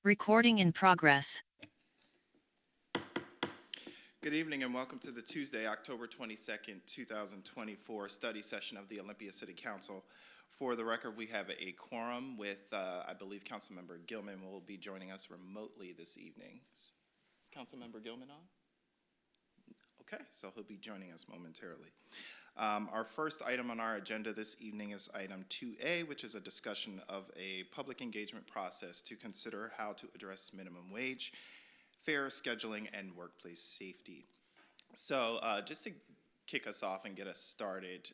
Recording in progress. Good evening and welcome to the Tuesday, October 22nd, 2024 study session of the Olympia City Council. For the record, we have a quorum with, I believe, Councilmember Gilman will be joining us remotely this evening. Is Councilmember Gilman on? Okay, so he'll be joining us momentarily. Our first item on our agenda this evening is item 2A, which is a discussion of a public engagement process to consider how to address minimum wage, fair scheduling, and workplace safety. So just to kick us off and get us started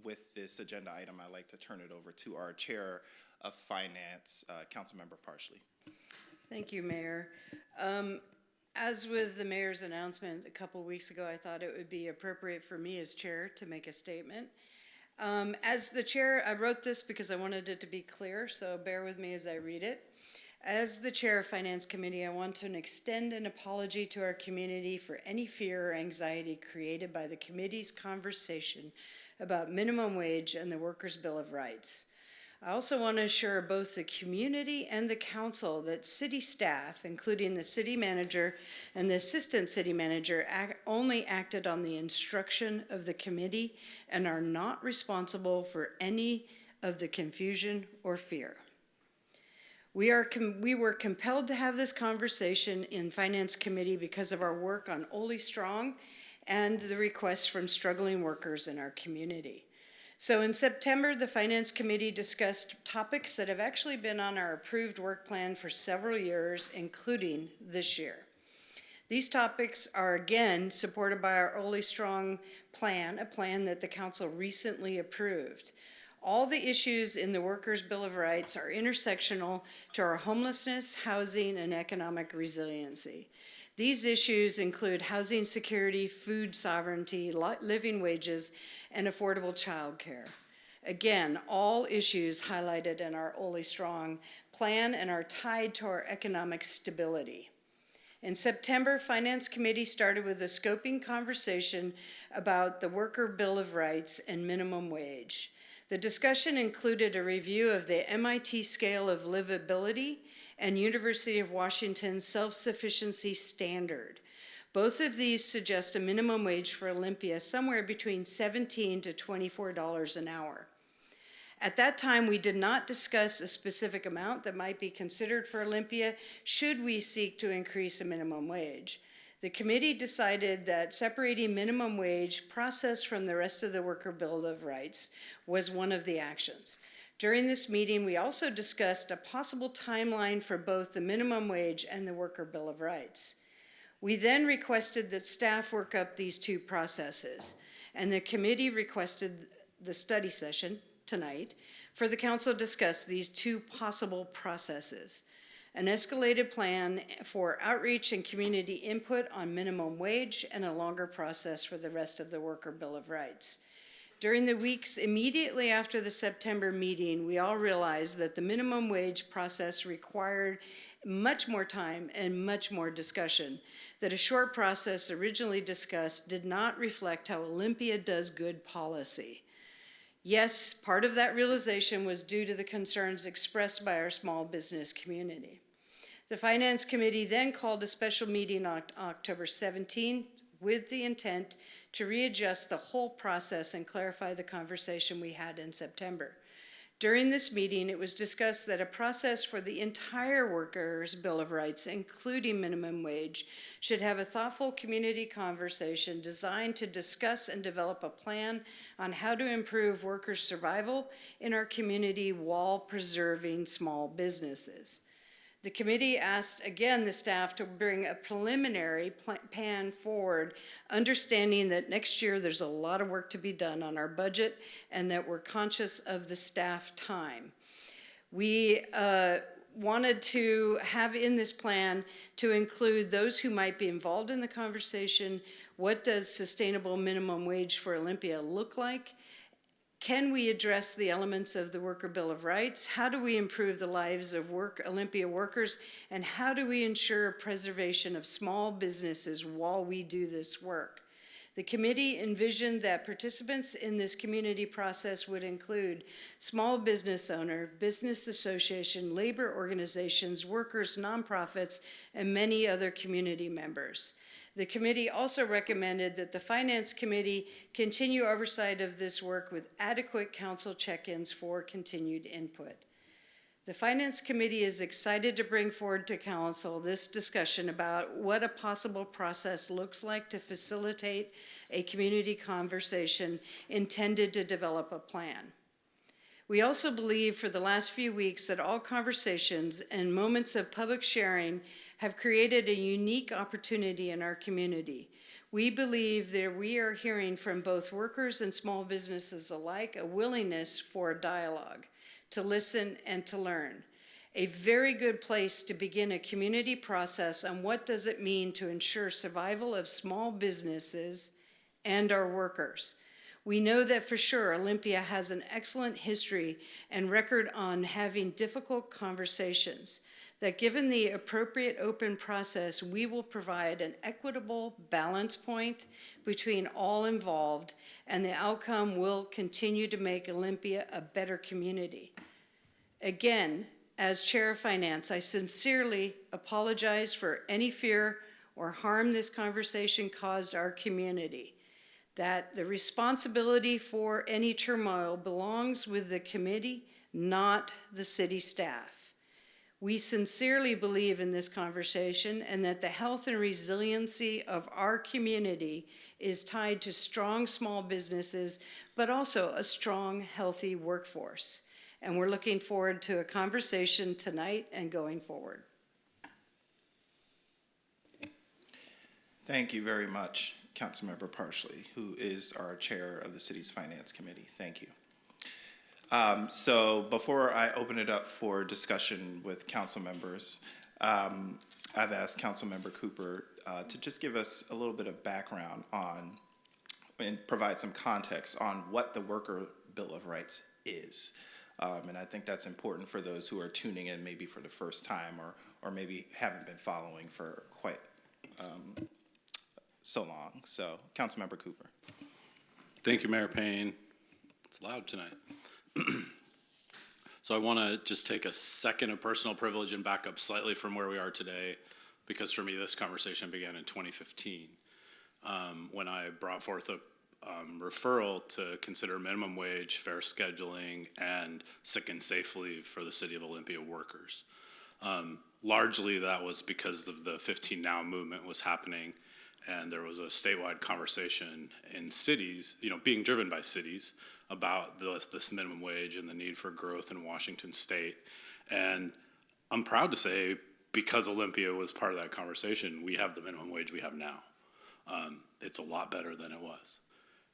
with this agenda item, I'd like to turn it over to our Chair of Finance, Councilmember Parsley. Thank you, Mayor. As with the mayor's announcement a couple weeks ago, I thought it would be appropriate for me as chair to make a statement. As the chair, I wrote this because I wanted it to be clear, so bear with me as I read it. As the chair of Finance Committee, I want to extend an apology to our community for any fear or anxiety created by the committee's conversation about minimum wage and the Workers' Bill of Rights. I also want to assure both the community and the council that city staff, including the city manager and the assistant city manager, only acted on the instruction of the committee and are not responsible for any of the confusion or fear. We were compelled to have this conversation in Finance Committee because of our work on Oly Strong and the requests from struggling workers in our community. So in September, the Finance Committee discussed topics that have actually been on our approved work plan for several years, including this year. These topics are again supported by our Oly Strong plan, a plan that the council recently approved. All the issues in the Workers' Bill of Rights are intersectional to our homelessness, housing, and economic resiliency. These issues include housing security, food sovereignty, living wages, and affordable child care. Again, all issues highlighted in our Oly Strong plan and are tied to our economic stability. In September, Finance Committee started with a scoping conversation about the Worker Bill of Rights and minimum wage. The discussion included a review of the MIT scale of livability and University of Washington's self-sufficiency standard. Both of these suggest a minimum wage for Olympia somewhere between $17 to $24 an hour. At that time, we did not discuss a specific amount that might be considered for Olympia should we seek to increase a minimum wage. The committee decided that separating minimum wage process from the rest of the Worker Bill of Rights was one of the actions. During this meeting, we also discussed a possible timeline for both the minimum wage and the Worker Bill of Rights. We then requested that staff work up these two processes, and the committee requested the study session tonight for the council to discuss these two possible processes: an escalated plan for outreach and community input on minimum wage, and a longer process for the rest of the Worker Bill of Rights. During the weeks immediately after the September meeting, we all realized that the minimum wage process required much more time and much more discussion, that a short process originally discussed did not reflect how Olympia does good policy. Yes, part of that realization was due to the concerns expressed by our small business community. The Finance Committee then called a special meeting on October 17 with the intent to readjust the whole process and clarify the conversation we had in September. During this meeting, it was discussed that a process for the entire Workers' Bill of Rights, including minimum wage, should have a thoughtful community conversation designed to discuss and develop a plan on how to improve workers' survival in our community while preserving small businesses. The committee asked, again, the staff to bring a preliminary plan forward, understanding that next year there's a lot of work to be done on our budget and that we're conscious of the staff time. We wanted to have in this plan to include those who might be involved in the conversation. What does sustainable minimum wage for Olympia look like? Can we address the elements of the Worker Bill of Rights? How do we improve the lives of Olympia workers? And how do we ensure preservation of small businesses while we do this work? The committee envisioned that participants in this community process would include small business owner, business association, labor organizations, workers, nonprofits, and many other community members. The committee also recommended that the Finance Committee continue oversight of this work with adequate council check-ins for continued input. The Finance Committee is excited to bring forward to Council this discussion about what a possible process looks like to facilitate a community conversation intended to develop a plan. We also believe for the last few weeks that all conversations and moments of public sharing have created a unique opportunity in our community. We believe that we are hearing from both workers and small businesses alike a willingness for dialogue, to listen and to learn. A very good place to begin a community process on what does it mean to ensure survival of small businesses and our workers. We know that for sure Olympia has an excellent history and record on having difficult conversations, that given the appropriate open process, we will provide an equitable balance point between all involved, and the outcome will continue to make Olympia a better community. Again, as Chair of Finance, I sincerely apologize for any fear or harm this conversation caused our community, that the responsibility for any turmoil belongs with the committee, not the city staff. We sincerely believe in this conversation and that the health and resiliency of our community is tied to strong small businesses, but also a strong, healthy workforce. And we're looking forward to a conversation tonight and going forward. Thank you very much, Councilmember Parsley, who is our chair of the city's Finance Committee. Thank you. So before I open it up for discussion with council members, I've asked Councilmember Cooper to just give us a little bit of background on and provide some context on what the Worker Bill of Rights is. And I think that's important for those who are tuning in maybe for the first time or maybe haven't been following for quite so long. So, Councilmember Cooper. Thank you, Mayor Payne. It's loud tonight. So I want to just take a second of personal privilege and back up slightly from where we are today, because for me this conversation began in 2015 when I brought forth a referral to consider minimum wage, fair scheduling, and sick and safe leave for the City of Olympia workers. Largely that was because of the 15 Now movement was happening, and there was a statewide conversation in cities, being driven by cities, about this minimum wage and the need for growth in Washington State. And I'm proud to say, because Olympia was part of that conversation, we have the minimum wage we have now. It's a lot better than it was.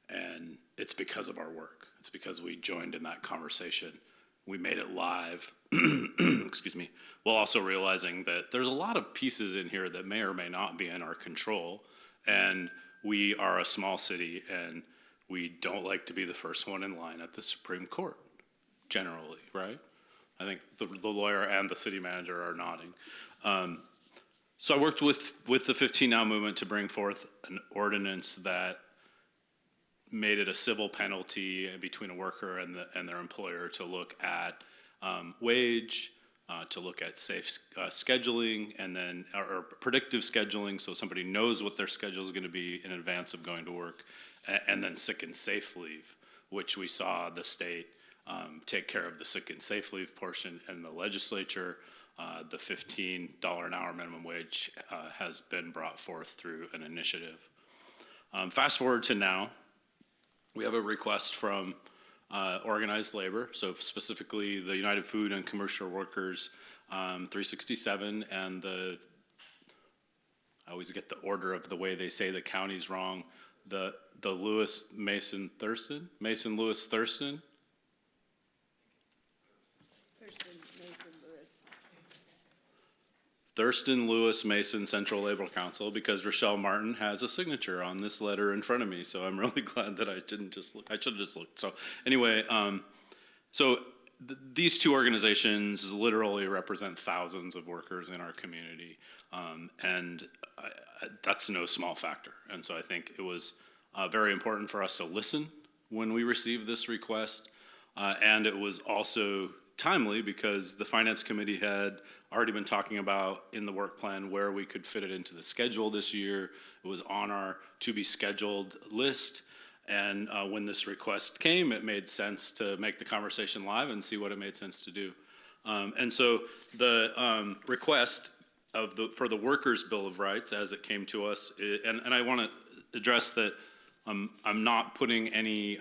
And it's because of our work. It's because we joined in that conversation. We made it live, excuse me, while also realizing that there's a lot of pieces in here that may or may not be in our control. And we are a small city, and we don't like to be the first one in line at the Supreme Court, generally, right? I think the lawyer and the city manager are nodding. So I worked with the 15 Now movement to bring forth an ordinance that made it a civil penalty between a worker and their employer to look at wage, to look at safe scheduling, and then or predictive scheduling, so somebody knows what their schedule is going to be in advance of going to work, and then sick and safe leave, which we saw the state take care of the sick and safe leave portion in the legislature. The $15 an hour minimum wage has been brought forth through an initiative. Fast forward to now, we have a request from organized labor, so specifically the United Food and Commercial Workers 367, and I always get the order of the way they say the county's wrong, the Lewis Mason Thurston? Mason Lewis Thurston? Thurston Lewis Mason Central Labor Council, because Rochelle Martin has a signature on this letter in front of me, so I'm really glad that I didn't just look. I should have just looked. So anyway, these two organizations literally represent thousands of workers in our community, and that's no small factor. And so I think it was very important for us to listen when we received this request. And it was also timely because the Finance Committee had already been talking about in the work plan where we could fit it into the schedule this year. It was on our to be scheduled list. And when this request came, it made sense to make the conversation live and see what it made sense to do. And so the request for the Workers' Bill of Rights, as it came to us, and I want to address that I'm not putting any,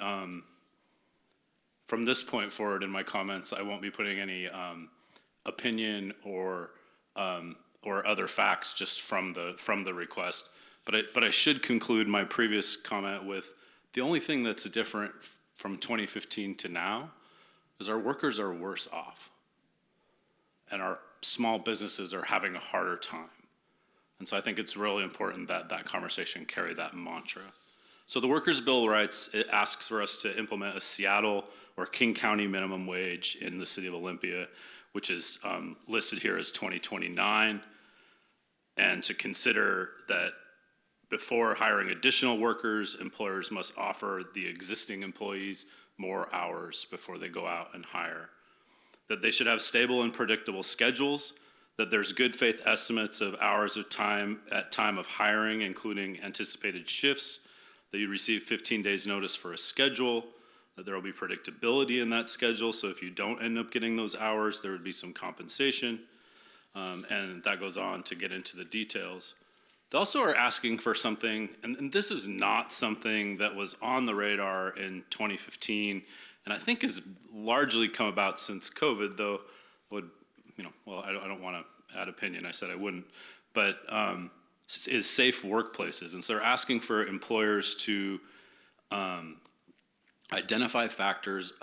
from this point forward in my comments, I won't be putting any opinion or other facts just from the request. But I should conclude my previous comment with the only thing that's different from 2015 to now is our workers are worse off, and our small businesses are having a harder time. And so I think it's really important that that conversation carry that mantra. So the Workers' Bill of Rights, it asks for us to implement a Seattle or King County minimum wage in the city of Olympia, which is listed here as 2029, and to consider that before hiring additional workers, employers must offer the existing employees more hours before they go out and hire. That they should have stable and predictable schedules, that there's good faith estimates of hours of time at time of hiring, including anticipated shifts, that you receive 15 days notice for a schedule, that there will be predictability in that schedule, so if you don't end up getting those hours, there would be some compensation, and that goes on to get into the details. They also are asking for something, and this is not something that was on the radar in 2015, and I think has largely come about since COVID, though I don't want to add opinion, I said I wouldn't, but is safe workplaces. And so they're asking for employers to identify factors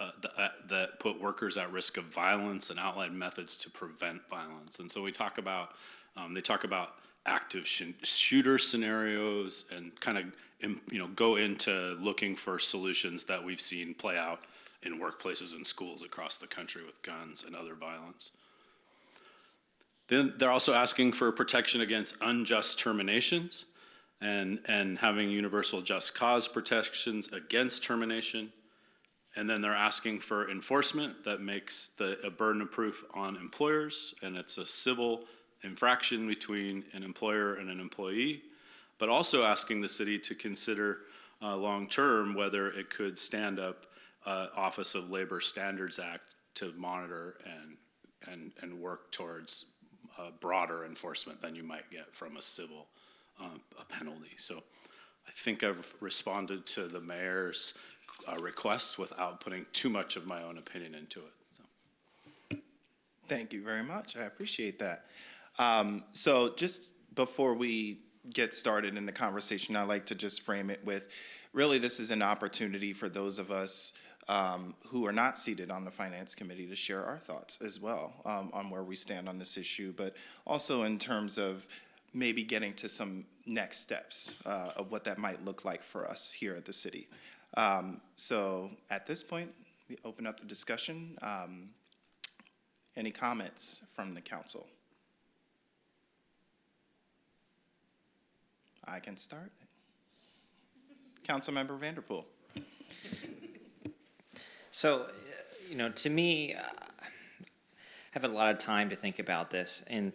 that put workers at risk of violence and outline methods to prevent violence. And so they talk about active shooter scenarios and kind of go into looking for solutions that we've seen play out in workplaces and schools across the country with guns and other violence. Then they're also asking for protection against unjust terminations and having universal just cause protections against termination. And then they're asking for enforcement that makes a burden of proof on employers, and it's a civil infraction between an employer and an employee, but also asking the city to consider long-term whether it could stand up Office of Labor Standards Act to monitor and work towards broader enforcement than you might get from a civil a penalty. So I think I've responded to the mayor's request without putting too much of my own opinion into it. So. Thank you very much. I appreciate that. So just before we get started in the conversation, I'd like to just frame it with, really this is an opportunity for those of us who are not seated on the Finance Committee to share our thoughts as well on where we stand on this issue, but also in terms of maybe getting to some next steps of what that might look like for us here at the city. So at this point, we open up the discussion. Any comments from the council? I can start. Councilmember Vanderpool. So, to me, I have a lot of time to think about this, and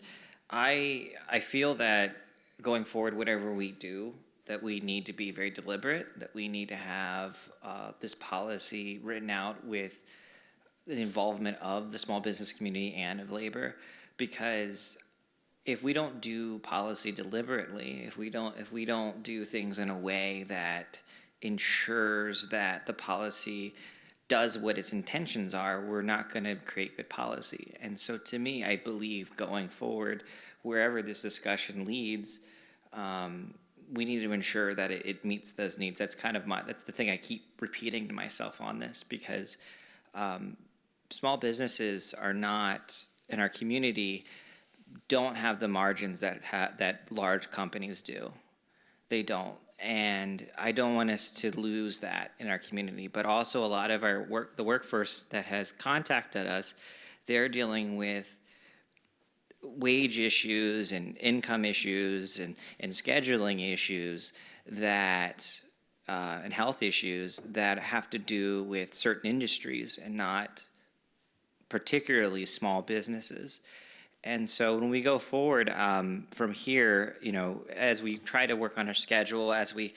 I feel that going forward, whatever we do, that we need to be very deliberate, that we need to have this policy written out with the involvement of the small business community and of labor, because if we don't do policy deliberately, if we don't do things in a way that ensures that the policy does what its intentions are, we're not going to create good policy. And so to me, I believe going forward, wherever this discussion leads, we need to ensure that it meets those needs. That's the thing I keep repeating to myself on this, because small businesses are not, in our community, don't have the margins that large companies do. They don't. And I don't want us to lose that in our community. But also a lot of the workforce that has contacted us, they're dealing with wage issues and income issues and scheduling issues that and health issues that have to do with certain industries and not particularly small businesses. And so when we go forward from here, as we try to work on our schedule, as we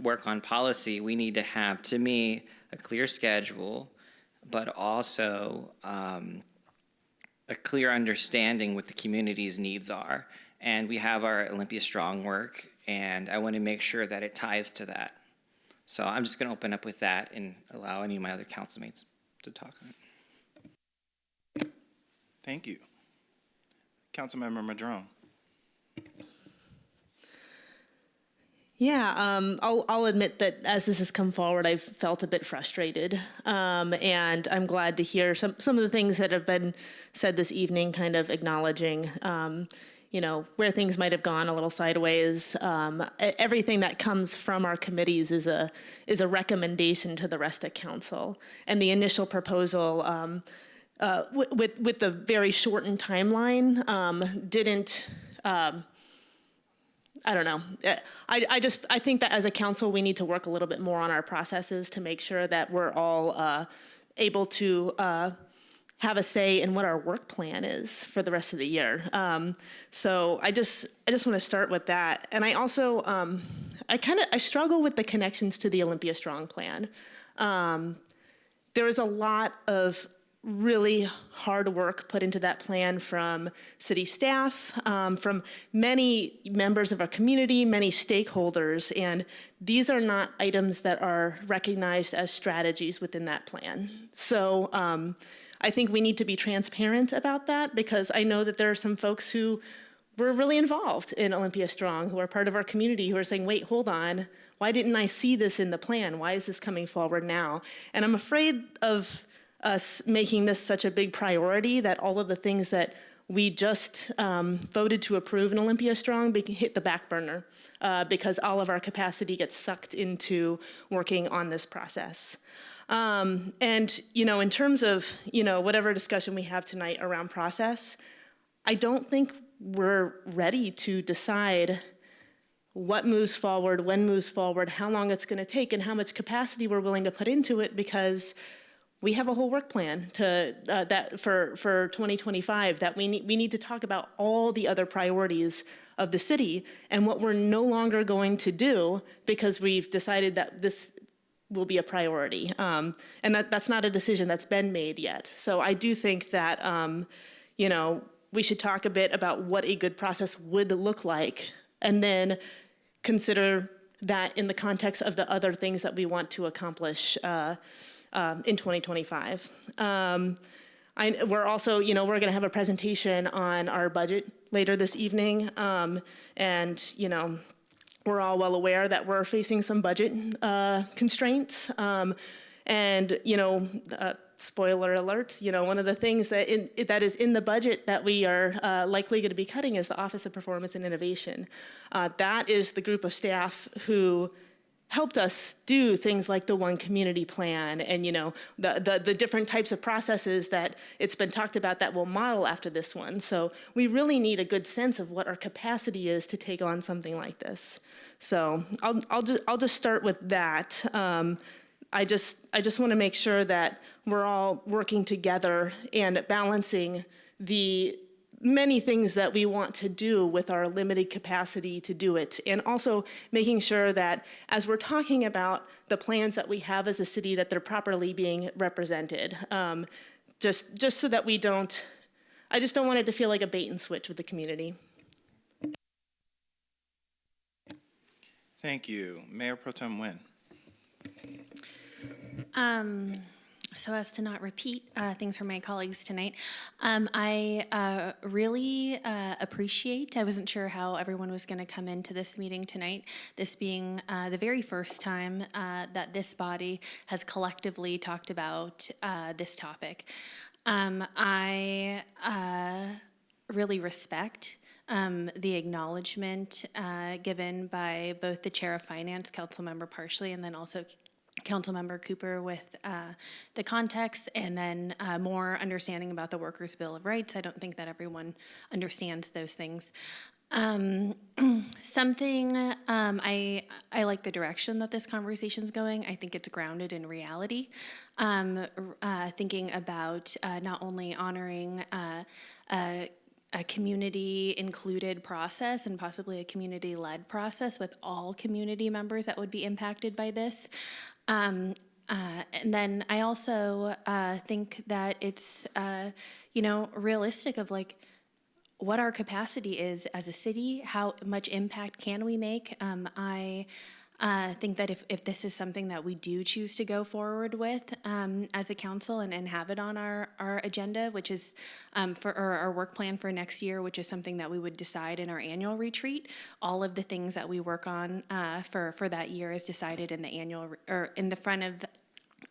work on policy, we need to have, to me, a clear schedule, but also a clear understanding what the community's needs are. And we have our Olympia Strong work, and I want to make sure that it ties to that. So I'm just going to open up with that and allow any of my other councilmates to talk on it. Thank you. Councilmember Madrone. Yeah, I'll admit that as this has come forward, I've felt a bit frustrated, and I'm glad to hear some of the things that have been said this evening, kind of acknowledging, where things might have gone a little sideways. Everything that comes from our committees is a recommendation to the rest of council, and the initial proposal. With the very shortened timeline, didn't, I don't know. I think that as a council, we need to work a little bit more on our processes to make sure that we're all able to have a say in what our work plan is for the rest of the year. So I just want to start with that. And I also, I struggle with the connections to the Olympia Strong plan. There is a lot of really hard work put into that plan from city staff, from many members of our community, many stakeholders, and these are not items that are recognized as strategies within that plan. So I think we need to be transparent about that, because I know that there are some folks who were really involved in Olympia Strong, who are part of our community, who are saying, wait, hold on, why didn't I see this in the plan? Why is this coming forward now? And I'm afraid of us making this such a big priority that all of the things that we just voted to approve in Olympia Strong hit the back burner because all of our capacity gets sucked into working on this process. And, in terms of, whatever discussion we have tonight around process, I don't think we're ready to decide what moves forward, when moves forward, how long it's going to take, and how much capacity we're willing to put into it, because we have a whole work plan that for 2025 that we need to talk about all the other priorities of the city and what we're no longer going to do because we've decided that this will be a priority. And that's not a decision that's been made yet. So I do think that, we should talk a bit about what a good process would look like, and then consider that in the context of the other things that we want to accomplish in 2025. We're also, we're going to have a presentation on our budget later this evening. And, we're all well aware that we're facing some budget constraints. And, spoiler alert, one of the things that is in the budget that we are likely going to be cutting is the Office of Performance and Innovation. That is the group of staff who helped us do things like the One Community Plan and, the different types of processes that it's been talked about that will model after this one. So we really need a good sense of what our capacity is to take on something like this. So I'll just start with that. I just want to make sure that we're all working together and balancing the many things that we want to do with our limited capacity to do it, and also making sure that as we're talking about the plans that we have as a city, that they're properly being represented. Just so that I just don't want it to feel like a bait and switch with the community. Thank you. Mayor Pro Tem Nguyen. So as to not repeat things from my colleagues tonight, I really appreciate, I wasn't sure how everyone was going to come into this meeting tonight, this being the very first time that this body has collectively talked about this topic. I really respect the acknowledgement given by both the Chair of Finance, Councilmember Parsley, and then also Councilmember Cooper with the context, and then more understanding about the Workers' Bill of Rights. I don't think that everyone understands those things. Something I like the direction that this conversation's going. I think it's grounded in reality. Thinking about not only honoring a community included process and possibly a community led process with all community members that would be impacted by this. And then I also think that it's realistic of like what our capacity is as a city, how much impact can we make. I think that if this is something that we do choose to go forward with as a council and have it on our agenda, which is for our work plan for next year, which is something that we would decide in our annual retreat. All of the things that we work on for that year is decided in the annual or in the front of,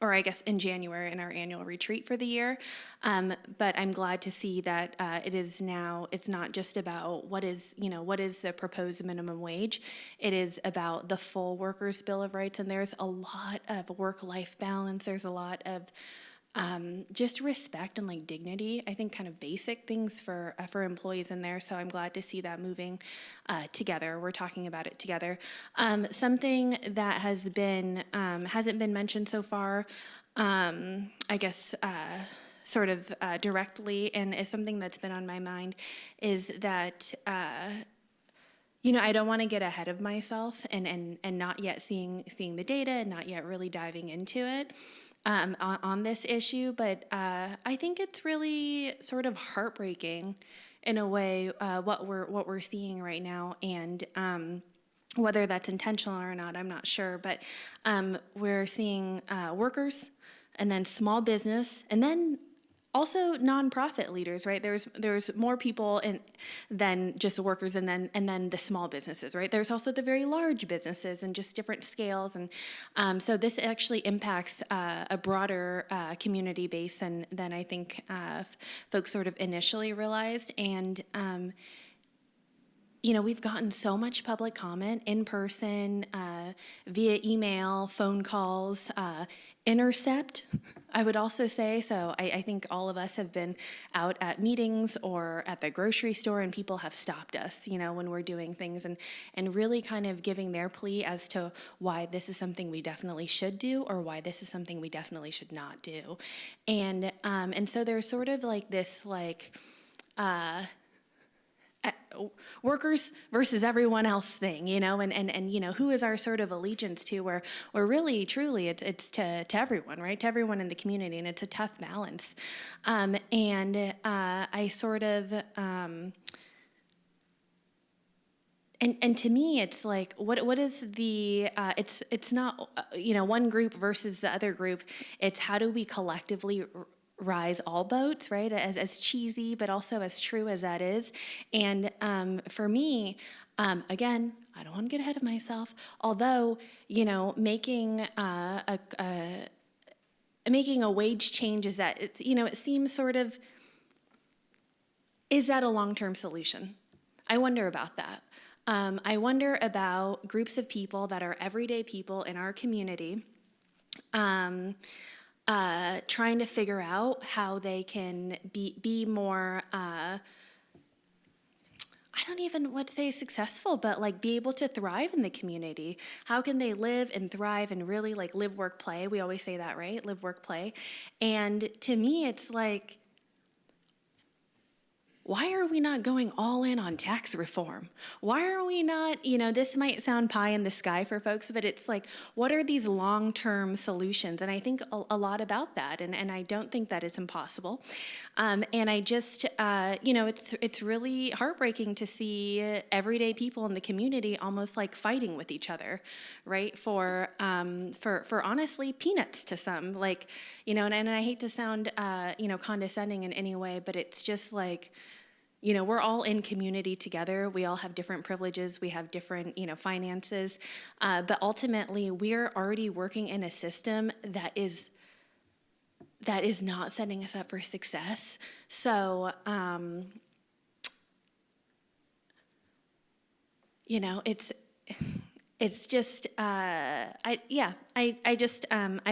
or I guess in January in our annual retreat for the year. But I'm glad to see that it is now, it's not just about what is the proposed minimum wage. It is about the full Workers' Bill of Rights, and there's a lot of work-life balance. There's a lot of just respect and like dignity. I think kind of basic things for employees in there. So I'm glad to see that moving together. We're talking about it together. Something that has been hasn't been mentioned so far, I guess. Sort of directly, and is something that's been on my mind, is that I don't want to get ahead of myself and not yet seeing the data and not yet really diving into it on this issue. But I think it's really sort of heartbreaking in a way what we're seeing right now, and whether that's intentional or not, I'm not sure. But we're seeing workers, and then small business, and then also nonprofit leaders, right? There's more people than just workers, and then the small businesses, right? There's also the very large businesses and just different scales, and so this actually impacts a broader community base than I think folks sort of initially realized. And we've gotten so much public comment in person, via email, phone calls, intercept, I would also say. So I think all of us have been out at meetings or at the grocery store, and people have stopped us, when we're doing things, and really kind of giving their plea as to why this is something we definitely should do or why this is something we definitely should not do. And so there's sort of like this workers versus everyone else thing, and who is our sort of allegiance to, where really truly it's to everyone, right? To everyone in the community, and it's a tough balance. I sort of and to me, it's like, what is the, it's not, one group versus the other group. It's how do we collectively rise all boats, right? As cheesy, but also as true as that is. And for me, again, I don't want to get ahead of myself, although, making a wage change is that it's, it seems sort of, is that a long-term solution? I wonder about that. I wonder about groups of people that are everyday people in our community, trying to figure out how they can be more, I don't even want to say successful, but like be able to thrive in the community. How can they live and thrive and really like live, work, play? We always say that, right? Live, work, play. And to me, it's like, why are we not going all in on tax reform? Why are we not, this might sound pie in the sky for folks, but it's like, what are these long-term solutions? And I think a lot about that, and I don't think that it's impossible. And I just, it's really heartbreaking to see everyday people in the community almost like fighting with each other, right? For honestly, peanuts to some, like, and I hate to sound, condescending in any way, but it's just like, we're all in community together. We all have different privileges. We have different, finances. But ultimately, we're already working in a system that is not setting us up for success. So, it's just I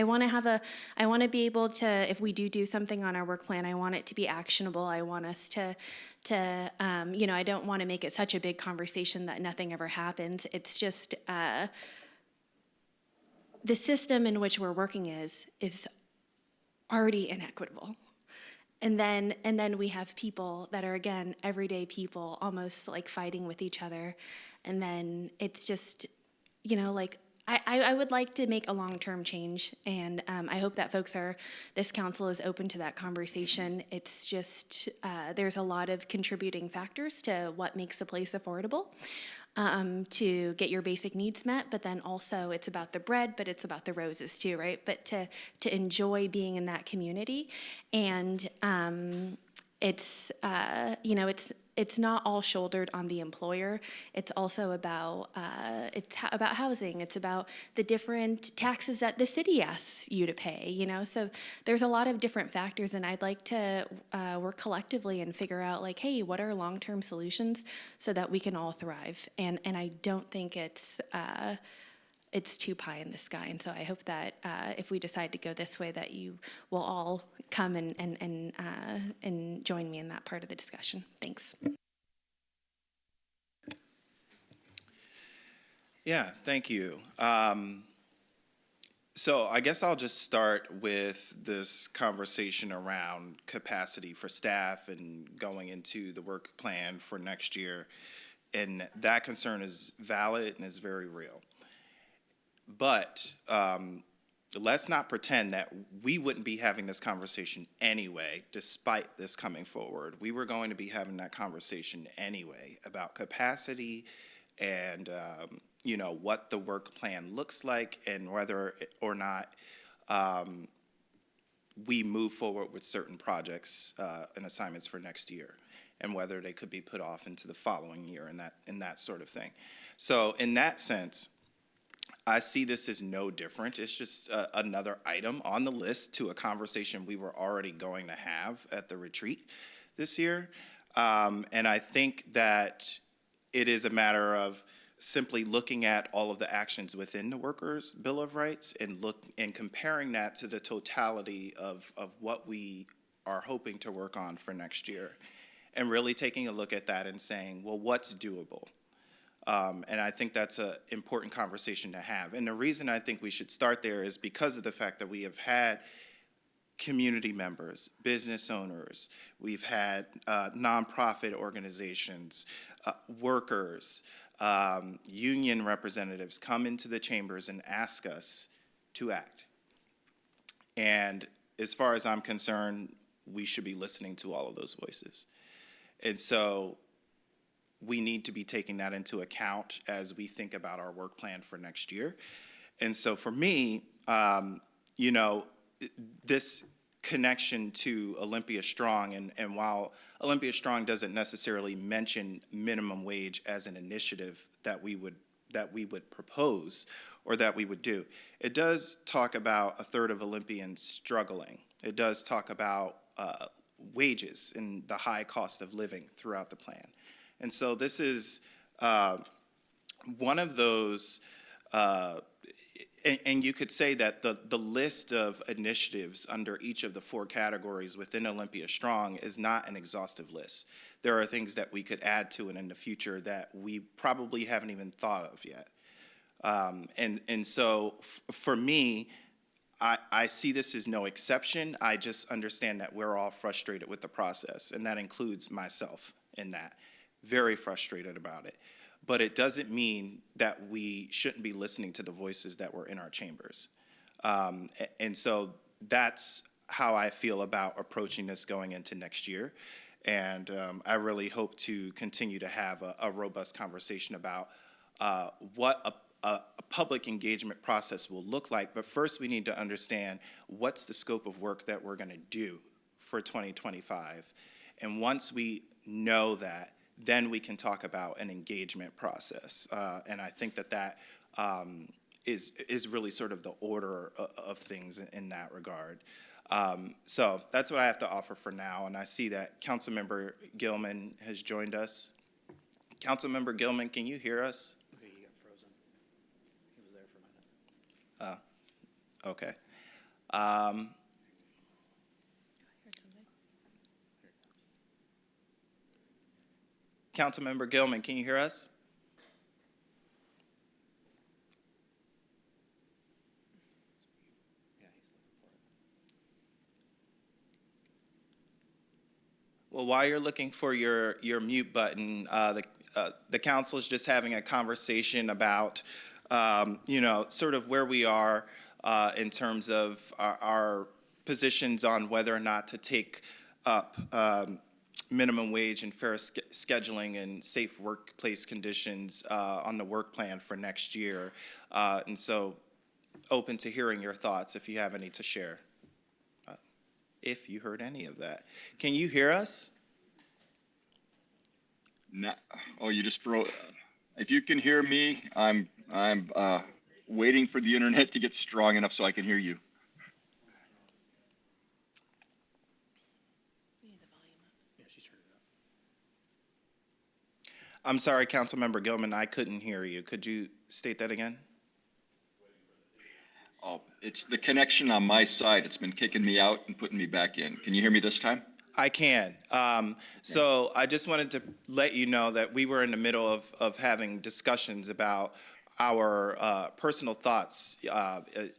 want to I want to be able to, if we do something on our work plan, I want it to be actionable. I want us to I don't want to make it such a big conversation that nothing ever happens. It's just the system in which we're working is already inequitable. And then we have people that are, again, everyday people, almost like fighting with each other. And then it's just, like, I would like to make a long-term change. And I hope that this council is open to that conversation. It's just, there's a lot of contributing factors to what makes a place affordable. To get your basic needs met, but then also it's about the bread, but it's about the roses too, right? But to enjoy being in that community, and it's not all shouldered on the employer. It's also about about housing. It's about the different taxes that the city asks you to pay. So there's a lot of different factors, and I'd like to work collectively and figure out, like, hey, what are long-term solutions so that we can all thrive? And I don't think it's too pie in the sky. And so I hope that if we decide to go this way, that you will all come and join me in that part of the discussion. Thanks. Yeah, thank you. So I guess I'll just start with this conversation around capacity for staff and going into the work plan for next year. And that concern is valid and is very real. But let's not pretend that we wouldn't be having this conversation anyway, despite this coming forward. We were going to be having that conversation anyway about capacity and, what the work plan looks like and whether or not we move forward with certain projects and assignments for next year, and whether they could be put off into the following year and that sort of thing. So in that sense, I see this as no different. It's just another item on the list to a conversation we were already going to have at the retreat this year. And I think that it is a matter of simply looking at all of the actions within the Workers' Bill of Rights and comparing that to the totality of what we are hoping to work on for next year. And really taking a look at that and saying, well, what's doable? And I think that's an important conversation to have. And the reason I think we should start there is because of the fact that we have had community members, business owners, we've had nonprofit organizations, workers, union representatives come into the chambers and ask us to act. And as far as I'm concerned, we should be listening to all of those voices. And so we need to be taking that into account as we think about our work plan for next year. And so for me, this connection to Olympia Strong, and while Olympia Strong doesn't necessarily mention minimum wage as an initiative that we would propose or that we would do, it does talk about a third of Olympians struggling. It does talk about wages and the high cost of living throughout the plan. And so this is one of those, and you could say that the list of initiatives under each of the 4 categories within Olympia Strong is not an exhaustive list. There are things that we could add to it in the future that we probably haven't even thought of yet. And so for me, I see this as no exception. I just understand that we're all frustrated with the process, and that includes myself in that. Very frustrated about it. But it doesn't mean that we shouldn't be listening to the voices that were in our chambers. And so that's how I feel about approaching this going into next year. And I really hope to continue to have a robust conversation about what a public engagement process will look like. But first we need to understand what's the scope of work that we're gonna do for 2025. And once we know that, then we can talk about an engagement process. And I think that is really sort of the order of things in that regard. So that's what I have to offer for now. And I see that Councilmember Gilman has joined us. Councilmember Gilman, can you hear us? Okay, you got frozen. Okay. Um, Councilmember Gilman, can you hear us? Well, while you're looking for your mute button, the council is just having a conversation about, sort of where we are in terms of our positions on whether or not to take up minimum wage and fair scheduling and safe workplace conditions on the work plan for next year. And so open to hearing your thoughts if you have any to share. If you heard any of that. Can you hear us? No, oh, you just froze. If you can hear me, I'm waiting for the internet to get strong enough so I can hear you. I'm sorry, Councilmember Gilman, I couldn't hear you. Could you state that again? Oh, it's the connection on my side. It's been kicking me out and putting me back in. Can you hear me this time? I can. So I just wanted to let you know that we were in the middle of having discussions about our personal thoughts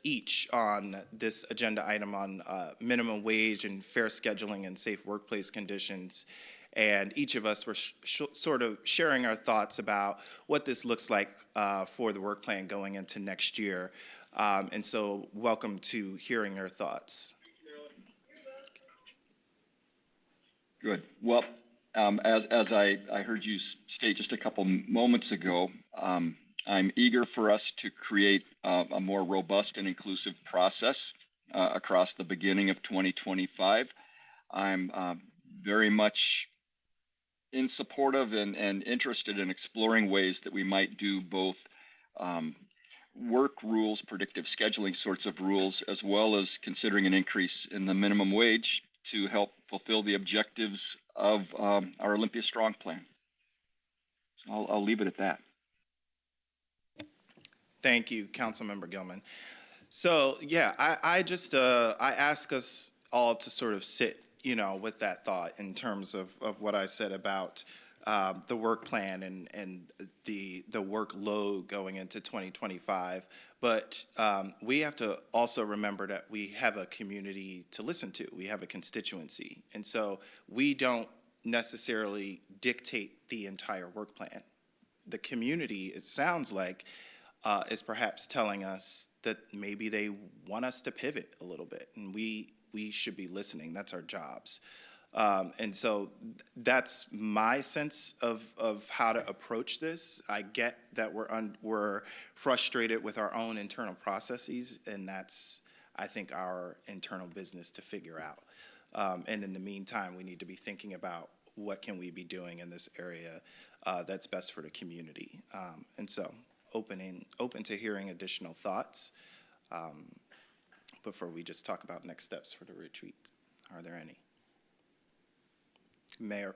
each on this agenda item on minimum wage and fair scheduling and safe workplace conditions. And each of us were sort of sharing our thoughts about what this looks like for the work plan going into next year. And so welcome to hearing your thoughts. Good. Well, as I heard you state just a couple moments ago, I'm eager for us to create a more robust and inclusive process across the beginning of 2025. I'm very much in support of and interested in exploring ways that we might do both work rules, predictive scheduling sorts of rules, as well as considering an increase in the minimum wage to help fulfill the objectives of our Olympia Strong plan. So I'll leave it at that. Thank you, Councilmember Gilman. So yeah, I just I ask us all to sort of sit, with that thought in terms of what I said about the work plan and the workload going into 2025. But we have to also remember that we have a community to listen to. We have a constituency. And so we don't necessarily dictate the entire work plan. The community, it sounds like, is perhaps telling us that maybe they want us to pivot a little bit, and we should be listening. That's our jobs. And so that's my sense of how to approach this. I get that we're frustrated with our own internal processes, and that's, I think, our internal business to figure out. And in the meantime, we need to be thinking about what can we be doing in this area that's best for the community. And so open to hearing additional thoughts before we just talk about next steps for the retreat. Are there any? Mayor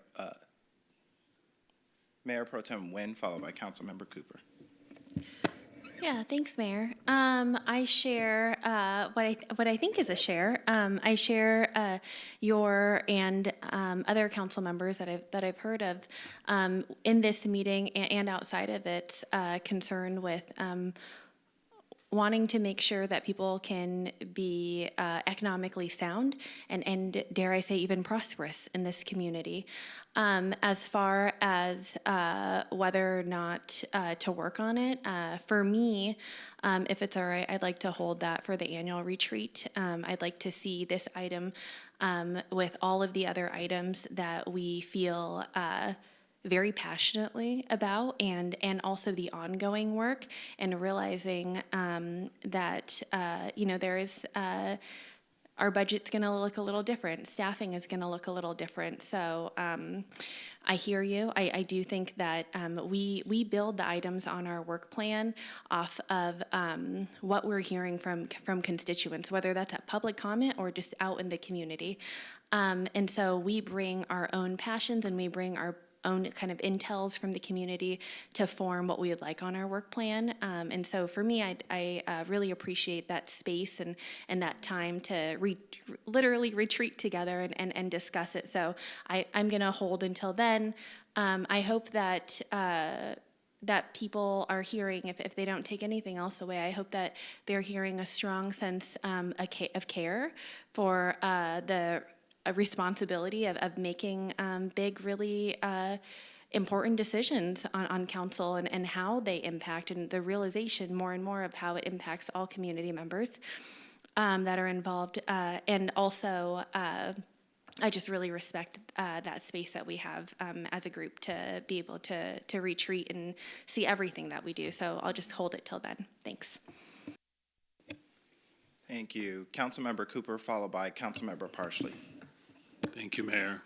Pro Tem Nguyen, followed by Councilmember Cooper. Yeah, thanks, Mayor. I share what I think is a share. I share your and other council members that I've heard of in this meeting and outside of it, concerned with wanting to make sure that people can be economically sound and dare I say even prosperous in this community. As far as whether or not to work on it, for me, if it's all right, I'd like to hold that for the annual retreat. I'd like to see this item with all of the other items that we feel very passionately about, and also the ongoing work, and realizing that there is our budget's going to look a little different, staffing is going to look a little different. So I hear you. I do think that we build the items on our work plan off of what we're hearing from constituents, whether that's at public comment or just out in the community. And so we bring our own passions and we bring own kind of intels from the community to form what we would like on our work plan. And so for me, I really appreciate that space and that time to literally retreat together and discuss it. So I'm going to hold until then. I hope that that people are hearing, if they don't take anything else away, I hope that they're hearing a strong sense of care for the responsibility of making big, really important decisions on council and how they impact, and the realization more and more of how it impacts all community members that are involved. And also, I just really respect that space that we have as a group to be able to retreat and see everything that we do. So I'll just hold it till then. Thanks. Thank you. Councilmember Cooper, followed by Councilmember Parsley. Thank you, Mayor.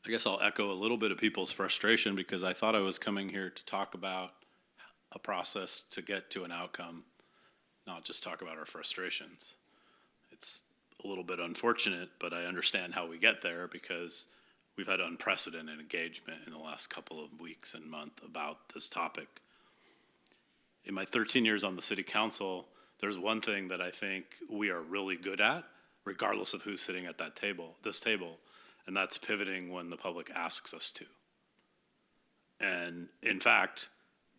I guess I'll echo a little bit of people's frustration because I thought I was coming here to talk about a process to get to an outcome, not just talk about our frustrations. It's a little bit unfortunate, but I understand how we get there because we've had unprecedented engagement in the last couple of weeks and months about this topic. In my 13 years on the city council, there's one thing that I think we are really good at, regardless of who's sitting at that table, this table, and that's pivoting when the public asks us to. And in fact,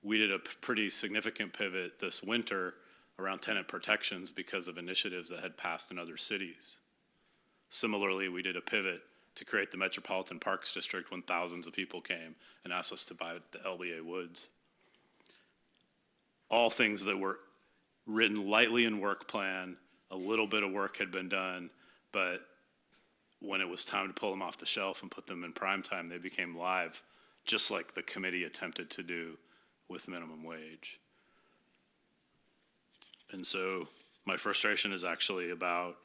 we did a pretty significant pivot this winter around tenant protections because of initiatives that had passed in other cities. Similarly, we did a pivot to create the Metropolitan Parks District when thousands of people came and asked us to buy the LBA Woods. All things that were written lightly in work plan, a little bit of work had been done, but when it was time to pull them off the shelf and put them in prime time, they became live, just like the committee attempted to do with minimum wage. And so my frustration is actually about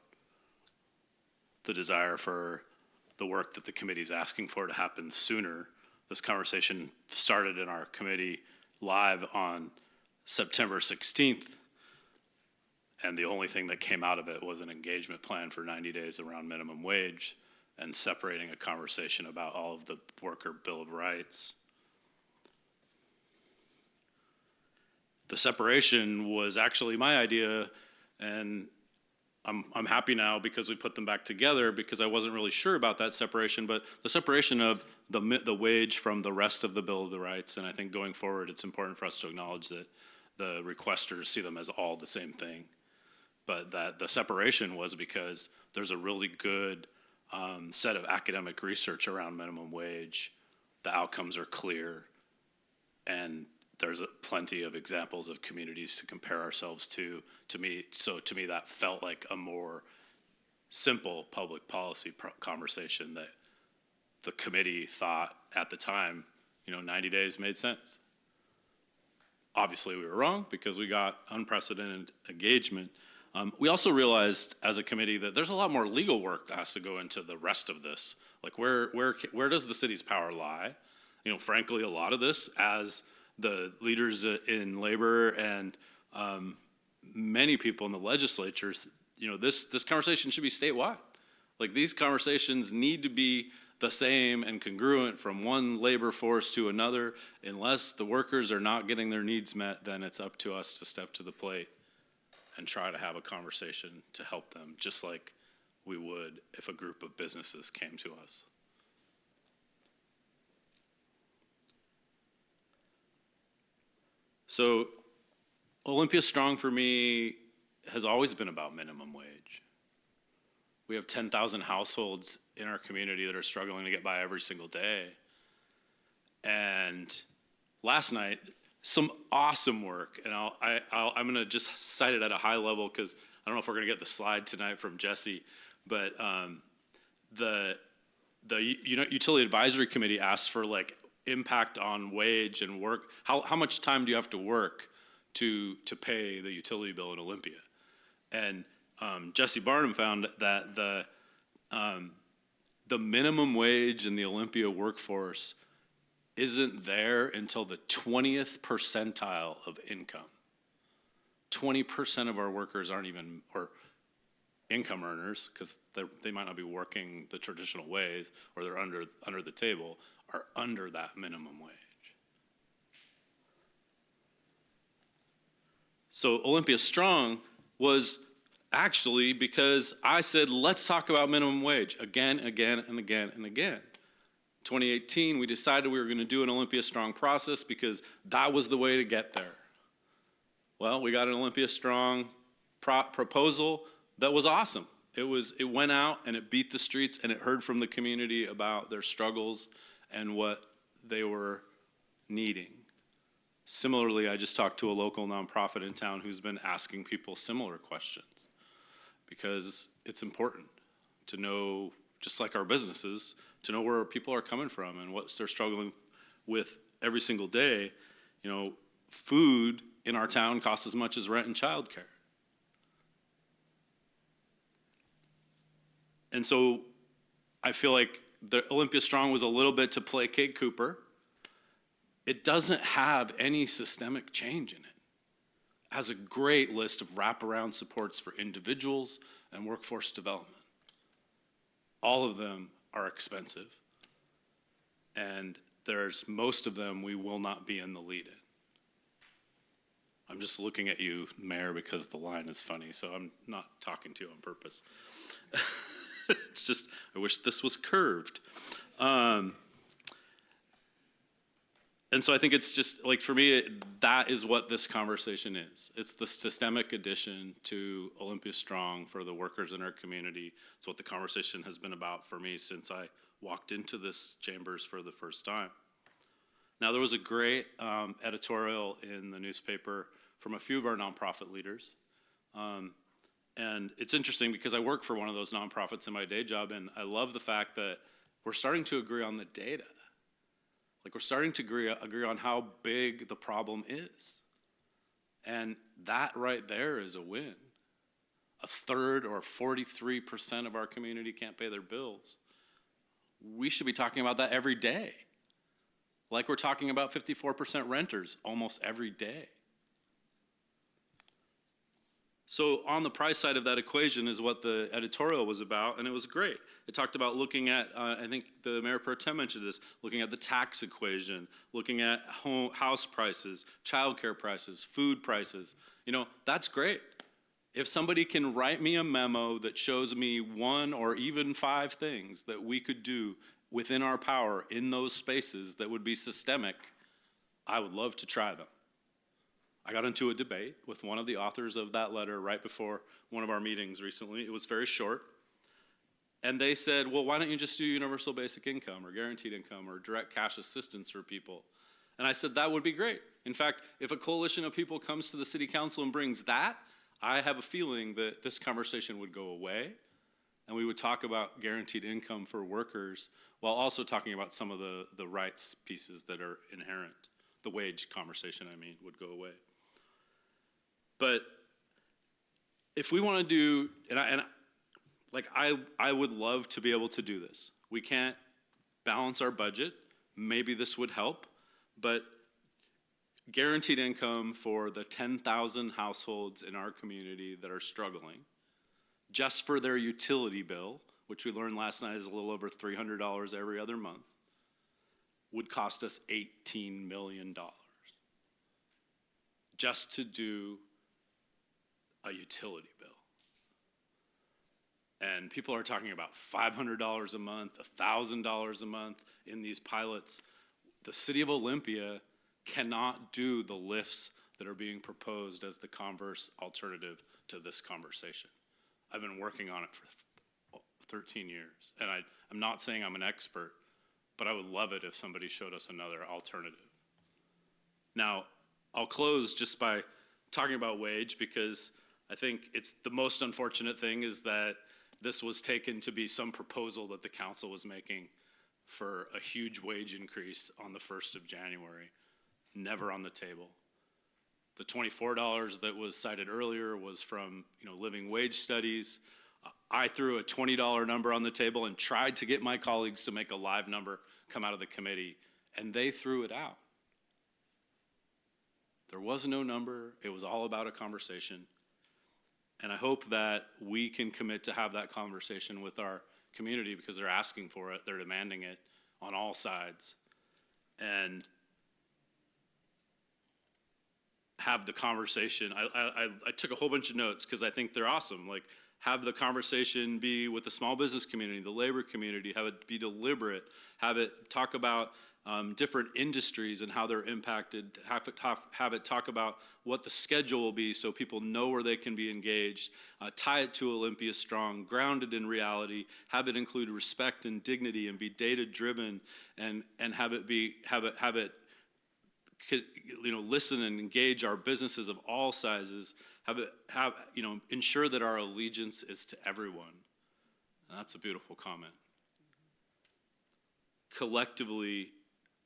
the desire for the work that the committee is asking for to happen sooner. This conversation started in our committee live on September 16th, and the only thing that came out of it was an engagement plan for 90 days around minimum wage and separating a conversation about all of the worker Bill of Rights. The separation was actually my idea, and I'm happy now because we put them back together because I wasn't really sure about that separation, but the separation of the wage from the rest of the Bill of the Rights, and I think going forward it's important for us to acknowledge that the requesters see them as all the same thing, but that the separation was because there's a really good set of academic research around minimum wage. The outcomes are clear, and there's plenty of examples of communities to compare ourselves to me. So to me, that felt like a more simple public policy conversation that the committee thought at the time, 90 days made sense. Obviously, we were wrong because we got unprecedented engagement. We also realized as a committee that there's a lot more legal work that has to go into the rest of this. Like where does the city's power lie? Frankly, a lot of this, as the leaders in labor and many people in the legislatures, this conversation should be statewide. Like these conversations need to be the same and congruent from one labor force to another. Unless the workers are not getting their needs met, then it's up to us to step to the plate and try to have a conversation to help them, just like we would if a group of businesses came to us. So Olympia Strong for me has always been about minimum wage. We have 10,000 households in our community that are struggling to get by every single day. And last night, some awesome work, and I'm gonna just cite it at a high level because I don't know if we're gonna get the slide tonight from Jesse, but the Utility Advisory Committee asked for impact on wage and work. How much time do you have to work to pay the utility bill in Olympia? And Jesse Barnum found that the minimum wage in the Olympia workforce isn't there until the 20th percentile of income. 20% of our workers aren't even, or income earners, because they might not be working the traditional ways, or they're under the table, are under that minimum wage. So Olympia Strong was actually because I said, let's talk about minimum wage again, again, and again, and again. 2018, we decided we were going to do an Olympia Strong process because that was the way to get there. Well, we got an Olympia Strong proposal that was awesome. It went out and it beat the streets and it heard from the community about their struggles and what they were needing. Similarly, I just talked to a local nonprofit in town who's been asking people similar questions, because it's important to know, just like our businesses, to know where people are coming from and what they're struggling with every single day. You know, food in our town costs as much as rent and childcare. And so I feel like the Olympia Strong was a little bit to placate Cooper. It doesn't have any systemic change in it. It has a great list of wraparound supports for individuals and workforce development. All of them are expensive, and there's most of them we will not be in the lead in. I'm just looking at you, Mayor, because the line is funny, so I'm not talking to you on purpose. It's just, I wish this was curved. And so I think it's just, like, for me, that is what this conversation is. It's the systemic addition to Olympia Strong for the workers in our community. It's what the conversation has been about for me since I walked into this chambers for the first time. Now, there was a great editorial in the newspaper from a few of our nonprofit leaders. And it's interesting because I work for one of those nonprofits in my day job, and I love the fact that we're starting to agree on the data. Like, we're starting to agree on how big the problem is. And that right there is a win. A third, or 43% of our community can't pay their bills. We should be talking about that every day. Like we're talking about 54% renters almost every day. So on the price side of that equation is what the editorial was about, and it was great. It talked about looking at, I think the Mayor Pro Tem mentioned this, looking at the tax equation, looking at house prices, childcare prices, food prices. You know, that's great. If somebody can write me a memo that shows me 1 or even 5 things that we could do within our power in those spaces that would be systemic, I would love to try them. I got into a debate with one of the authors of that letter right before one of our meetings recently. It was very short. And they said, well, why don't you just do universal basic income or guaranteed income or direct cash assistance for people? And I said, that would be great. In fact, if a coalition of people comes to the city council and brings that, I have a feeling that this conversation would go away, and we would talk about guaranteed income for workers while also talking about some of the rights pieces that are inherent. The wage conversation, I mean, would go away. But if we want to do, I would love to be able to do this. We can't balance our budget. Maybe this would help, but guaranteed income for the 10,000 households in our community that are struggling, just for their utility bill, which we learned last night is a little over $300 every other month, would cost us $18 million just to do a utility bill. And people are talking about $500 a month, $1,000 a month in these pilots. The city of Olympia cannot do the lifts that are being proposed as the converse alternative to this conversation. I've been working on it for 13 years, and I'm not saying I'm an expert, but I would love it if somebody showed us another alternative. Now, I'll close just by talking about wage, because I think it's the most unfortunate thing is that this was taken to be some proposal that the council was making for a huge wage increase on the 1st of January. Never on the table. The $24 that was cited earlier was from, living wage studies. I threw a $20 number on the table and tried to get my colleagues to make a live number come out of the committee, and they threw it out. There was no number. It was all about a conversation. And I hope that we can commit to have that conversation with our community because they're asking for it, they're demanding it on all sides. And have the conversation. I took a whole bunch of notes because I think they're awesome. Like, have the conversation be with the small business community, the labor community, have it be deliberate, have it talk about different industries and how they're impacted, have it talk about what the schedule will be so people know where they can be engaged, tie it to Olympia Strong, grounded in reality, have it include respect and dignity and be data driven, and have it listen and engage our businesses of all sizes, ensure that our allegiance is to everyone. And that's a beautiful comment. Collectively,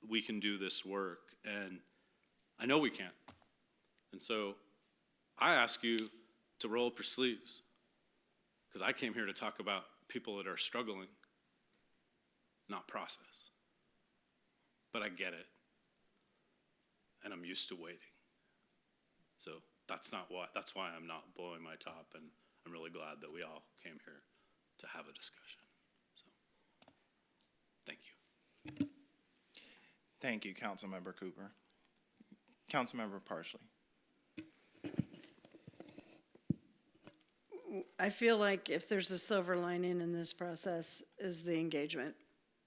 we can do this work, and I know we can. And so I ask you to roll up your sleeves, because I came here to talk about people that are struggling, not process. But I get it. And I'm used to waiting. So that's why I'm not blowing my top, and I'm really glad that we all came here to have a discussion. So, thank you. Thank you, Councilmember Cooper. Councilmember Parsley. I feel like if there's a silver lining in this process is the engagement.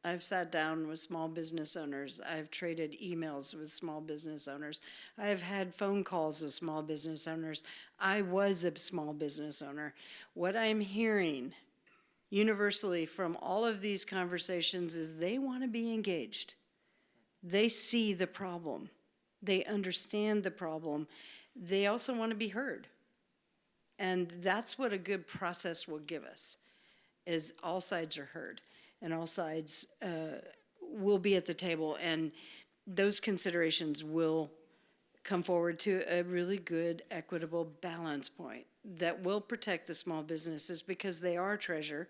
I've sat down with small business owners. I've traded emails with small business owners. I've had phone calls with small business owners. I was a small business owner. What I'm hearing universally from all of these conversations is they want to be engaged. They see the problem. They understand the problem. They also want to be heard. And that's what a good process will give us, is all sides are heard. And all sides will be at the table, and those considerations will come forward to a really good, equitable balance point that will protect the small businesses because they are treasure,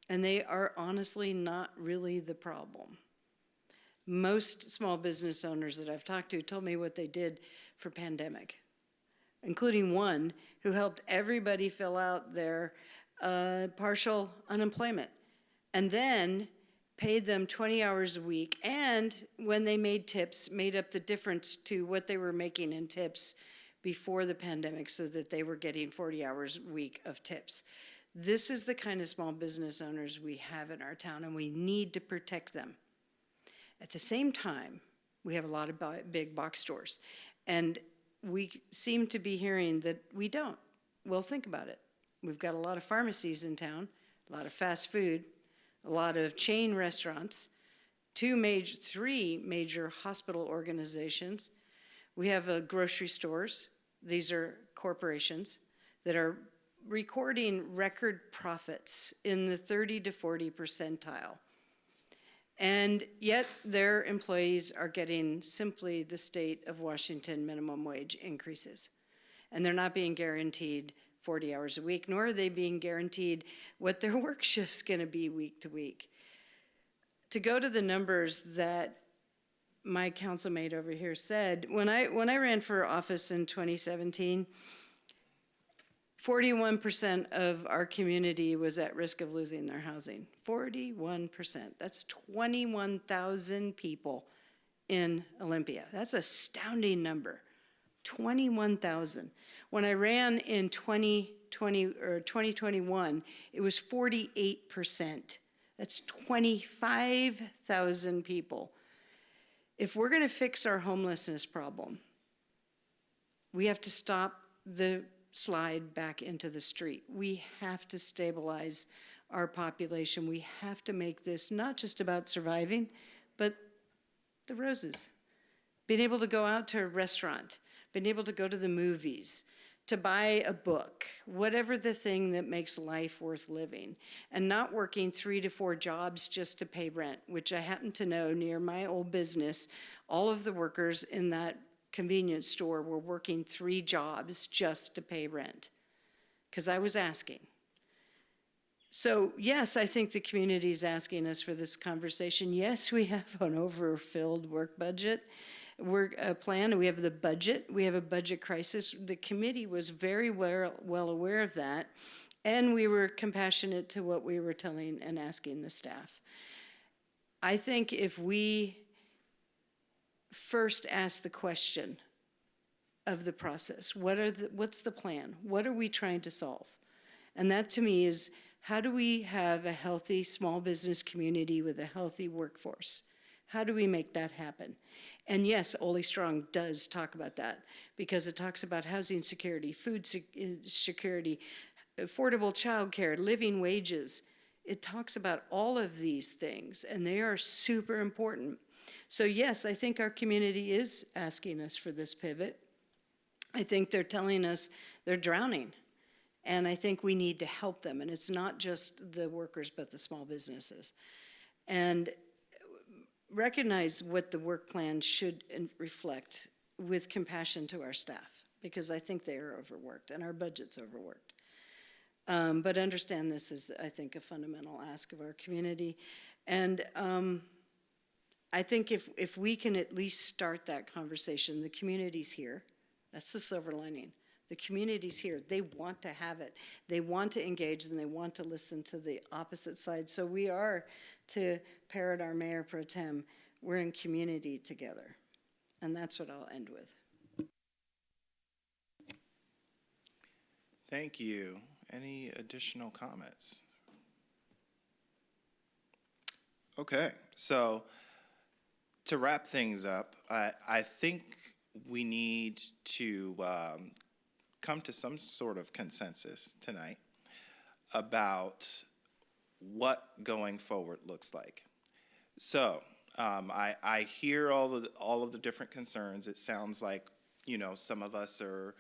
and they are honestly not really the problem. Most small business owners that I've talked to told me what they did for pandemic, including one who helped everybody fill out their partial unemployment, and then paid them 20 hours a week, and when they made tips, made up the difference to what they were making in tips before the pandemic so that they were getting 40 hours a week of tips. This is the kind of small business owners we have in our town, and we need to protect them. At the same time, we have a lot of big box stores, and we seem to be hearing that we don't. Well, think about it. We've got a lot of pharmacies in town, a lot of fast food, a lot of chain restaurants, three major hospital organizations. We have grocery stores. These are corporations that are recording record profits in the 30 to 40 percentile. And yet their employees are getting simply the state of Washington minimum wage increases. And they're not being guaranteed 40 hours a week, nor are they being guaranteed what their work shift's gonna be week to week. To go to the numbers that my councilmate over here said, when I ran for office in 2017, 41% of our community was at risk of losing their housing. 41%. That's 21,000 people in Olympia. That's an astounding number. 21,000. When I ran in 2020 or 2021, it was 48%. That's 25,000 people. If we're going to fix our homelessness problem, we have to stop the slide back into the street. We have to stabilize our population. We have to make this not just about surviving, but the roses. Being able to go out to a restaurant, being able to go to the movies, to buy a book, whatever the thing that makes life worth living, and not working 3 to 4 jobs just to pay rent, which I happen to know near my old business, all of the workers in that convenience store were working 3 jobs just to pay rent, because I was asking. So yes, I think the community is asking us for this conversation. Yes, we have an overfilled work budget, plan. We have the budget. We have a budget crisis. The committee was very well aware of that, and we were compassionate to what we were telling and asking the staff. I think if we first ask the question of the process, what's the plan? What are we trying to solve? And that to me is, how do we have a healthy small business community with a healthy workforce? How do we make that happen? And yes, Ole Strong does talk about that, because it talks about housing security, food security, affordable childcare, living wages. It talks about all of these things, and they are super important. So yes, I think our community is asking us for this pivot. I think they're telling us they're drowning, and I think we need to help them. And it's not just the workers, but the small businesses. And recognize what the work plan should reflect with compassion to our staff, because I think they are overworked and our budget's overworked. But understand this is, I think, a fundamental ask of our community. And I think if we can at least start that conversation, the community's here. That's the silver lining. The community's here. They want to have it. They want to engage, and they want to listen to the opposite side. So we are, to parrot our Mayor Pro Tem, we're in community together. And that's what I'll end with. Thank you. Any additional comments? Okay, so to wrap things up, I think we need to come to some sort of consensus tonight about what going forward looks like. So I hear all of the different concerns. It sounds like, you know, some of us are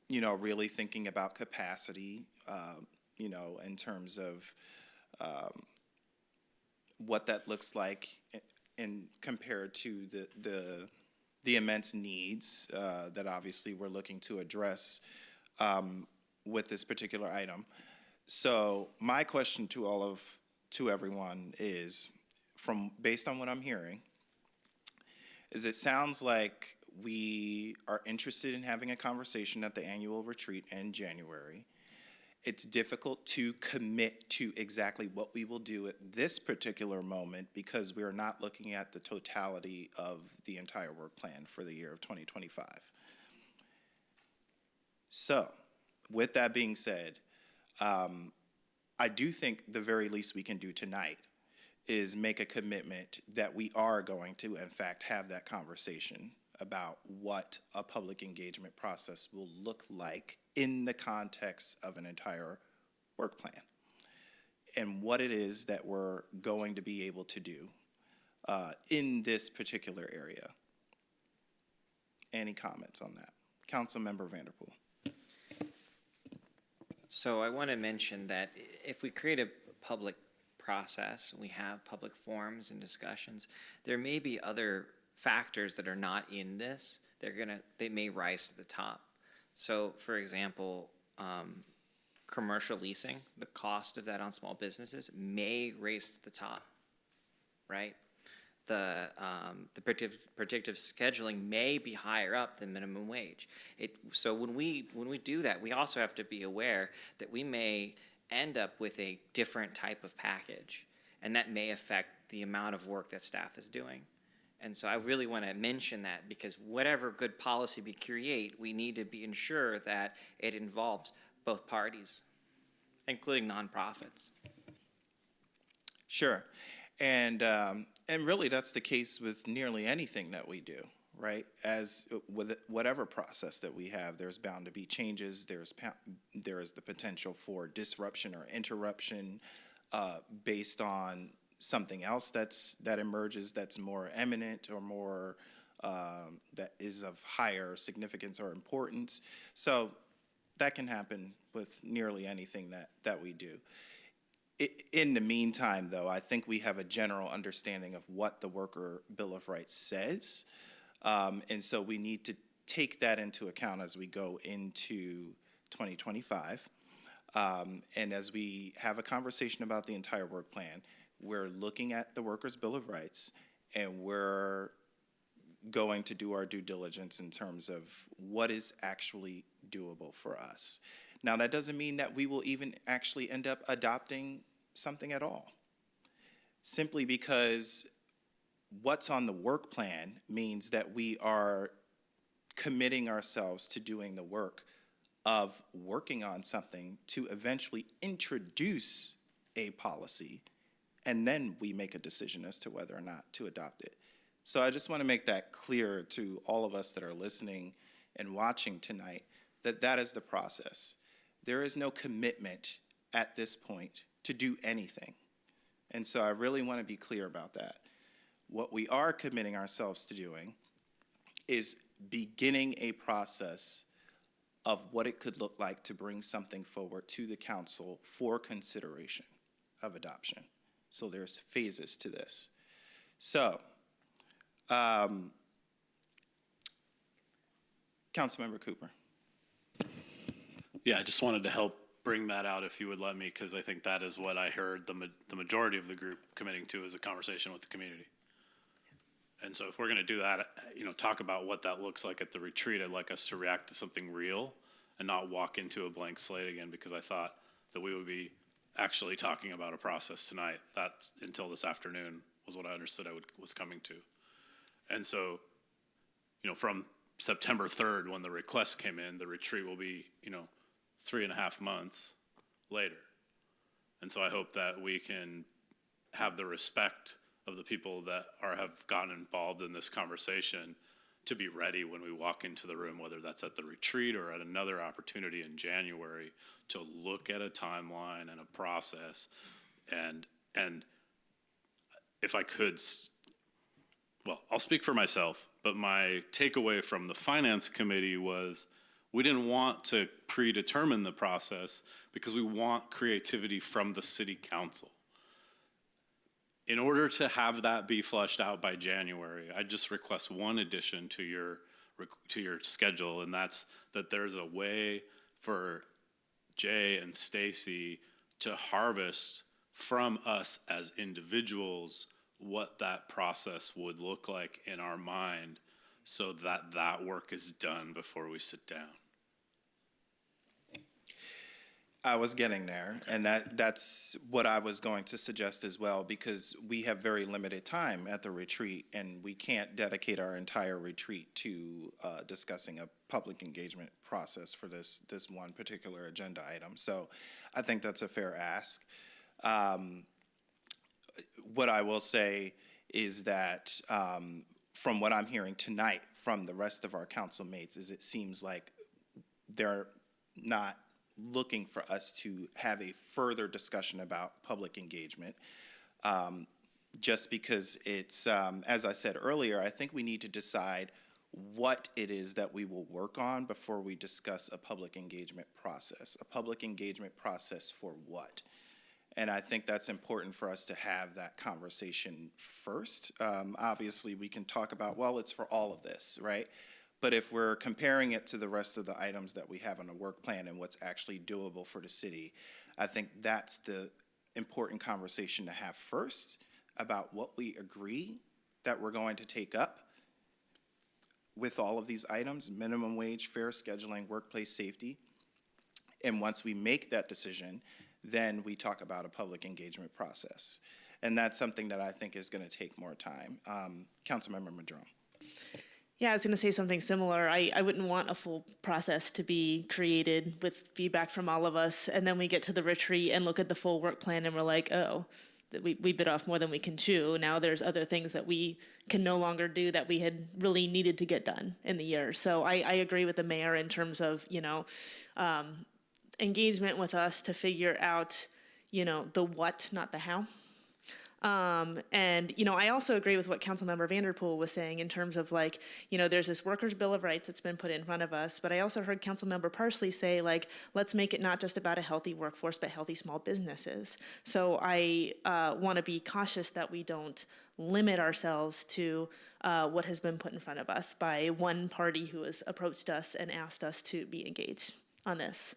you know, really thinking about capacity, you know, in terms of what that looks like in compared to the immense needs that obviously we're looking to address with this particular item. So my question to everyone is, based on what I'm hearing, is it sounds like we are interested in having a conversation at the annual retreat in January. It's difficult to commit to exactly what we will do at this particular moment, because we are not looking at the totality of the entire work plan for the year of 2025. So, with that being said, I do think the very least we can do tonight is make a commitment that we are going to, in fact, have that conversation about what a public engagement process will look like in the context of an entire work plan, and what it is that we're going to be able to do in this particular area. Any comments on that? Councilmember Vanderpool. So I want to mention that if we create a public process, we have public forums and discussions, there may be other factors that are not in this. They may rise to the top. So, for example, commercial leasing, the cost of that on small businesses may raise to the top, right? The predictive scheduling may be higher up than minimum wage. So when we do that, we also have to be aware that we may end up with a different type of package, and that may affect the amount of work that staff is doing. And so I really want to mention that, because whatever good policy we create, we need to be ensure that it involves both parties, including nonprofits. Sure. And really that's the case with nearly anything that we do, right? As with whatever process that we have, there's bound to be changes. There is the potential for disruption or interruption based on something else that emerges that's more eminent or more that is of higher significance or importance. So that can happen with nearly anything that we do. In the meantime, though, I think we have a general understanding of what the Worker Bill of Rights says. And so we need to take that into account as we go into 2025. And as we have a conversation about the entire work plan, we're looking at the Workers' Bill of Rights, and we're going to do our due diligence in terms of what is actually doable for us. Now, that doesn't mean that we will even actually end up adopting something at all, simply because what's on the work plan means that we are committing ourselves to doing the work of working on something to eventually introduce a policy, and then we make a decision as to whether or not to adopt it. So I just want to make that clear to all of us that are listening and watching tonight, that that is the process. There is no commitment at this point to do anything. And so I really want to be clear about that. What we are committing ourselves to doing is beginning a process of what it could look like to bring something forward to the council for consideration of adoption. So there's phases to this. So, Councilmember Cooper. Yeah, I just wanted to help bring that out if you would let me, because I think that is what I heard the majority of the group committing to, is a conversation with the community. And so if we're going to do that, talk about what that looks like at the retreat, I'd like us to react to something real and not walk into a blank slate again, because I thought that we would be actually talking about a process tonight. That's, until this afternoon, was what I understood was coming to. And so, from September 3rd, when the request came in, the retreat will be, 3.5 months later. And so I hope that we can have the respect of the people that have gotten involved in this conversation to be ready when we walk into the room, whether that's at the retreat or at another opportunity in January, to look at a timeline and a process. And if I could, well, I'll speak for myself, but my takeaway from the Finance Committee was we didn't want to predetermine the process because we want creativity from the City Council. In order to have that be fleshed out by January, I just request one addition to your schedule, and that's that there's a way for Jay and Stacy to harvest from us as individuals what that process would look like in our mind, so that that work is done before we sit down. I was getting there, and that's what I was going to suggest as well, because we have very limited time at the retreat, and we can't dedicate our entire retreat to discussing a public engagement process for this one particular agenda item. So I think that's a fair ask. What I will say is that from what I'm hearing tonight from the rest of our council mates, is it seems like they're not looking for us to have a further discussion about public engagement, just because it's, as I said earlier, I think we need to decide what it is that we will work on before we discuss a public engagement process. A public engagement process for what? And I think that's important for us to have that conversation first. Obviously, we can talk about, well, it's for all of this, right? But if we're comparing it to the rest of the items that we have on the work plan and what's actually doable for the city, I think that's the important conversation to have first, about what we agree that we're going to take up with all of these items: minimum wage, fair scheduling, workplace safety. And once we make that decision, then we talk about a public engagement process. And that's something that I think is going to take more time. Councilmember Madrone. Yeah, I was going to say something similar. I wouldn't want a full process to be created with feedback from all of us, and then we get to the retreat and look at the full work plan and we're like, oh, we bit off more than we can chew. Now there's other things that we can no longer do that we had really needed to get done in the year. So I agree with the mayor in terms of, engagement with us to figure out, the what, not the how. I also agree with what Councilmember Vanderpool was saying in terms of there's this Workers' Bill of Rights that's been put in front of us, but I also heard Councilmember Parsley say, let's make it not just about a healthy workforce, but healthy small businesses. So I want to be cautious that we don't limit ourselves to what has been put in front of us by one party who has approached us and asked us to be engaged on this.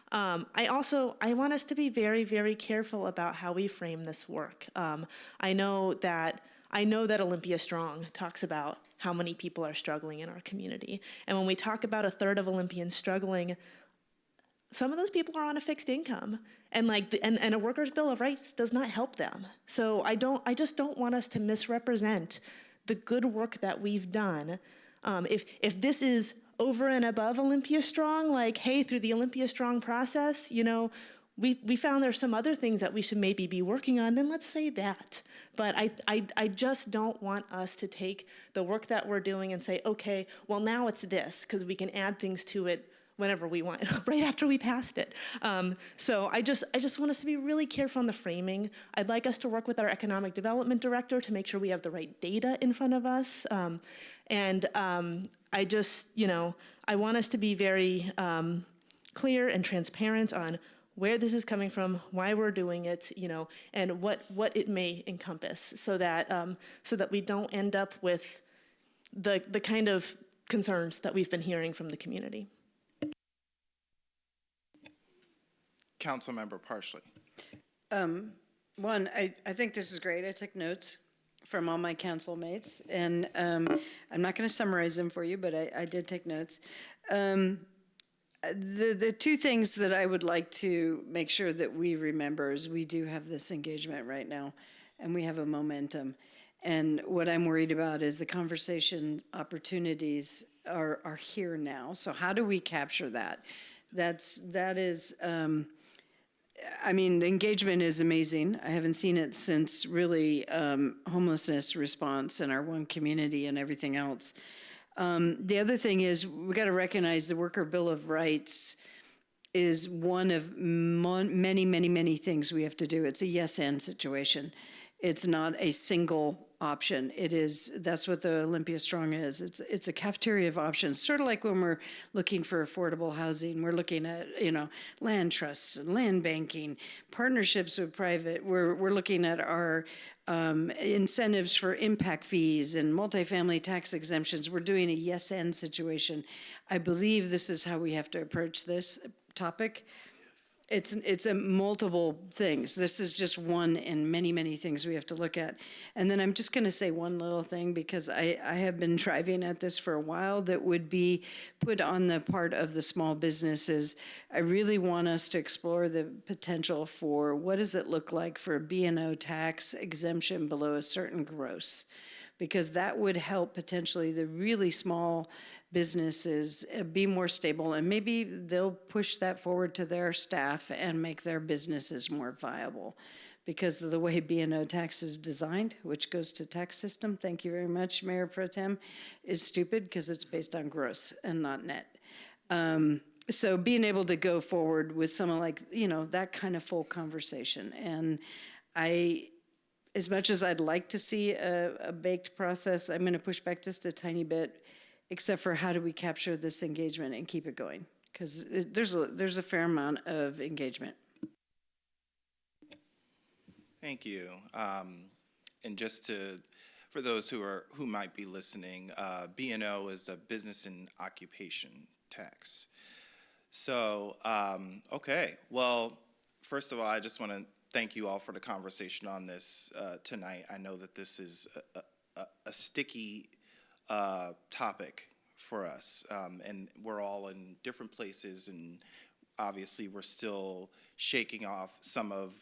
I want us to be very, very careful about how we frame this work. I know that I know that Olympia Strong talks about how many people are struggling in our community. And when we talk about a third of Olympians struggling, some of those people are on a fixed income, and and a workers' bill of rights does not help them. So I just don't want us to misrepresent the good work that we've done. If this is over and above Olympia Strong, like, hey, through the Olympia Strong process, we found there's some other things that we should maybe be working on, then let's say that. But I just don't want us to take the work that we're doing and say, okay, well, now it's this, because we can add things to it whenever we want, right after we passed it. So I just want us to be really careful on the framing. I'd like us to work with our economic development director to make sure we have the right data in front of us. I just, I want us to be very clear and transparent on where this is coming from, why we're doing it, and what it may encompass, so that we don't end up with the kind of concerns that we've been hearing from the community. Councilmember Parsley. One, I think this is great. I took notes from all my council mates, and I'm not going to summarize them for you, but I did take notes. The two things that I would like to make sure that we remember is we do have this engagement right now, and we have a momentum. And what I'm worried about is the conversation opportunities are here now. So how do we capture that? That is. I mean, the engagement is amazing. I haven't seen it since really homelessness response in our one community and everything else. The other thing is we got to recognize the Worker Bill of Rights is one of many, many, many things we have to do. It's a yes-and situation. It's not a single option. That's what the Olympia Strong is. It's a cafeteria of options, sort of like when we're looking for affordable housing. We're looking at, land trusts and land banking, partnerships with private. We're looking at our incentives for impact fees and multifamily tax exemptions. We're doing a yes-and situation. I believe this is how we have to approach this topic. It's a multiple things. This is just one in many, many things we have to look at. And then I'm just going to say one little thing, because I have been driving at this for a while, that would be put on the part of the small businesses. I really want us to explore the potential for what does it look like for a B&O tax exemption below a certain gross, because that would help potentially the really small businesses be more stable, and maybe they'll push that forward to their staff and make their businesses more viable. Because of the way B&O tax is designed, which goes to tax system, thank you very much, Mayor Pro Tem, is stupid because it's based on gross and not net. So being able to go forward with someone like, that kind of full conversation. And as much as I'd like to see a baked process, I'm going to push back just a tiny bit, except for how do we capture this engagement and keep it going? Because there's a fair amount of engagement. Thank you. And just for those who might be listening, B&O is a business and occupation tax. So, okay. Well, first of all, I just want to thank you all for the conversation on this tonight. I know that this is a sticky topic for us, and we're all in different places, and obviously we're still shaking off some of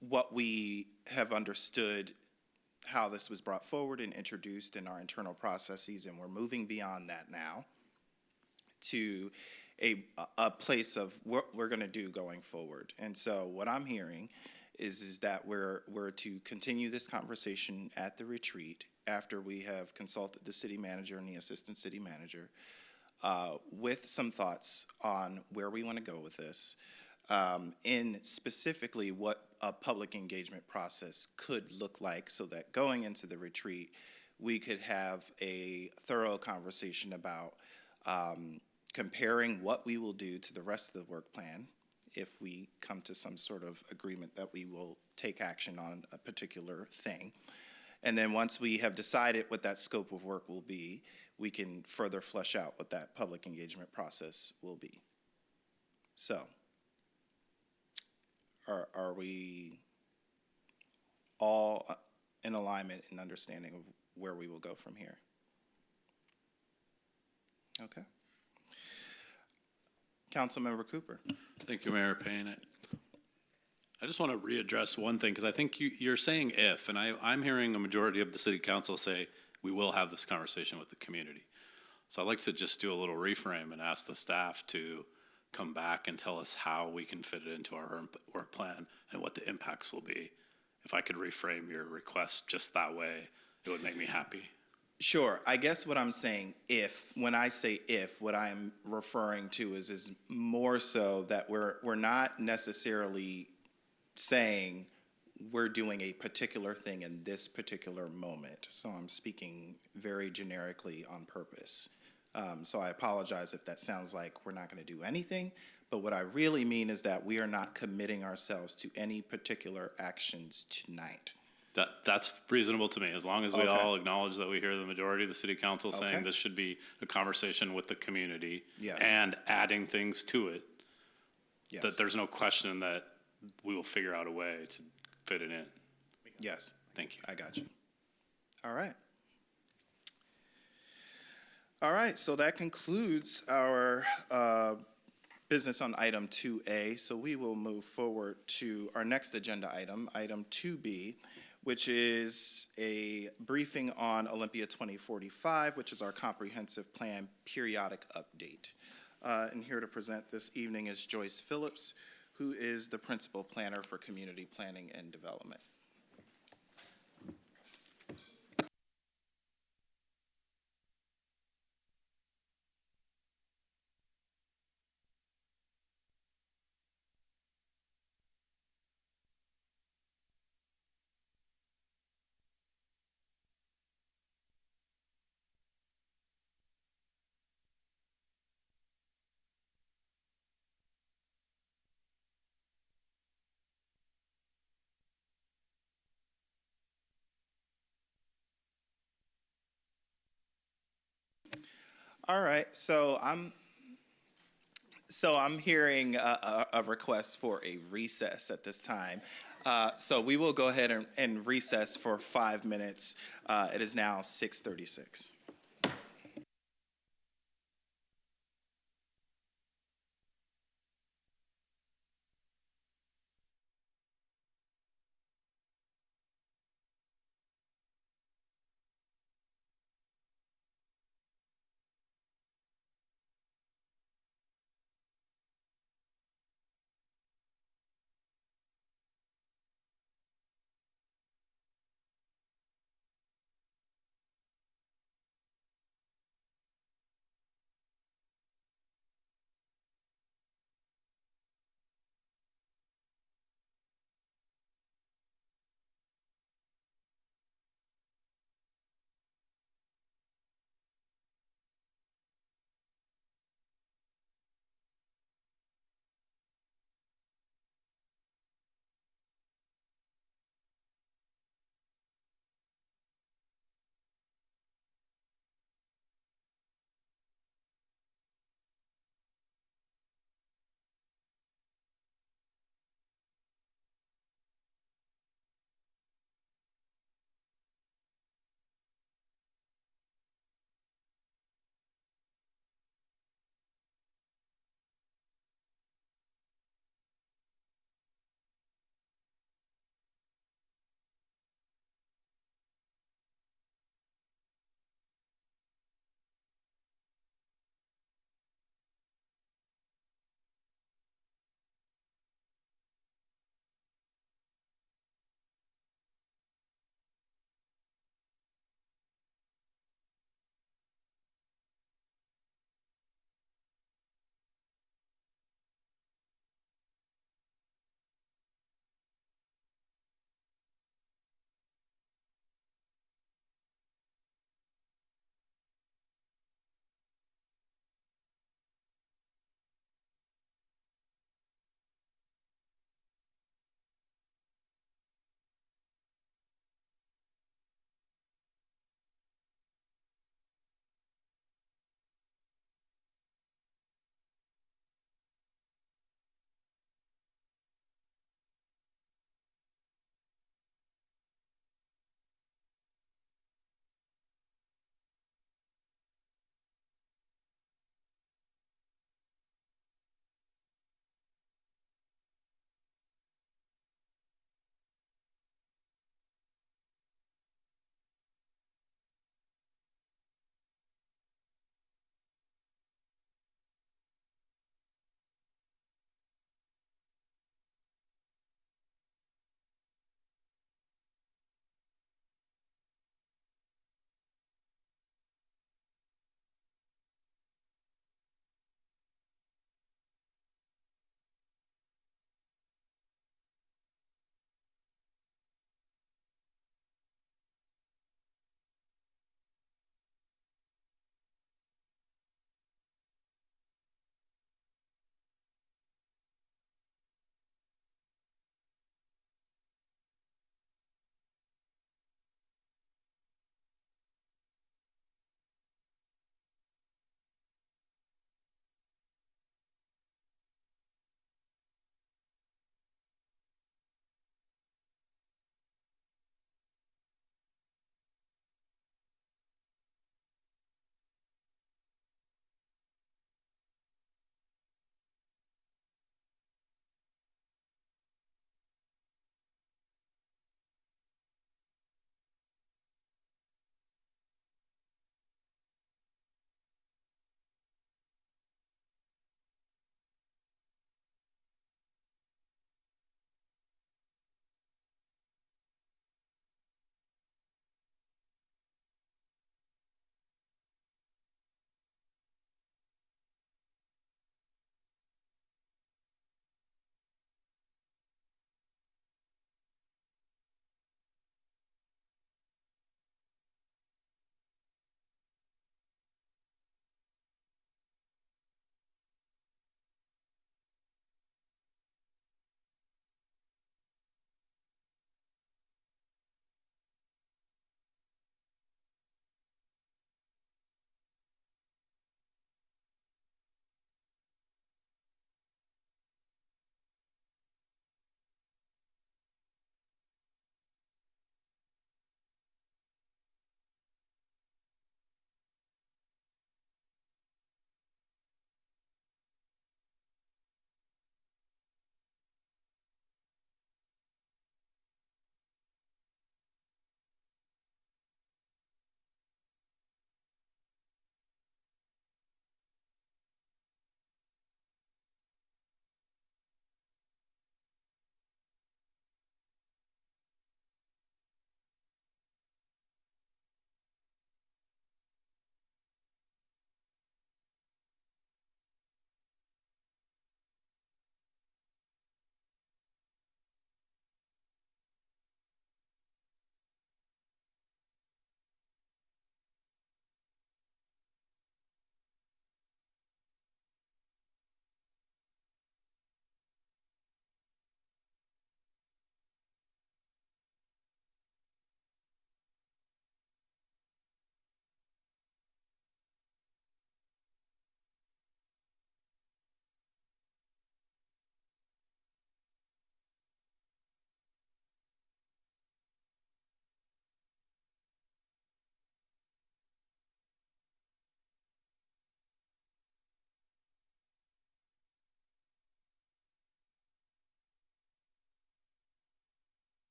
what we have understood, how this was brought forward and introduced in our internal processes, and we're moving beyond that now to a place of what we're going to do going forward. And so what I'm hearing is that we're to continue this conversation at the retreat after we have consulted the city manager and the assistant city manager with some thoughts on where we want to go with this, in specifically what a public engagement process could look like, so that going into the retreat, we could have a thorough conversation about comparing what we will do to the rest of the work plan if we come to some sort of agreement that we will take action on a particular thing. And then once we have decided what that scope of work will be, we can further flesh out what that public engagement process will be. So, are we all in alignment and understanding of where we will go from here. Okay. Councilmember Cooper. Thank you, Mayor Payne. I just want to readdress one thing, because I think you're saying if, and I'm hearing a majority of the city council say we will have this conversation with the community. So I'd like to just do a little reframe and ask the staff to come back and tell us how we can fit it into our work plan and what the impacts will be. If I could reframe your request just that way, it would make me happy. Sure. I guess what I'm saying, when I say if, what I'm referring to is more so that we're not necessarily saying we're doing a particular thing in this particular moment. So I'm speaking very generically on purpose. So I apologize if that sounds like we're not going to do anything, but what I really mean is that we are not committing ourselves to any particular actions tonight. That's reasonable to me, as long as we Okay. all acknowledge that we hear the majority of the city council saying Okay. this should be a conversation with the community. Yes. And adding things to it, that Yes. there's no question that we will figure out a way to fit it in. Yes. Thank you. I got you. All right. All right, so that concludes our business on item 2A. So we will move forward to our next agenda item, item 2B, which is a briefing on Olympia 2045, which is our comprehensive plan periodic update. And here to present this evening is Joyce Phillips, who is the principal planner for community planning and development. All right, so I'm hearing a request for a recess at this time. So we will go ahead and recess for 5 minutes. It is now 6:36.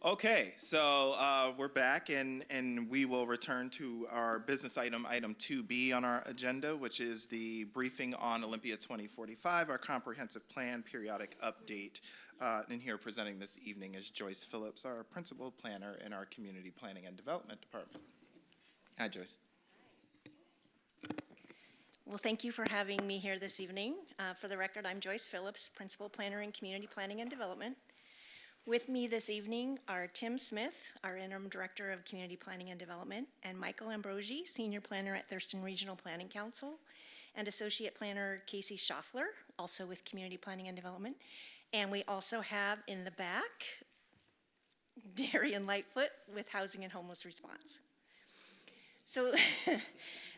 Okay, so we're back, and we will return to our business item 2B on our agenda, which is the briefing on Olympia 2045, our comprehensive plan periodic update. And here presenting this evening is Joyce Phillips, our principal planner in our Community Planning and Development Department. Hi, Joyce. Well, thank you for having me here this evening. For the record, I'm Joyce Phillips, Principal Planner in Community Planning and Development. With me this evening are Tim Smith, our Interim Director of Community Planning and Development, and Michael Ambrosi, Senior Planner at Thurston Regional Planning Council, and Associate Planner Casey Schaffler, also with Community Planning and Development. And we also have in the back, Darian Lightfoot with Housing and Homeless Response. So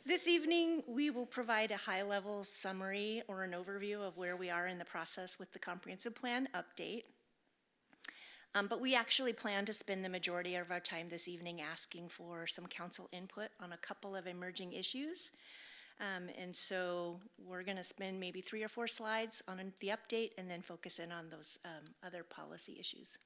this evening, we will provide a high-level summary or an overview of where we are in the process with the comprehensive plan update. But we actually plan to spend the majority of our time this evening asking for some council input on a couple of emerging issues. And so we're going to spend maybe 3 or 4 slides on the update and then focus in on those other policy issues.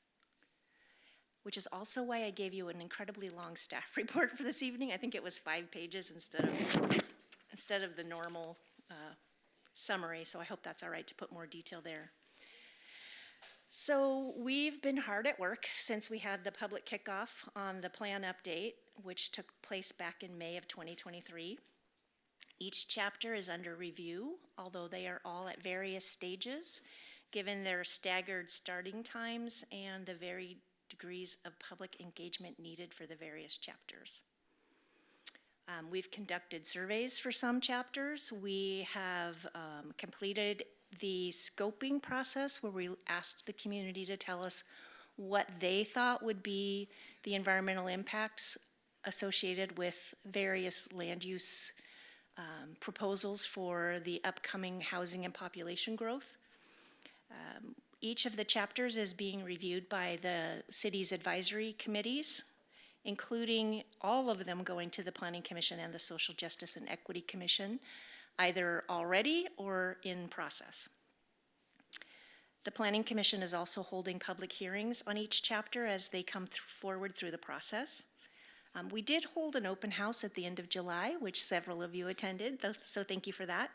Which is also why I gave you an incredibly long staff report for this evening. I think it was 5 pages instead of the normal summary, so I hope that's all right to put more detail there. So we've been hard at work since we had the public kickoff on the plan update, which took place back in May of 2023. Each chapter is under review, although they are all at various stages, given their staggered starting times and the varied degrees of public engagement needed for the various chapters. We've conducted surveys for some chapters. We have completed the scoping process where we asked the community to tell us what they thought would be the environmental impacts associated with various land use proposals for the upcoming housing and population growth. Each of the chapters is being reviewed by the city's advisory committees, including all of them going to the Planning Commission and the Social Justice and Equity Commission, either already or in process. The Planning Commission is also holding public hearings on each chapter as they come forward through the process. We did hold an open house at the end of July, which several of you attended, so thank you for that.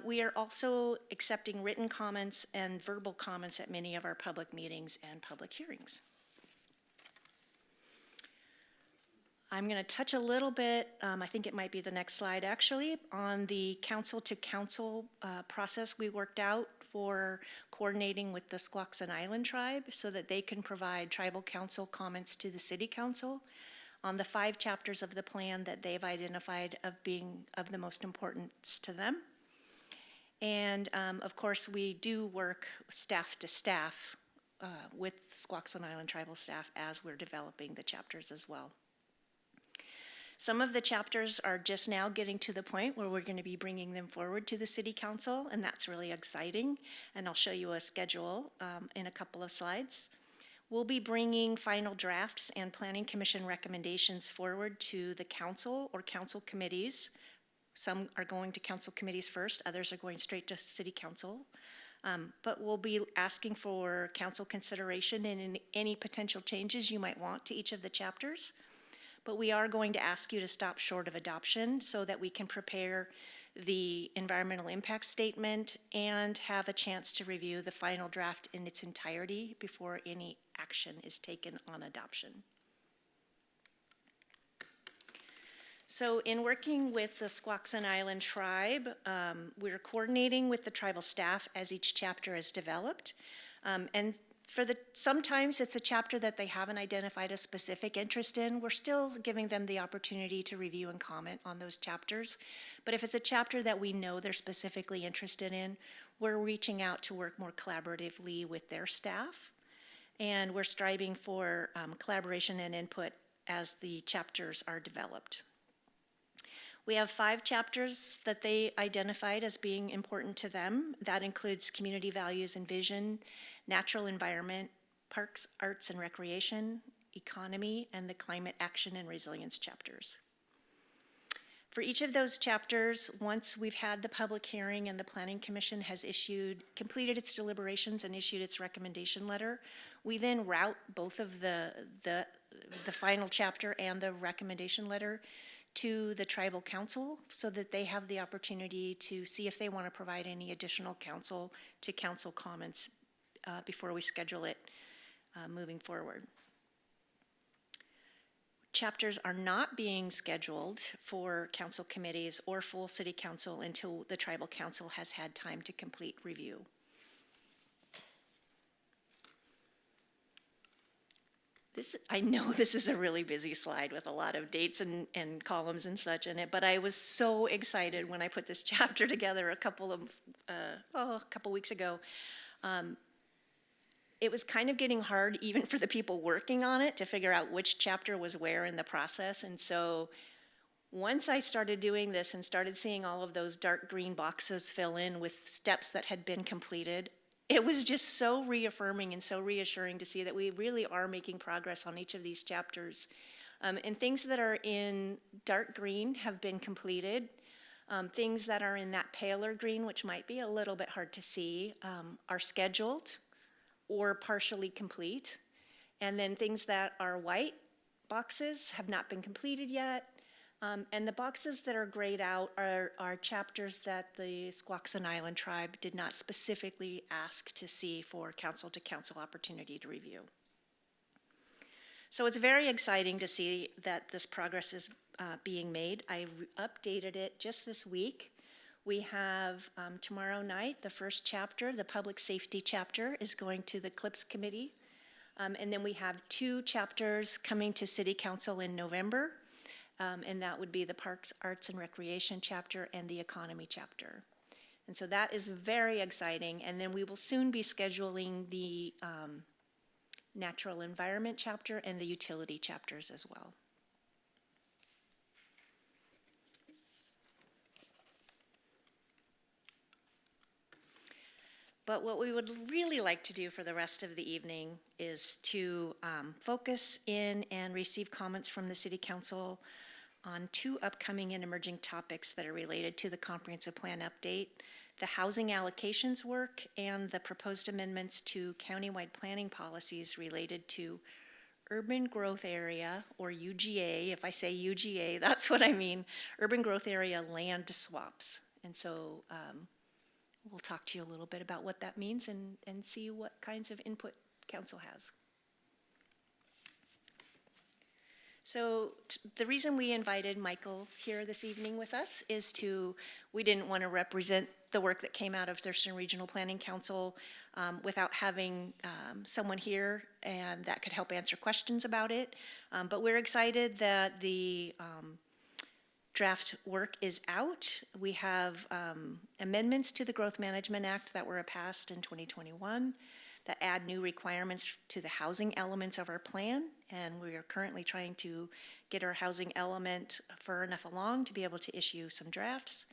We are also accepting written comments and verbal comments at many of our public meetings and public hearings. I'm going to touch a little bit, I think it might be the next slide actually, on the council-to-council process we worked out for coordinating with the Squaxin Island tribe so that they can provide tribal council comments to the city council on the 5 chapters of the plan that they've identified of being of the most importance to them. And of course, we do work staff to staff with Squaxin Island tribal staff as we're developing the chapters as well. Some of the chapters are just now getting to the point where we're going to be bringing them forward to the city council, and that's really exciting. And I'll show you a schedule in a couple of slides. We'll be bringing final drafts and planning commission recommendations forward to the council or council committees. Some are going to council committees first, others are going straight to city council. But we'll be asking for council consideration in any potential changes you might want to each of the chapters. But we are going to ask you to stop short of adoption so that we can prepare the environmental impact statement and have a chance to review the final draft in its entirety before any action is taken on adoption. So in working with the Squaxin Island tribe, we're coordinating with the tribal staff as each chapter is developed. And sometimes it's a chapter that they haven't identified a specific interest in. We're still giving them the opportunity to review and comment on those chapters. But if it's a chapter that we know they're specifically interested in, we're reaching out to work more collaboratively with their staff. And we're striving for collaboration and input as the chapters are developed. We have 5 chapters that they identified as being important to them. That includes community values and vision, natural environment, parks, arts and recreation, economy, and the climate action and resilience chapters. For each of those chapters, once we've had the public hearing and the Planning Commission has completed its deliberations and issued its recommendation letter, we then route both of the final chapter and the recommendation letter to the tribal council so that they have the opportunity to see if they want to provide any additional council comments before we schedule it moving forward. Chapters are not being scheduled for council committees or full city council until the tribal council has had time to complete review. I know this is a really busy slide with a lot of dates and columns and such in it, but I was so excited when I put this chapter together a couple weeks ago. It was kind of getting hard even for the people working on it to figure out which chapter was where in the process. And so once I started doing this and started seeing all of those dark green boxes fill in with steps that had been completed, it was just so reaffirming and so reassuring to see that we really are making progress on each of these chapters. And things that are in dark green have been completed. Things that are in that paler green, which might be a little bit hard to see, are scheduled or partially complete. And then things that are white boxes have not been completed yet. And the boxes that are grayed out are chapters that the Squaxin Island tribe did not specifically ask to see for council-to-council opportunity to review. So it's very exciting to see that this progress is being made. I updated it just this week. We have tomorrow night, the first chapter, the public safety chapter, is going to the CLIPS committee. And then we have 2 chapters coming to city council in November. And that would be the Parks, Arts, and Recreation chapter and the Economy chapter. And so that is very exciting. And then we will soon be scheduling the Natural Environment chapter and the Utility chapters as well. But what we would really like to do for the rest of the evening is to focus in and receive comments from the City Council on 2 upcoming and emerging topics that are related to the comprehensive plan update, the housing allocations work, and the proposed amendments to countywide planning policies related to urban growth area, or UGA. If I say UGA, that's what I mean, urban growth area land swaps. And so we'll talk to you a little bit about what that means and see what kinds of input council has. So the reason we invited Michael here this evening with us is we didn't want to represent the work that came out of Thurston Regional Planning Council without having someone here and that could help answer questions about it. But we're excited that the draft work is out. We have amendments to the Growth Management Act that were passed in 2021 that add new requirements to the housing elements of our plan, and we are currently trying to get our housing element far enough along to be able to issue some drafts.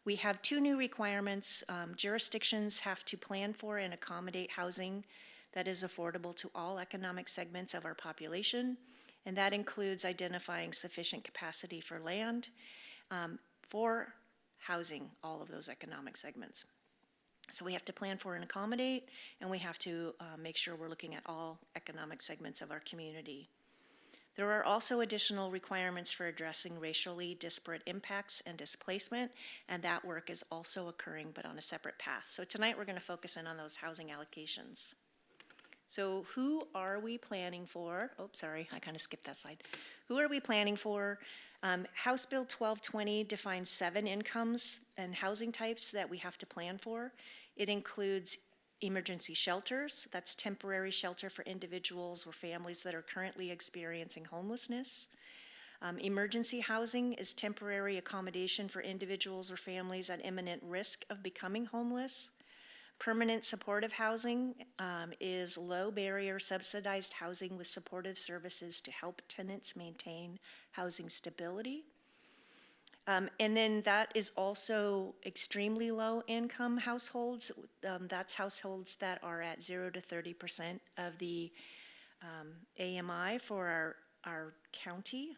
We have 2 new requirements. Jurisdictions have to plan for and accommodate housing that is affordable to all economic segments of our population, and that includes identifying sufficient capacity for land for housing all of those economic segments. So we have to plan for and accommodate, and we have to make sure we're looking at all economic segments of our community. There are also additional requirements for addressing racially disparate impacts and displacement, and that work is also occurring, but on a separate path. So tonight we're going to focus in on those housing allocations. So who are we planning for? Oh, sorry, I kind of skipped that slide. Who are we planning for? House Bill 1220 defines 7 incomes and housing types that we have to plan for. It includes emergency shelters, that's temporary shelter for individuals or families that are currently experiencing homelessness. Emergency housing is temporary accommodation for individuals or families at imminent risk of becoming homeless. Permanent supportive housing is low barrier subsidized housing with supportive services to help tenants maintain housing stability. And then that is also extremely low income households. That's households that are at 0 to 30% of the AMI for our county,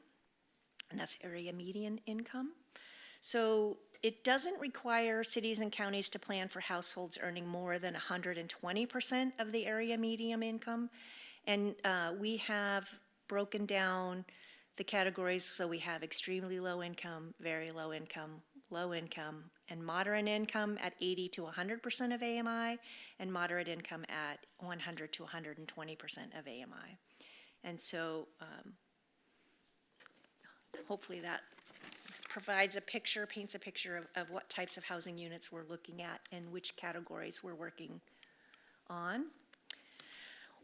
and that's area median income. So it doesn't require cities and counties to plan for households earning more than 120% of the area median income. And we have broken down the categories, so we have extremely low income, very low income, and moderate income at 80 to 100% of AMI, and moderate income at 100 to 120% of AMI. And so hopefully that provides a picture, paints a picture of what types of housing units we're looking at and which categories we're working on.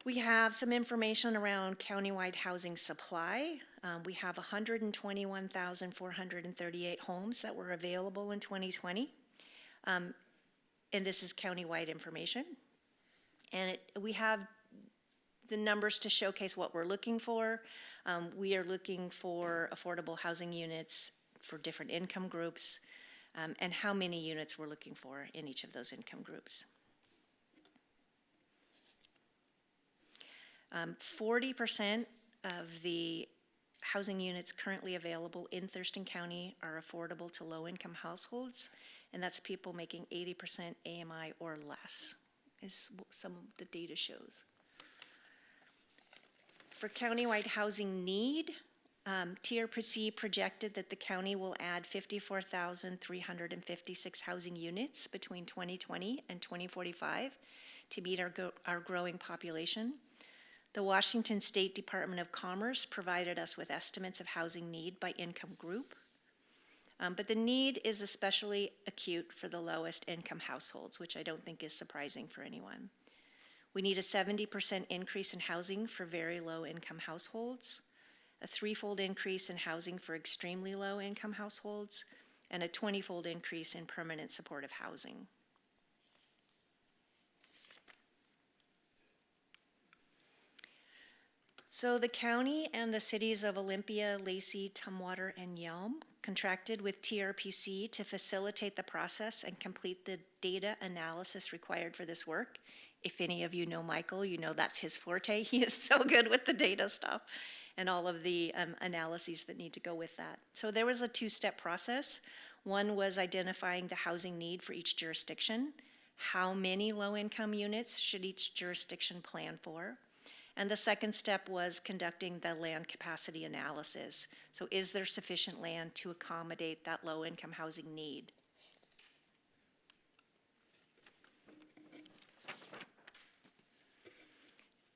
We have some information around countywide housing supply. We have 121,438 homes that were available in 2020. And this is countywide information. And we have the numbers to showcase what we're looking for. We are looking for affordable housing units for different income groups, and how many units we're looking for in each of those income groups. 40% of the housing units currently available in Thurston County are affordable to low-income households, and that's people making 80% AMI or less, is what some of the data shows. For countywide housing need, TRPC projected that the county will add 54,356 housing units between 2020 and 2045 to meet our growing population. The Washington State Department of Commerce provided us with estimates of housing need by income group. But the need is especially acute for the lowest income households, which I don't think is surprising for anyone. We need a 70% increase in housing for very low income households, a 3-fold increase in housing for extremely low income households, and a 20-fold increase in permanent supportive housing. So the county and the cities of Olympia, Lacey, Tumwater, and Yelm contracted with TRPC to facilitate the process and complete the data analysis required for this work. If any of you know Michael, you know that's his forte. He is so good with the data stuff and all of the analyses that need to go with that. So there was a 2-step process. One was identifying the housing need for each jurisdiction. How many low-income units should each jurisdiction plan for? And the second step was conducting the land capacity analysis. So is there sufficient land to accommodate that low-income housing need?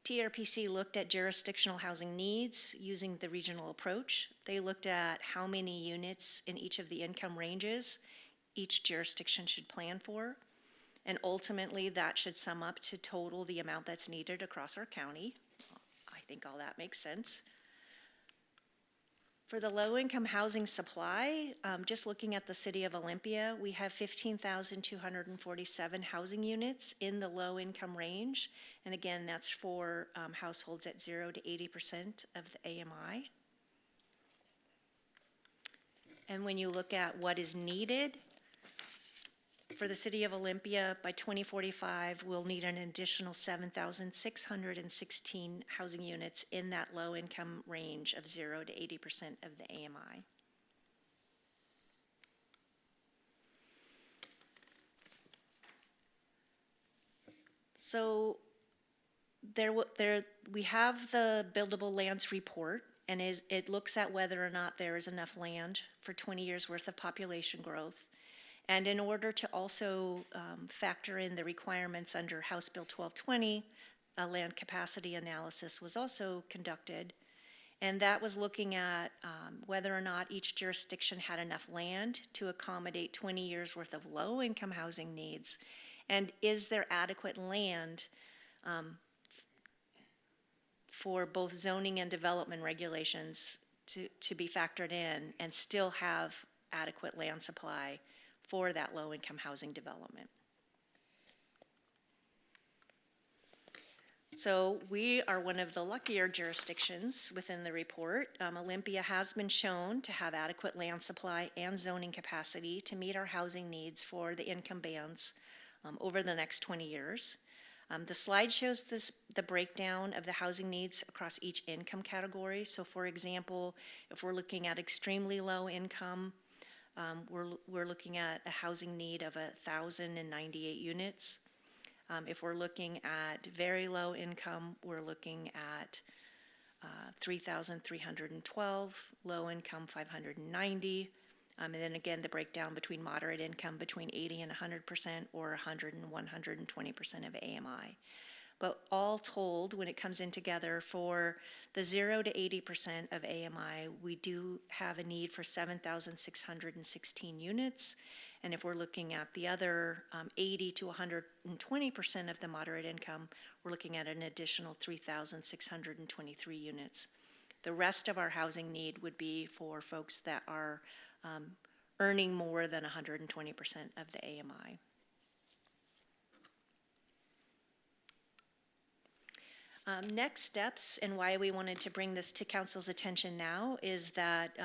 TRPC looked at jurisdictional housing needs using the regional approach. They looked at how many units in each of the income ranges each jurisdiction should plan for. And ultimately, that should sum up to total the amount that's needed across our county. I think all that makes sense. For the low-income housing supply, just looking at the city of Olympia, we have 15,247 housing units in the low-income range. And again, that's for households at 0 to 80% of the AMI. And when you look at what is needed, for the city of Olympia, by 2045, we'll need an additional 7,616 housing units in that low-income range of 0 to 80% of the AMI. So we have the buildable lands report, and it looks at whether or not there is enough land for 20 years worth of population growth. And in order to also factor in the requirements under House Bill 1220, a land capacity analysis was also conducted. And that was looking at whether or not each jurisdiction had enough land to accommodate 20 years worth of low-income housing needs. And is there adequate land for both zoning and development regulations to be factored in and still have adequate land supply for that low-income housing development. So we are one of the luckier jurisdictions within the report. Olympia has been shown to have adequate land supply and zoning capacity to meet our housing needs for the income bands over the next 20 years. The slide shows the breakdown of the housing needs across each income category. So for example, if we're looking at extremely low income, we're looking at a housing need of 1,098 units. If we're looking at very low income, we're looking at 3,312, low income 590. And then again, the breakdown between moderate income between 80 and 100% or 100 and 120% of AMI. But all told, when it comes in together, for the 0 to 80% of AMI, we do have a need for 7,616 units. And if we're looking at the other 80 to 120% of the moderate income, we're looking at an additional 3,623 units. The rest of our housing need would be for folks that are earning more than 120% of the AMI. Next steps and why we wanted to bring this to council's attention now is that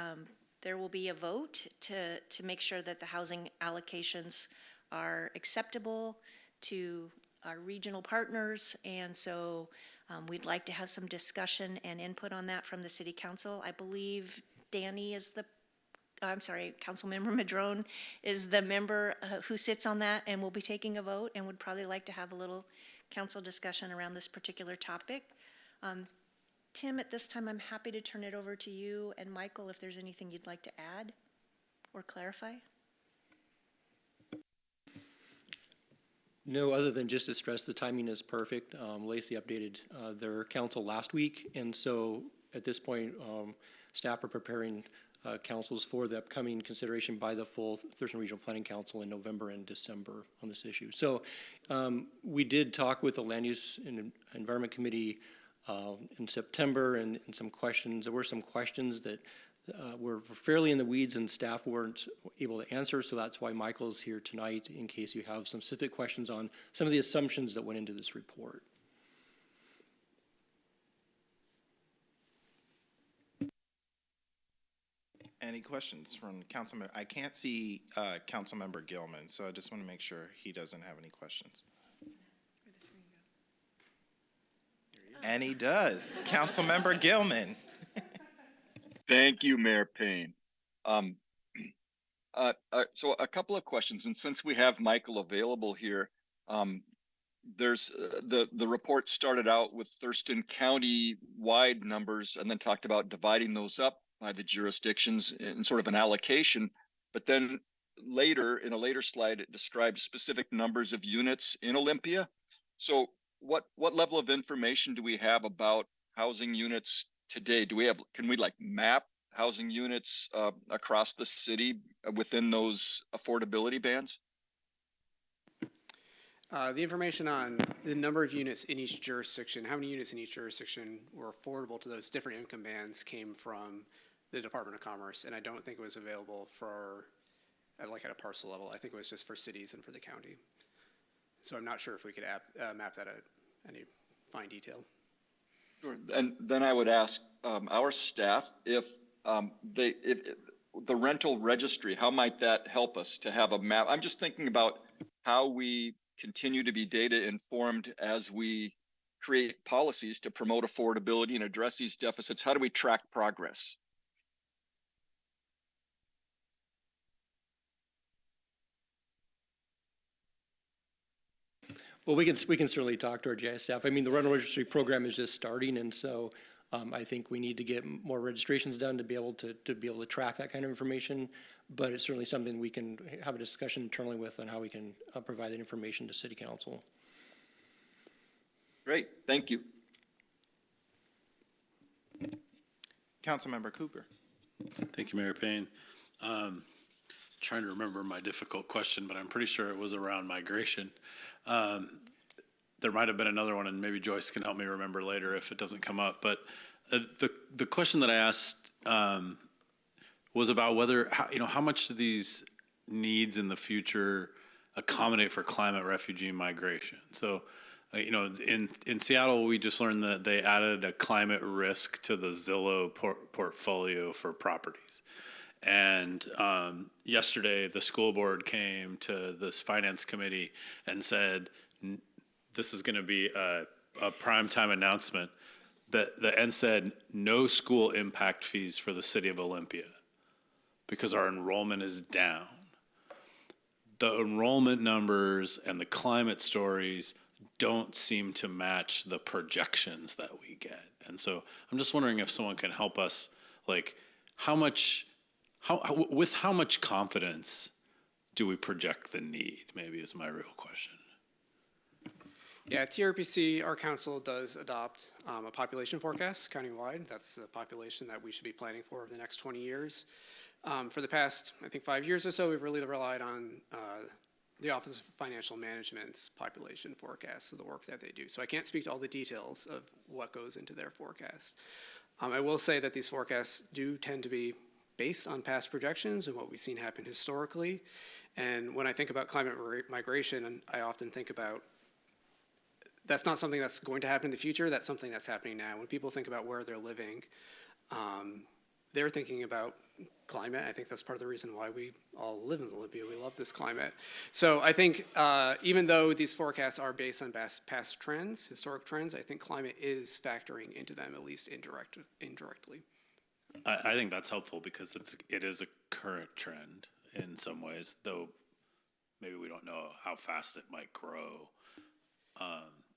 there will be a vote to make sure that the housing allocations are acceptable to our regional partners. And so we'd like to have some discussion and input on that from the city council. I believe Danny is Councilmember Madrone is the member who sits on that and will be taking a vote and would probably like to have a little council discussion around this particular topic. Tim, at this time, I'm happy to turn it over to you and Michael if there's anything you'd like to add or clarify. No, other than just to stress the timing is perfect. Lacey updated their council last week, and so at this point, staff are preparing councils for the upcoming consideration by the full Thurston Regional Planning Council in November and December on this issue. So we did talk with the Land Use and Environment Committee in September, and some questions. There were some questions that were fairly in the weeds and staff weren't able to answer, so that's why Michael's here tonight in case you have some specific questions on some of the assumptions that went into this report. Any questions from Councilmember? I can't see Councilmember Gilman, so I just want to make sure he doesn't have any questions. And he does. Councilmember Gilman. Thank you, Mayor Payne. So a couple of questions, and since we have Michael available here, there's the report started out with Thurston County-wide numbers and then talked about dividing those up by the jurisdictions in sort of an allocation, but then later, in a later slide, it described specific numbers of units in Olympia. So what level of information do we have about housing units today? Can we like map housing units across the city within those affordability bands? The information on the number of units in each jurisdiction, how many units in each jurisdiction were affordable to those different income bands came from the Department of Commerce, and I don't think it was available at a parcel level. I think it was just for cities and for the county. So I'm not sure if we could map that at any fine detail. Sure. And then I would ask our staff if the rental registry, how might that help us to have a map? I'm just thinking about how we continue to be data informed as we create policies to promote affordability and address these deficits. How do we track progress? Well, we can certainly talk to our GIS staff. I mean, the rental registry program is just starting, and so I think we need to get more registrations done to be able to track that kind of information. But it's certainly something we can have a discussion internally with on how we can provide that information to City Council. Great, thank you. Councilmember Cooper. Thank you, Mayor Payne. Trying to remember my difficult question, but I'm pretty sure it was around migration. There might have been another one, and maybe Joyce can help me remember later if it doesn't come up. But the question that I asked was about how much do these needs in the future accommodate for climate refugee migration. So, in Seattle, we just learned that they added a climate risk to the Zillow portfolio for properties. And yesterday, the school board came to this finance committee and said, this is going to be a primetime announcement and said no school impact fees for the city of Olympia. because our enrollment is down. The enrollment numbers and the climate stories don't seem to match the projections that we get. And so I'm just wondering if someone can help us, like, with how much confidence do we project the need, maybe is my real question. Yeah, TRPC, our council does adopt a population forecast countywide. That's the population that we should be planning for over the next 20 years. For the past, I think, 5 years or so, we've really relied on the Office of Financial Management's population forecast of the work that they do. So I can't speak to all the details of what goes into their forecast. I will say that these forecasts do tend to be based on past projections and what we've seen happen historically. And when I think about climate migration, I often think about that's not something that's going to happen in the future, that's something that's happening now. When people think about where they're living, they're thinking about climate. I think that's part of the reason why we all live in Olympia. We love this climate. So I think even though these forecasts are based on past trends, historic trends, I think climate is factoring into them, at least indirectly. I think that's helpful because it is a current trend in some ways, though maybe we don't know how fast it might grow.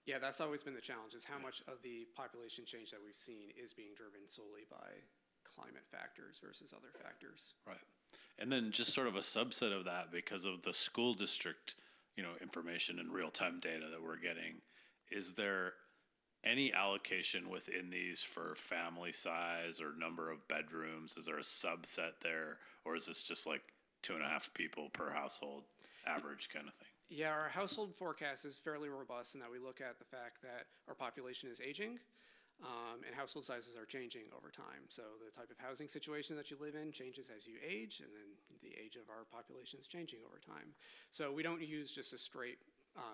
Yeah, that's always been the challenge, is how much of the population change that we've seen is being driven solely by climate factors versus other factors. Right. And then just sort of a subset of that, because of the school district, information and real-time data that we're getting, is there any allocation within these for family size or number of bedrooms? Is there a subset there, or is this just like 2.5 people per household average kind of thing? Yeah, our household forecast is fairly robust in that we look at the fact that our population is aging, and household sizes are changing over time. So the type of housing situation that you live in changes as you age, and then the age of our population is changing over time. So we don't use just a straight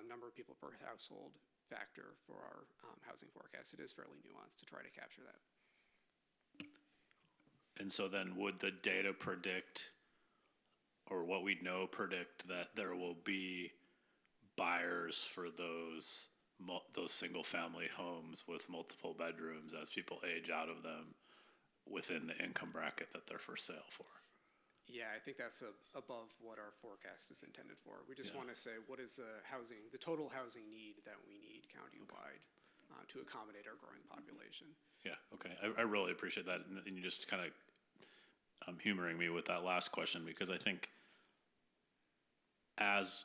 number of people per household factor for our housing forecast. It is fairly nuanced to try to capture that. And so then would the data predict, or what we know predict, that there will be buyers for those single-family homes with multiple bedrooms as people age out of them within the income bracket that they're for sale for? Yeah, I think that's above what our forecast is intended for. We just want to say what is the total housing need that we need countywide to accommodate our growing population. Yeah, okay. I really appreciate that. And you just kind of humoring me with that last question, because I think as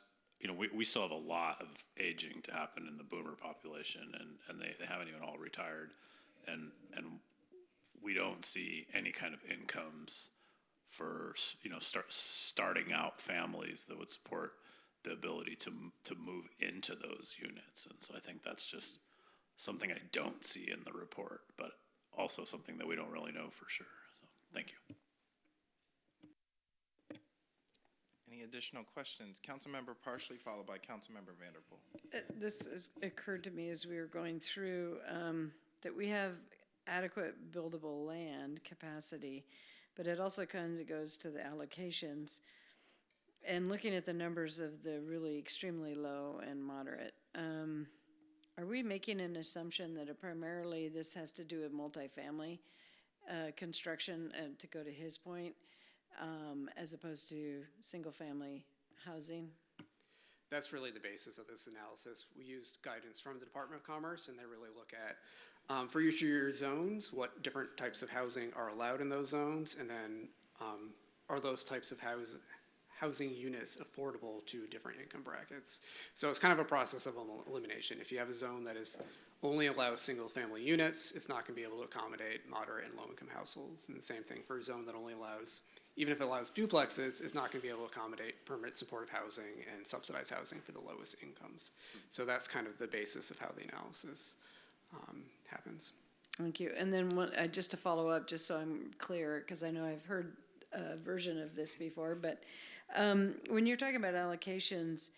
we still have a lot of aging to happen in the boomer population, and they haven't even all retired, and we don't see any kind of incomes for starting out families that would support the ability to move into those units. And so I think that's just something I don't see in the report, but also something that we don't really know for sure. So thank you. Any additional questions? Councilmember Partially, followed by Councilmember Vanderpool. This occurred to me as we were going through, that we have adequate buildable land capacity, but it also kind of goes to the allocations. And looking at the numbers of the really extremely low and moderate, are we making an assumption that primarily this has to do with multifamily construction, to go to his point, as opposed to single-family housing? That's really the basis of this analysis. We used guidance from the Department of Commerce, and they really look at, for each of your zones, what different types of housing are allowed in those zones, and then are those types of housing units affordable to different income brackets. So it's kind of a process of elimination. If you have a zone that only allows single-family units, it's not going to be able to accommodate moderate and low-income households. And the same thing for a zone that only allows, even if it allows duplexes, it's not going to be able to accommodate permanent supportive housing and subsidized housing for the lowest incomes. So that's kind of the basis of how the analysis happens. Thank you. And then just to follow up, just so I'm clear, because I know I've heard a version of this before, but when you're talking about allocations,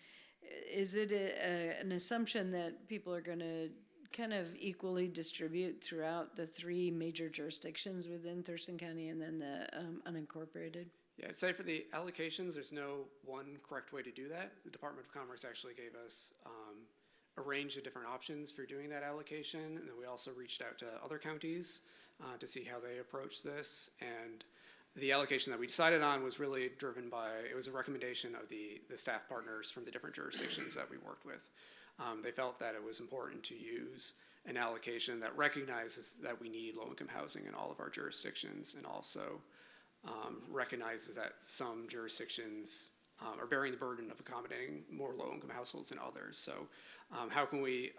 is it an assumption that people are going to kind of equally distribute throughout the 3 major jurisdictions within Thurston County and then the unincorporated? Yeah, I'd say for the allocations, there's no one correct way to do that. The Department of Commerce actually gave us a range of different options for doing that allocation, and then we also reached out to other counties to see how they approach this. And The allocation that we decided on was really driven by, it was a recommendation of the staff partners from the different jurisdictions that we worked with. They felt that it was important to use an allocation that recognizes that we need low-income housing in all of our jurisdictions, and also recognizes that some jurisdictions are bearing the burden of accommodating more low-income households than others. So how can we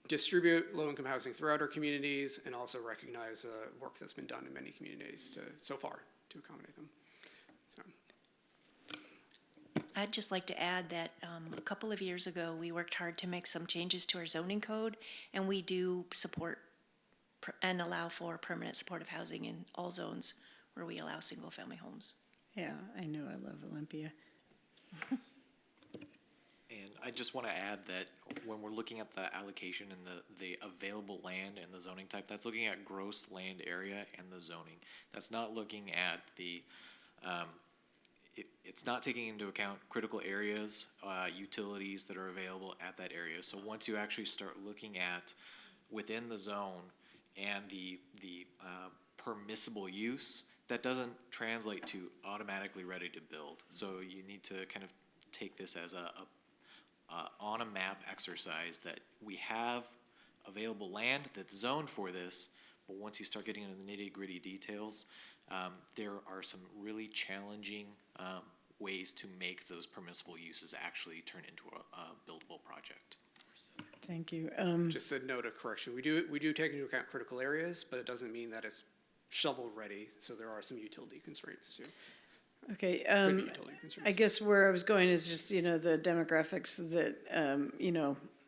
distribute low-income housing throughout our communities and also recognize work that's been done in many communities so far to accommodate them? So. I'd just like to add that a couple of years ago, we worked hard to make some changes to our zoning code, and we do support and allow for permanent supportive housing in all zones where we allow single-family homes. Yeah, I know, I love Olympia. And I just want to add that when we're looking at the allocation and the available land and the zoning type, that's looking at gross land area and the zoning. That's not looking at the, it's not taking into account critical areas, utilities that are available at that area. So once you actually start looking at within the zone and the permissible use, that doesn't translate to automatically ready to build. So you need to kind of take this as a on a map exercise that we have available land that's zoned for this, but once you start getting into the nitty-gritty details, there are some really challenging ways to make those permissible uses actually turn into a buildable project. Thank you. Just a note of correction. We do take into account critical areas, but it doesn't mean that it's shovel ready. So there are some utility constraints too. Okay, Utility constraints. I guess where I was going is just, the demographics that,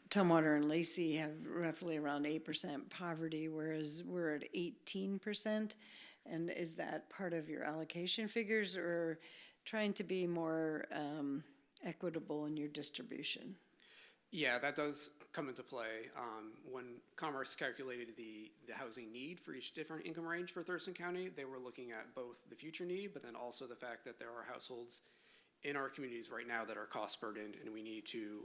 Tumwater and Lacey have roughly around 8% poverty, whereas we're at 18%. And is that part of your allocation figures, or trying to be more equitable in your distribution? Yeah, that does come into play. When Commerce calculated the housing need for each different income range for Thurston County, they were looking at both the future need, but then also the fact that there are households in our communities right now that are cost burdened, and we need to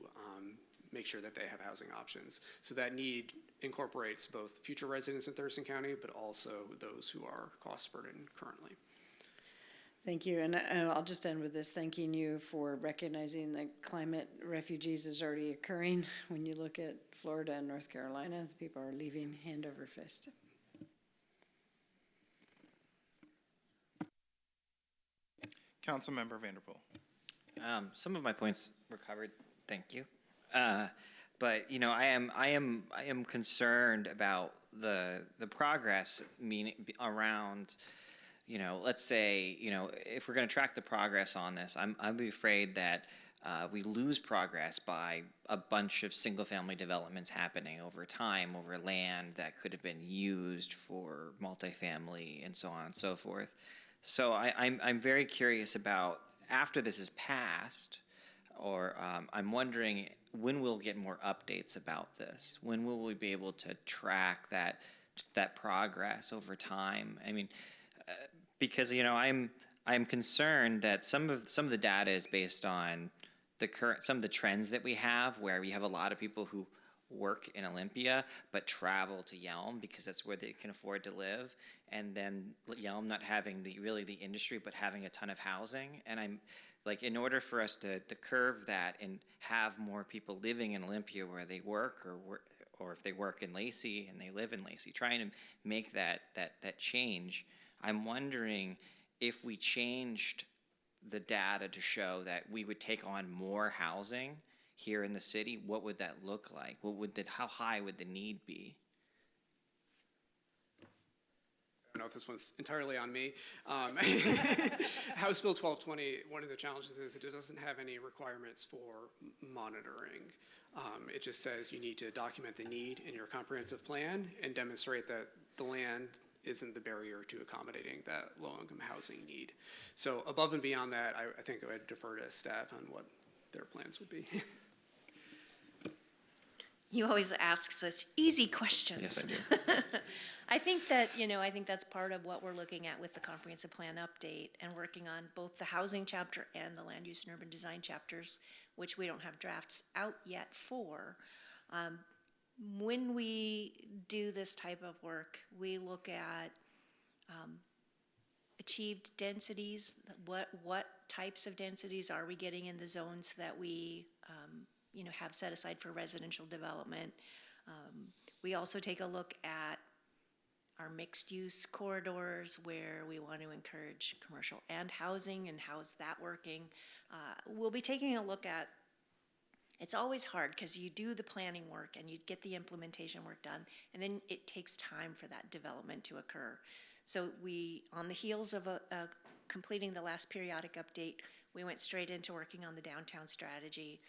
make sure that they have housing options. So that need incorporates both future residents in Thurston County, but also those who are cost burdened currently. Thank you, and I'll just end with this, thanking you for recognizing that climate refugees is already occurring. When you look at Florida and North Carolina, the people are leaving hand over fist. Councilmember Vanderpool. Some of my points were covered, thank you. But I am concerned about the progress around. Let's say, if we're going to track the progress on this, I'm afraid that we lose progress by a bunch of single-family developments happening over time, over land that could have been used for multifamily and so on and so forth. So I'm very curious about, after this is passed, or I'm wondering when we'll get more updates about this. When will we be able to track that progress over time? I mean, because I'm concerned that some of the data is based on some of the trends that we have, where we have a lot of people who work in Olympia but travel to Yelm because that's where they can afford to live, and then Yelm not having the industry but having a ton of housing. And I'm like, in order for us to curve that and have more people living in Olympia where they work, or if they work in Lacey and they live in Lacey, trying to make that change. I'm wondering if we changed the data to show that we would take on more housing here in the city, what would that look like? How high would the need be? I don't know if this one's entirely on me. House Bill 1220, one of the challenges is it doesn't have any requirements for monitoring. It just says you need to document the need in your comprehensive plan and demonstrate that the land isn't the barrier to accommodating that low-income housing need. So above and beyond that, I think I would defer to staff on what their plans would be. You always ask such easy questions. Yes, I do. I think that's part of what we're looking at with the comprehensive plan update, and working on both the housing chapter and the land use and urban design chapters, which we don't have drafts out yet for. When we do this type of work, we look at achieved densities, what types of densities are we getting in the zones that we, have set aside for residential development. We also take a look at our mixed-use corridors where we want to encourage commercial and housing, and how's that working. We'll be taking a look at, it's always hard because you do the planning work and you get the implementation work done, and then it takes time for that development to occur. So we, on the heels of completing the last periodic update, we went straight into working on the downtown strategy.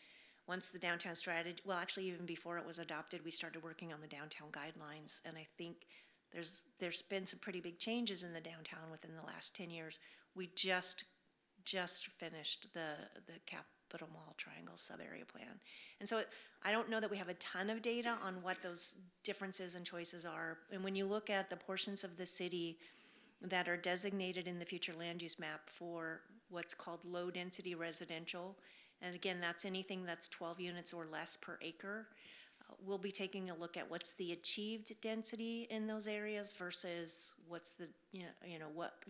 Once the downtown strategy, well, actually even before it was adopted, we started working on the downtown guidelines, and I think there's been some pretty big changes in the downtown within the last 10 years. We just finished the Capitol Mall Triangle sub-area plan. And so I don't know that we have a ton of data on what those differences and choices are. And when you look at the portions of the city that are designated in the future land use map for what's called low-density residential, and again, that's anything that's 12 units or less per acre, we'll be taking a look at what's the achieved density in those areas versus what's the,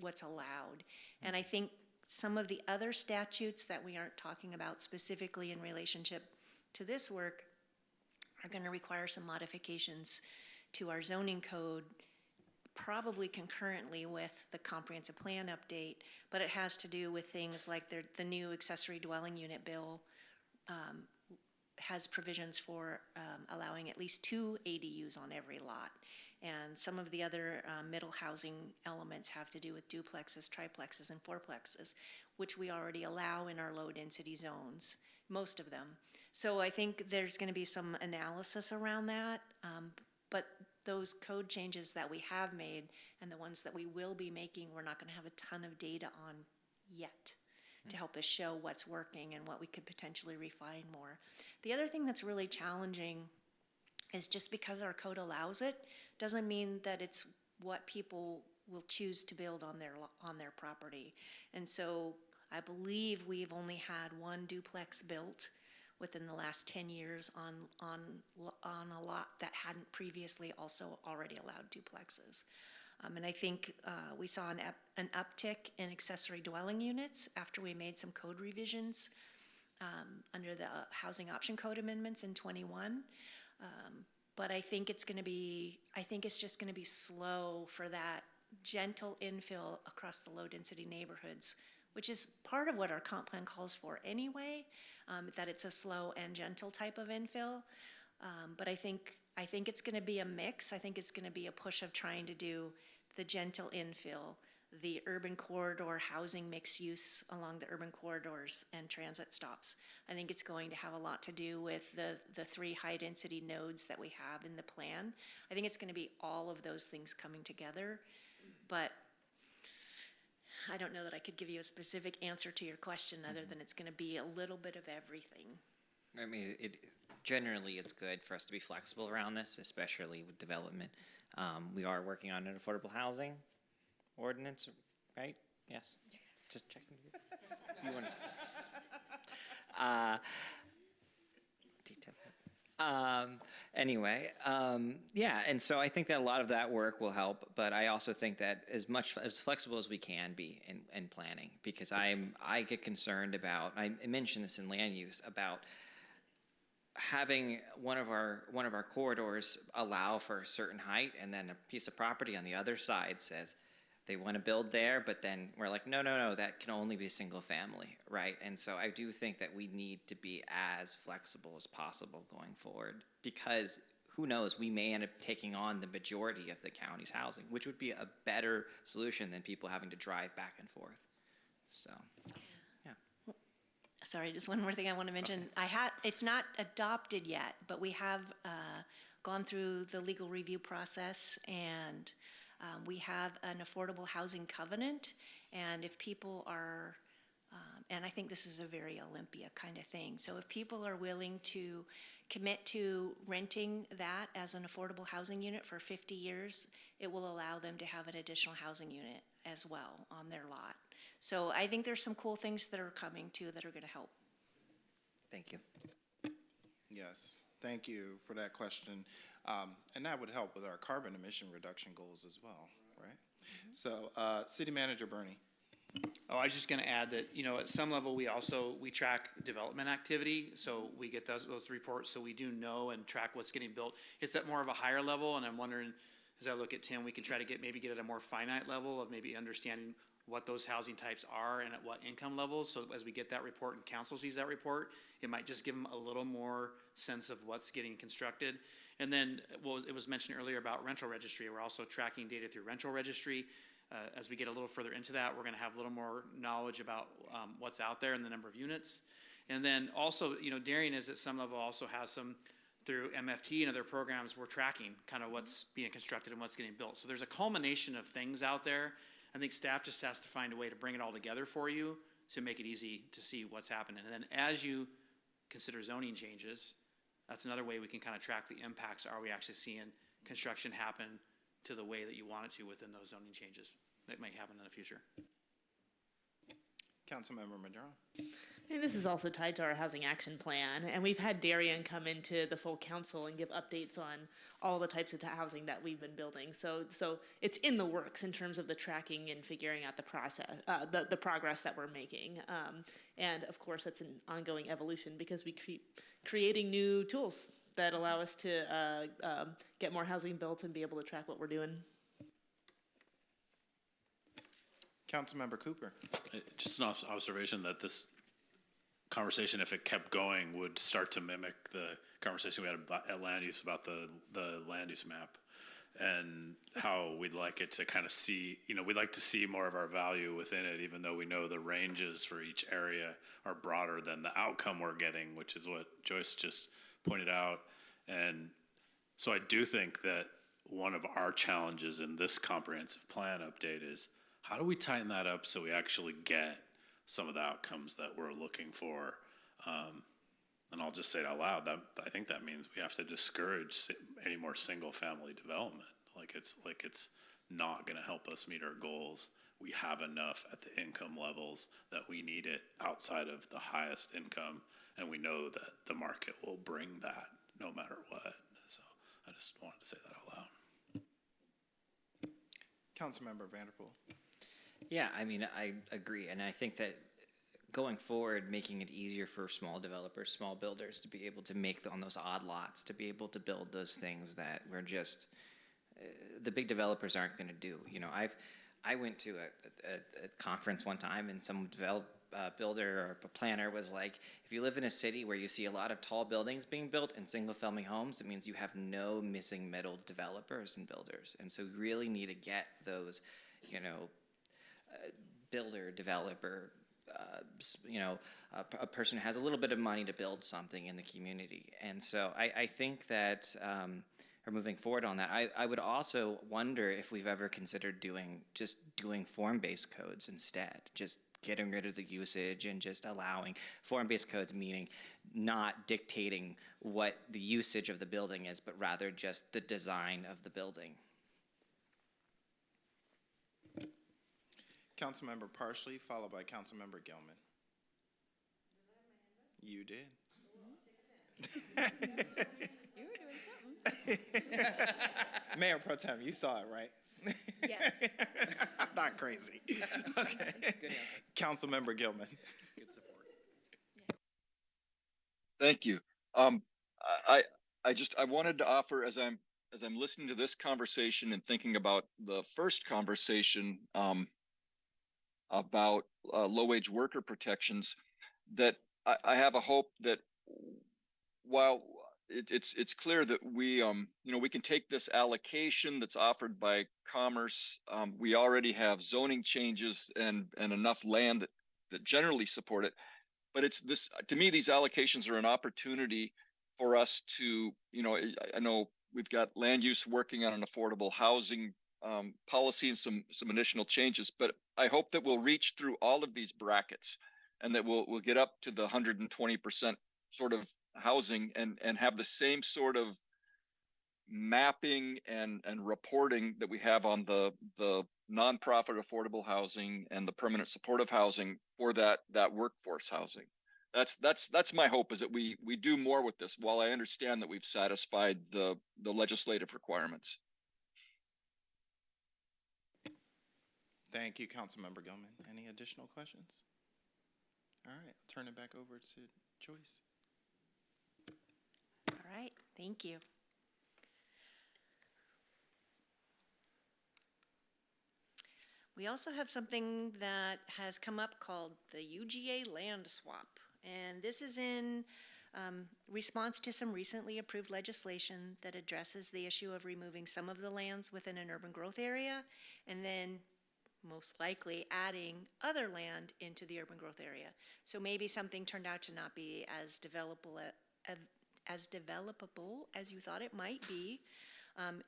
what's allowed. And I think some of the other statutes that we aren't talking about specifically in relationship to this work are going to require some modifications to our zoning code, probably concurrently with the comprehensive plan update, but it has to do with things like the new accessory dwelling unit bill has provisions for allowing at least 2 ADUs on every lot. And some of the other middle housing elements have to do with duplexes, triplexes, and fourplexes, which we already allow in our low density zones, most of them. So I think there's going to be some analysis around that, but those code changes that we have made and the ones that we will be making, we're not going to have a ton of data on yet to help us show what's working and what we could potentially refine more. The other thing that's really challenging is just because our code allows it, doesn't mean that it's what people will choose to build on their property. And so I believe we've only had one duplex built within the last 10 years on a lot that hadn't previously also already allowed duplexes. And I think we saw an uptick in accessory dwelling units after we made some code revisions under the Housing Option Code amendments in 21. But I think it's just going to be slow for that gentle infill across the low density neighborhoods, which is part of what our comp plan calls for anyway, that it's a slow and gentle type of infill. But I think it's going to be a mix. I think it's going to be a push of trying to do the gentle infill, the urban corridor housing mixed use along the urban corridors and transit stops. I think it's going to have a lot to do with the 3 high density nodes that we have in the plan. I think it's going to be all of those things coming together, but I don't know that I could give you a specific answer to your question other than it's going to be a little bit of everything. I mean, generally it's good for us to be flexible around this, especially with development. We are working on an affordable housing ordinance, right? Yes. Just checking. You want detail. Anyway, yeah, and so I think that a lot of that work will help, but I also think that as flexible as we can be in planning, because I get concerned about, I mentioned this in land use, about having one of our corridors allow for a certain height, and then a piece of property on the other side says they want to build there, but then we're like, no, that can only be single family, right? And so I do think that we need to be as flexible as possible going forward, because who knows, we may end up taking on the majority of the county's housing, which would be a better solution than people having to drive back and forth. So, yeah. Sorry, just one more thing I want to mention. It's not adopted yet, but we have gone through the legal review process, and we have an affordable housing covenant. And if people are, and I think this is a very Olympia kind of thing, so if people are willing to commit to renting that as an affordable housing unit for 50 years, it will allow them to have an additional housing unit as well on their lot. So I think there's some cool things that are coming too that are going to help. Thank you. Yes, thank you for that question. And that would help with our carbon emission reduction goals as well, right? So, City Manager Bernie. Oh, I was just gonna add that, at some level, we track development activity, so we get those reports, so we do know and track what's getting built. It's at more of a higher level, and I'm wondering, as I look at Tim, we can try to get at a more finite level of maybe understanding what those housing types are and at what income levels, so as we get that report and council sees that report, it might just give them a little more sense of what's getting constructed. And then, well, it was mentioned earlier about rental registry, we're also tracking data through rental registry. As we get a little further into that, we're going to have a little more knowledge about what's out there and the number of units. And then also, Darien is at some level also has some, through MFT and other programs, we're tracking kind of what's being constructed and what's getting built. So there's a culmination of things out there. I think staff just has to find a way to bring it all together for you to make it easy to see what's happening. And then as you consider zoning changes, that's another way we can kind of track the impacts. Are we actually seeing construction happen to the way that you want it to within those zoning changes that may happen in the future? Councilmember Maduro. And this is also tied to our housing action plan, and we've had Darien come into the full council and give updates on all the types of housing that we've been building. So it's in the works in terms of the tracking and figuring out the process, the progress that we're making. And of course, it's an ongoing evolution because we keep creating new tools that allow us to get more housing built and be able to track what we're doing. Councilmember Cooper. Just an observation that this conversation, if it kept going, would start to mimic the conversation we had at land use about the land use map and how we'd like it to kind of see, we'd like to see more of our value within it, even though we know the ranges for each area are broader than the outcome we're getting, which is what Joyce just pointed out. And so I do think that one of our challenges in this comprehensive plan update is how do we tighten that up so we actually get some of the outcomes that we're looking for? And I'll just say it out loud, that I think that means we have to discourage any more single family development. It's not gonna help us meet our goals. We have enough at the income levels that we need it outside of the highest income, and we know that the market will bring that no matter what. So I just wanted to say that out loud. Councilmember Vanderpool. Yeah, I mean, I agree, and I think that going forward, making it easier for small developers, small builders to be able to make on those odd lots, to be able to build those things that we're just, the big developers aren't going to do. I went to a conference one time, and some builder or a planner was like, if you live in a city where you see a lot of tall buildings being built and single-family homes, it means you have no missing middle developers and builders. And so we really need to get those, builder, developer, a person who has a little bit of money to build something in the community. And so I think that, or moving forward on that, I would also wonder if we've ever considered doing form-based codes instead, just getting rid of the usage and just allowing form-based codes, meaning not dictating what the usage of the building is, but rather just the design of the building. Councilmember Parsley, followed by Councilmember Gilman. You did. You were doing something. Mayor Pro Tem, you saw it, right? Yes. I'm not crazy. Okay. Good answer. Councilmember Gilman. Good support. Thank you. I wanted to offer, as I'm listening to this conversation and thinking about the first conversation about low-wage worker protections, that I have a hope that while it's clear that we can take this allocation that's offered by Commerce, we already have zoning changes and enough land that generally support it. But it's this, to me, these allocations are an opportunity for us to, I know we've got land use working on an affordable housing policy and some additional changes, but I hope that we'll reach through all of these brackets and that we'll get up to the 120% sort of housing and have the same sort of mapping and reporting that we have on the nonprofit affordable housing and the permanent supportive housing for that workforce housing. That's my hope, is that we do more with this, while I understand that we've satisfied the legislative requirements. Thank you, Councilmember Gilman. Any additional questions? All right, I'll turn it back over to Joyce. All right, thank you. We also have something that has come up called the UGA land swap. And this is in response to some recently approved legislation that addresses the issue of removing some of the lands within an urban growth area and then most likely adding other land into the urban growth area. So maybe something turned out to not be as developable as you thought it might be.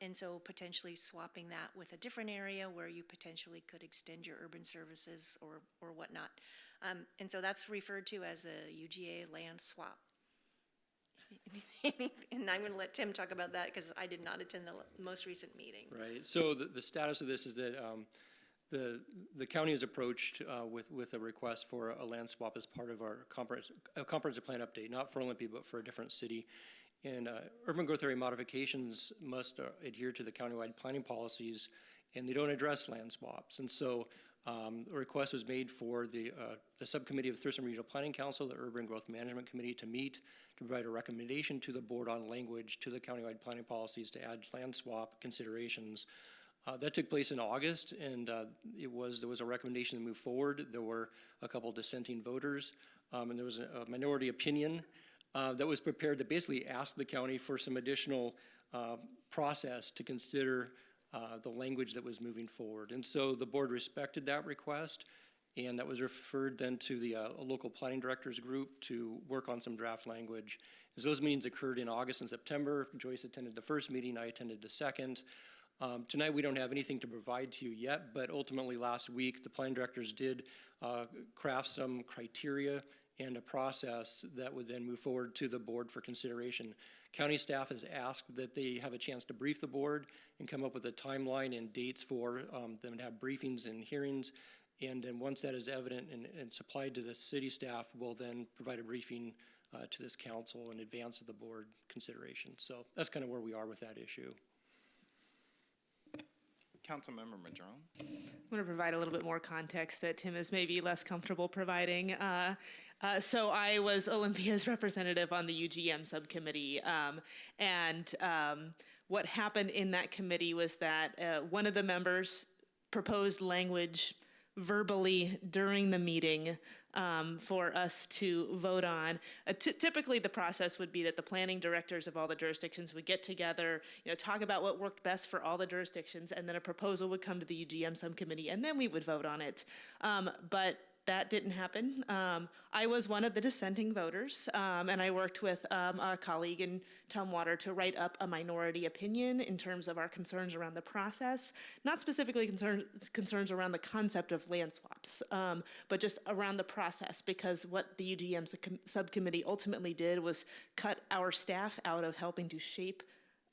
And so potentially swapping that with a different area where you potentially could extend your urban services or whatnot. And so that's referred to as a UGA land swap. And I'm going to let Tim talk about that because I did not attend the most recent meeting. Right. So the status of this is that the county is approached with a request for a land swap as part of our comprehensive plan update, not for Olympia, but for a different city. And urban growth area modifications must adhere to the countywide planning policies, and they don't address land swaps. And so a request was made for the subcommittee of Thurston Regional Planning Council, the Urban Growth Management Committee, to meet to provide a recommendation to the board on language to the countywide planning policies to add land swap considerations. That took place in August, and there was a recommendation to move forward. There were a couple dissenting voters, and there was a minority opinion that was prepared to basically ask the county for some additional process to consider the language that was moving forward. And so the board respected that request, and that was referred then to the local planning directors group to work on some draft language. As those meetings occurred in August and September, Joyce attended the first meeting, I attended the second. Tonight we don't have anything to provide to you yet, but ultimately last week the planning directors did craft some criteria and a process that would then move forward to the board for consideration. County staff has asked that they have a chance to brief the board and come up with a timeline and dates for them to have briefings and hearings. And then once that is evident and supplied to the city staff, we'll then provide a briefing to this council in advance of the board consideration. So that's kind of where we are with that issue. Councilmember Madrone. I'm going to provide a little bit more context that Tim is maybe less comfortable providing. So I was Olympia's representative on the UGM subcommittee, and what happened in that committee was that one of the members proposed language verbally during the meeting for us to vote on. Typically, the process would be that the planning directors of all the jurisdictions would get together, talk about what worked best for all the jurisdictions, and then a proposal would come to the UGM subcommittee, and then we would vote on it. But that didn't happen. I was one of the dissenting voters, and I worked with a colleague in Tumwater to write up a minority opinion in terms of our concerns around the process, not specifically concerns around the concept of land swaps, but just around the process, because what the UGM subcommittee ultimately did was cut our staff out of helping to shape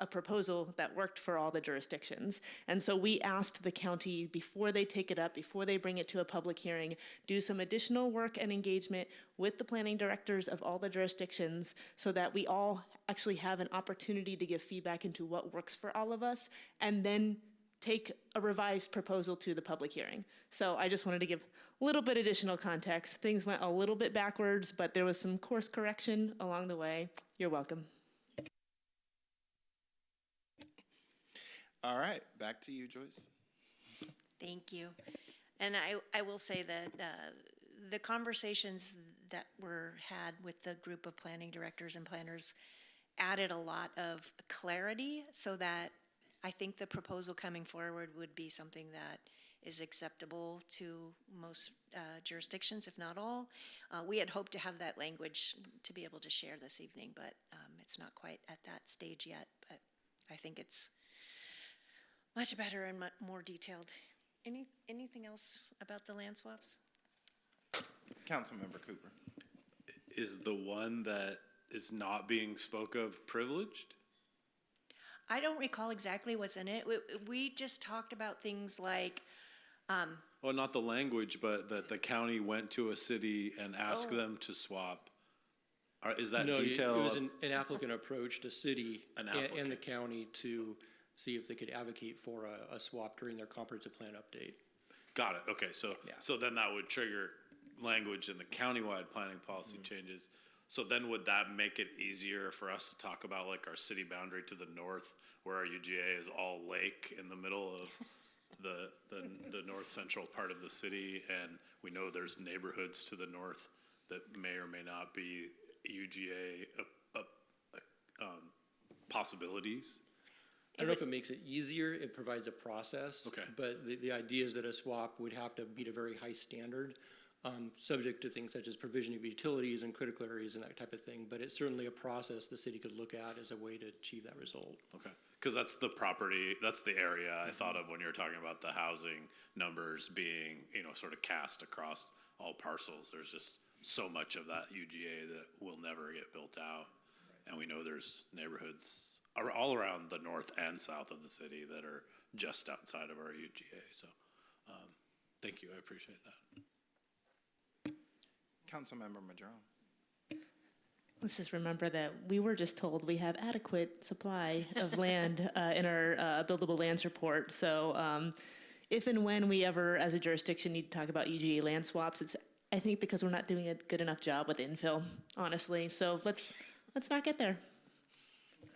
a proposal that worked for all the jurisdictions. And so we asked the county, before they take it up, before they bring it to a public hearing, do some additional work and engagement with the planning directors of all the jurisdictions so that we all actually have an opportunity to give feedback into what works for all of us, and then take a revised proposal to the public hearing. So I just wanted to give a little bit additional context. Things went a little bit backwards, but there was some course correction along the way. You're welcome. All right, back to you, Joyce. Thank you. And I will say that the conversations that were had with the group of planning directors and planners added a lot of clarity so that I think the proposal coming forward would be something that is acceptable to most jurisdictions, if not all. We had hoped to have that language to be able to share this evening, but it's not quite at that stage yet. But I think it's much better and more detailed. Anything else about the land swaps? Councilmember Cooper. Is the one that is not being spoke of privileged? I don't recall exactly what's in it. We just talked about things like Well, not the language, but that the county went to a city and asked them to swap. Is that detail? No, it was an applicant approached a city An and the county to see if they could advocate for a swap during their comprehensive plan update. Got it, okay, so, Yeah. so then that would trigger language in the countywide planning policy changes. So then would that make it easier for us to talk about like our city boundary to the north, where our UGA is all lake in the middle of the north central part of the city, and we know there's neighborhoods to the north that may or may not be UGA possibilities? I don't know if it makes it easier, it provides a process. Okay. But the idea is that a swap would have to meet a very high standard, subject to things such as provision of utilities and critical areas and that type of thing. But it's certainly a process the city could look at as a way to achieve that result. Okay, because that's the property, that's the area I thought of when you were talking about the housing numbers being, sort of cast across all parcels. There's just so much of that UGA that will never get built out. And we know there's neighborhoods all around the north and south of the city that are just outside of our UGA. So, thank you, I appreciate that. Councilmember Madrone. Let's just remember that we were just told we have adequate supply of land in our buildable lands report. So if and when we ever, as a jurisdiction, need to talk about UGA land swaps, it's, I think, because we're not doing a good enough job with infill, honestly. So let's not get there.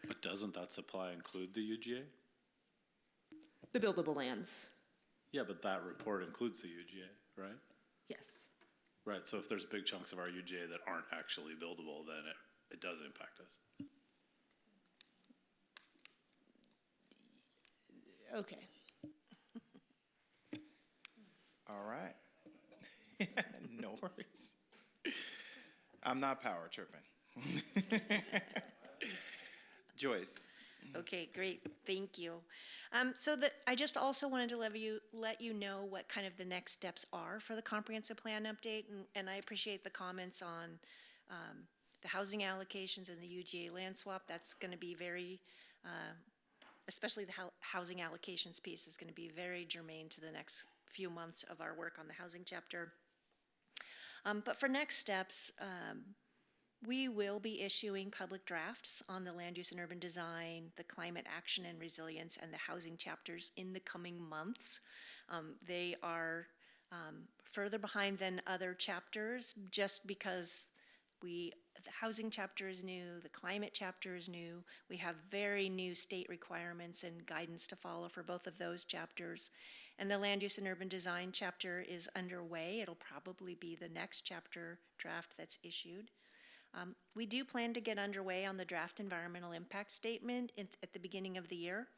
But doesn't that supply include the UGA? The buildable lands, Yeah, but that report includes the UGA, right? yes. Right, so if there's big chunks of our UGA that aren't actually buildable, then it does impact us. Okay. All right. No worries. I'm not power tripping. Joyce. Okay, great, thank you. I just also wanted to let you know what kind of the next steps are for the comprehensive plan update, and I appreciate the comments on the housing allocations and the UGA land swap. That's going to be very, especially the housing allocations piece is going to be very germane to the next few months of our work on the housing chapter. But for next steps, we will be issuing public drafts on the land use and urban design, the climate action and resilience, and the housing chapters in the coming months. They are further behind than other chapters just because the housing chapter is new, the climate chapter is new. We have very new state requirements and guidance to follow for both of those chapters. And the land use and urban design chapter is underway. It'll probably be the next chapter draft that's issued. We do plan to get underway on the draft environmental impact statement at the beginning of the year.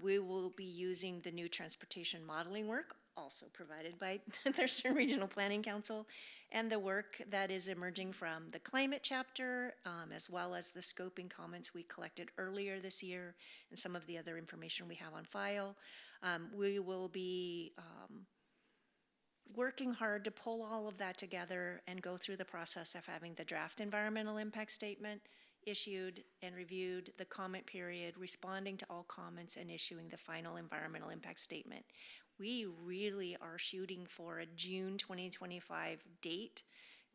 We will be using the new transportation modeling work, also provided by Thurston Regional Planning Council, and the work that is emerging from the climate chapter, as well as the scoping comments we collected earlier this year and some of the other information we have on file. We will be working hard to pull all of that together and go through the process of having the draft environmental impact statement issued and reviewed, the comment period, responding to all comments, and issuing the final environmental impact statement. We really are shooting for a June 2025 date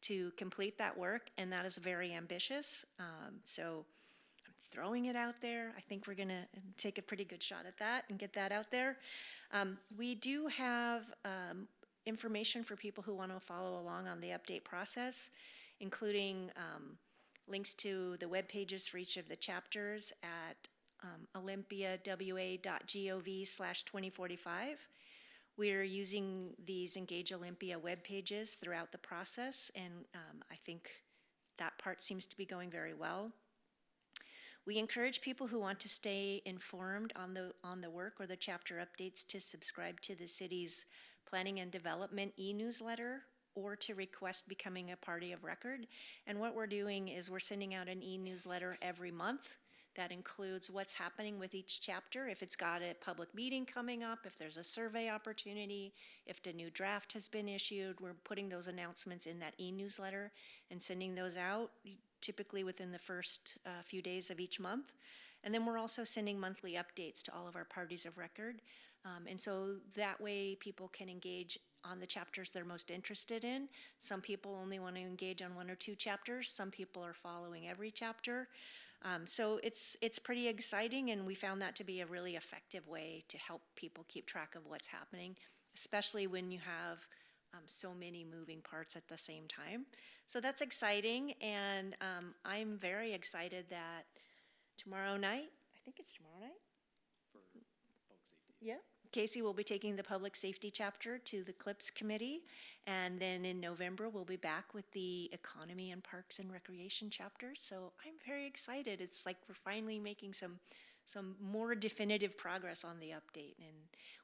to complete that work, and that is very ambitious. So I'm throwing it out there. I think we're going to take a pretty good shot at that and get that out there. We do have information for people who want to follow along on the update process, including links to the web pages for each of the chapters at olympiawa.gov/2045. We're using these Engage Olympia web pages throughout the process, and I think that part seems to be going very well. We encourage people who want to stay informed on the work or the chapter updates to subscribe to the city's Planning and Development e-newsletter or to request becoming a party of record. And what we're doing is we're sending out an e-newsletter every month that includes what's happening with each chapter, if it's got a public meeting coming up, if there's a survey opportunity, if the new draft has been issued. We're putting those announcements in that e-newsletter and sending those out typically within the first few days of each month. And then we're also sending monthly updates to all of our parties of record. And so that way people can engage on the chapters they're most interested in. Some people only want to engage on one or two chapters. Some people are following every chapter. So it's pretty exciting, and we found that to be a really effective way to help people keep track of what's happening, especially when you have so many moving parts at the same time. So that's exciting, and I'm very excited that tomorrow night, I think it's tomorrow night? Yeah. Casey will be taking the public safety chapter to the CLIPS committee, and then in November we'll be back with the economy and parks and recreation chapter. So I'm very excited. It's like we're finally making some more definitive progress on the update, and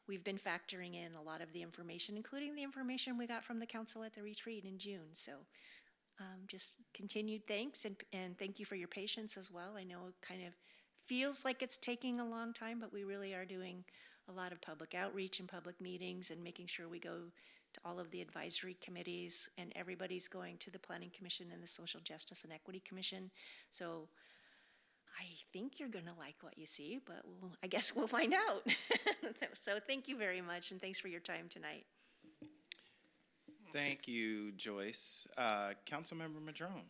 we've been factoring in a lot of the information, including the information we got from the council at the retreat in June. So just continued thanks, and thank you for your patience as well. I know it kind of feels like it's taking a long time, but we really are doing a lot of public outreach and public meetings and making sure we go to all of the advisory committees, and everybody's going to the Planning Commission and the Social Justice and Equity Commission. So I think you're going to like what you see, but I guess we'll find out. So thank you very much, and thanks for your time tonight. Thank you, Joyce. Councilmember Madrone.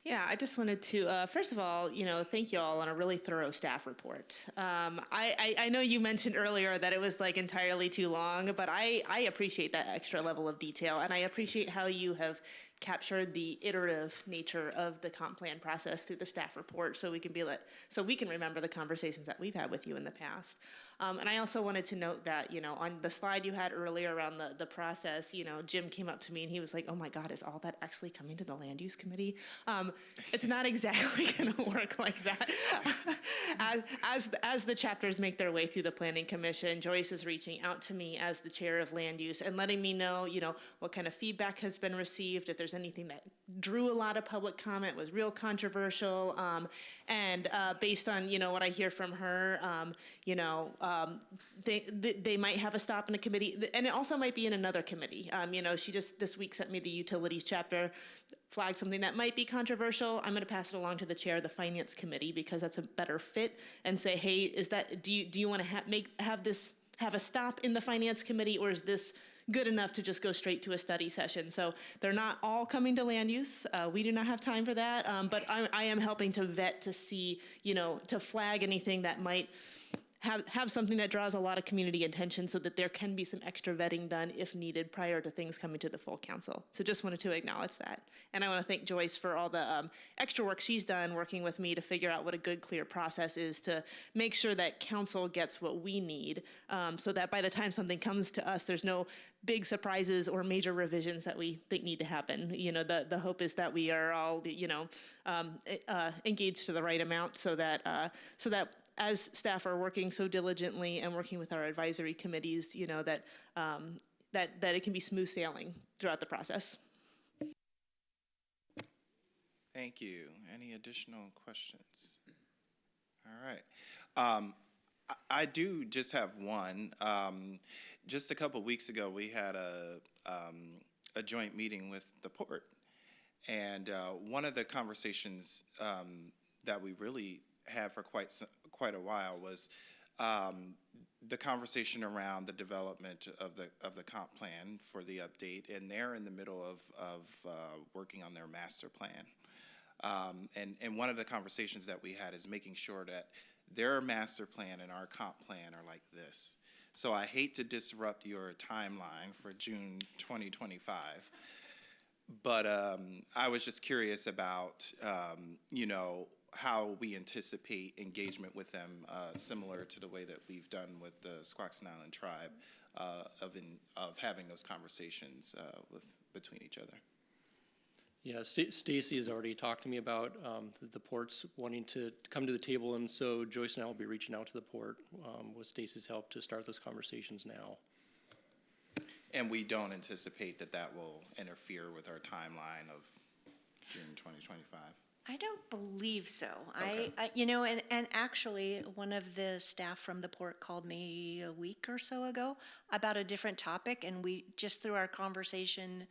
Yeah, I just wanted to, first of all, thank you all on a really thorough staff report. I know you mentioned earlier that it was like entirely too long, but I appreciate that extra level of detail, and I appreciate how you have captured the iterative nature of the comp plan process through the staff report, so we can remember the conversations that we've had with you in the past. And I also wanted to note that, on the slide you had earlier around the process, Jim came up to me and he was like, oh my God, is all that actually coming to the land use committee? It's not exactly going to work like that. As the chapters make their way through the planning commission, Joyce is reaching out to me as the chair of land use and letting me know, what kind of feedback has been received, if there's anything that drew a lot of public comment, was real controversial, and based on, what I hear from her, they might have a stop in a committee, and it also might be in another committee. She just this week sent me the utilities chapter, flagged something that might be controversial. I'm going to pass it along to the chair of the finance committee because that's a better fit, and say, hey, do you want to have a stop in the finance committee, or is this good enough to just go straight to a study session? So they're not all coming to land use. We do not have time for that, but I am helping to vet to see, to flag anything that might have something that draws a lot of community attention, so that there can be some extra vetting done if needed prior to things coming to the full council. So just wanted to acknowledge that. And I want to thank Joyce for all the extra work she's done working with me to figure out what a good, clear process is to make sure that council gets what we need, so that by the time something comes to us, there's no big surprises or major revisions that we think need to happen. The hope is that we are all, engaged to the right amount, so that as staff are working so diligently and working with our advisory committees, that it can be smooth sailing throughout the process. Thank you. Any additional questions? All right. I do just have one. Just a couple weeks ago, we had a joint meeting with the port, and one of the conversations that we really had for quite a while was the conversation around the development of the comp plan for the update, and they're in the middle of working on their master plan. And one of the conversations that we had is making sure that their master plan and our comp plan are like this. So I hate to disrupt your timeline for June 2025, but I was just curious about, how we anticipate engagement with them, similar to the way that we've done with the Squaxin Island tribe, of having those conversations between each other. Yeah, Stacy has already talked to me about the ports wanting to come to the table, and so Joyce and I will be reaching out to the port with Stacy's help to start those conversations now. And we don't anticipate that will interfere with our timeline of June 2025. I don't believe so. Okay. And actually, one of the staff from the port called me a week or so ago about a different topic, and we just through our conversation,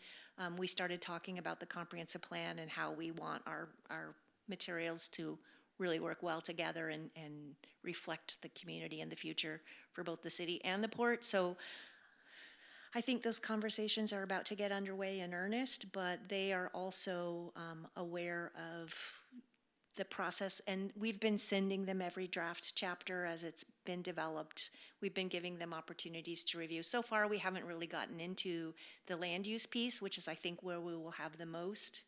we started talking about the comprehensive plan and how we want our materials to really work well together and reflect the community and the future for both the city and the port. So I think those conversations are about to get underway in earnest, but they are also aware of the process, and we've been sending them every draft chapter as it's been developed. We've been giving them opportunities to review. So far, we haven't really gotten into the land use piece, which is, I think, where we will have the most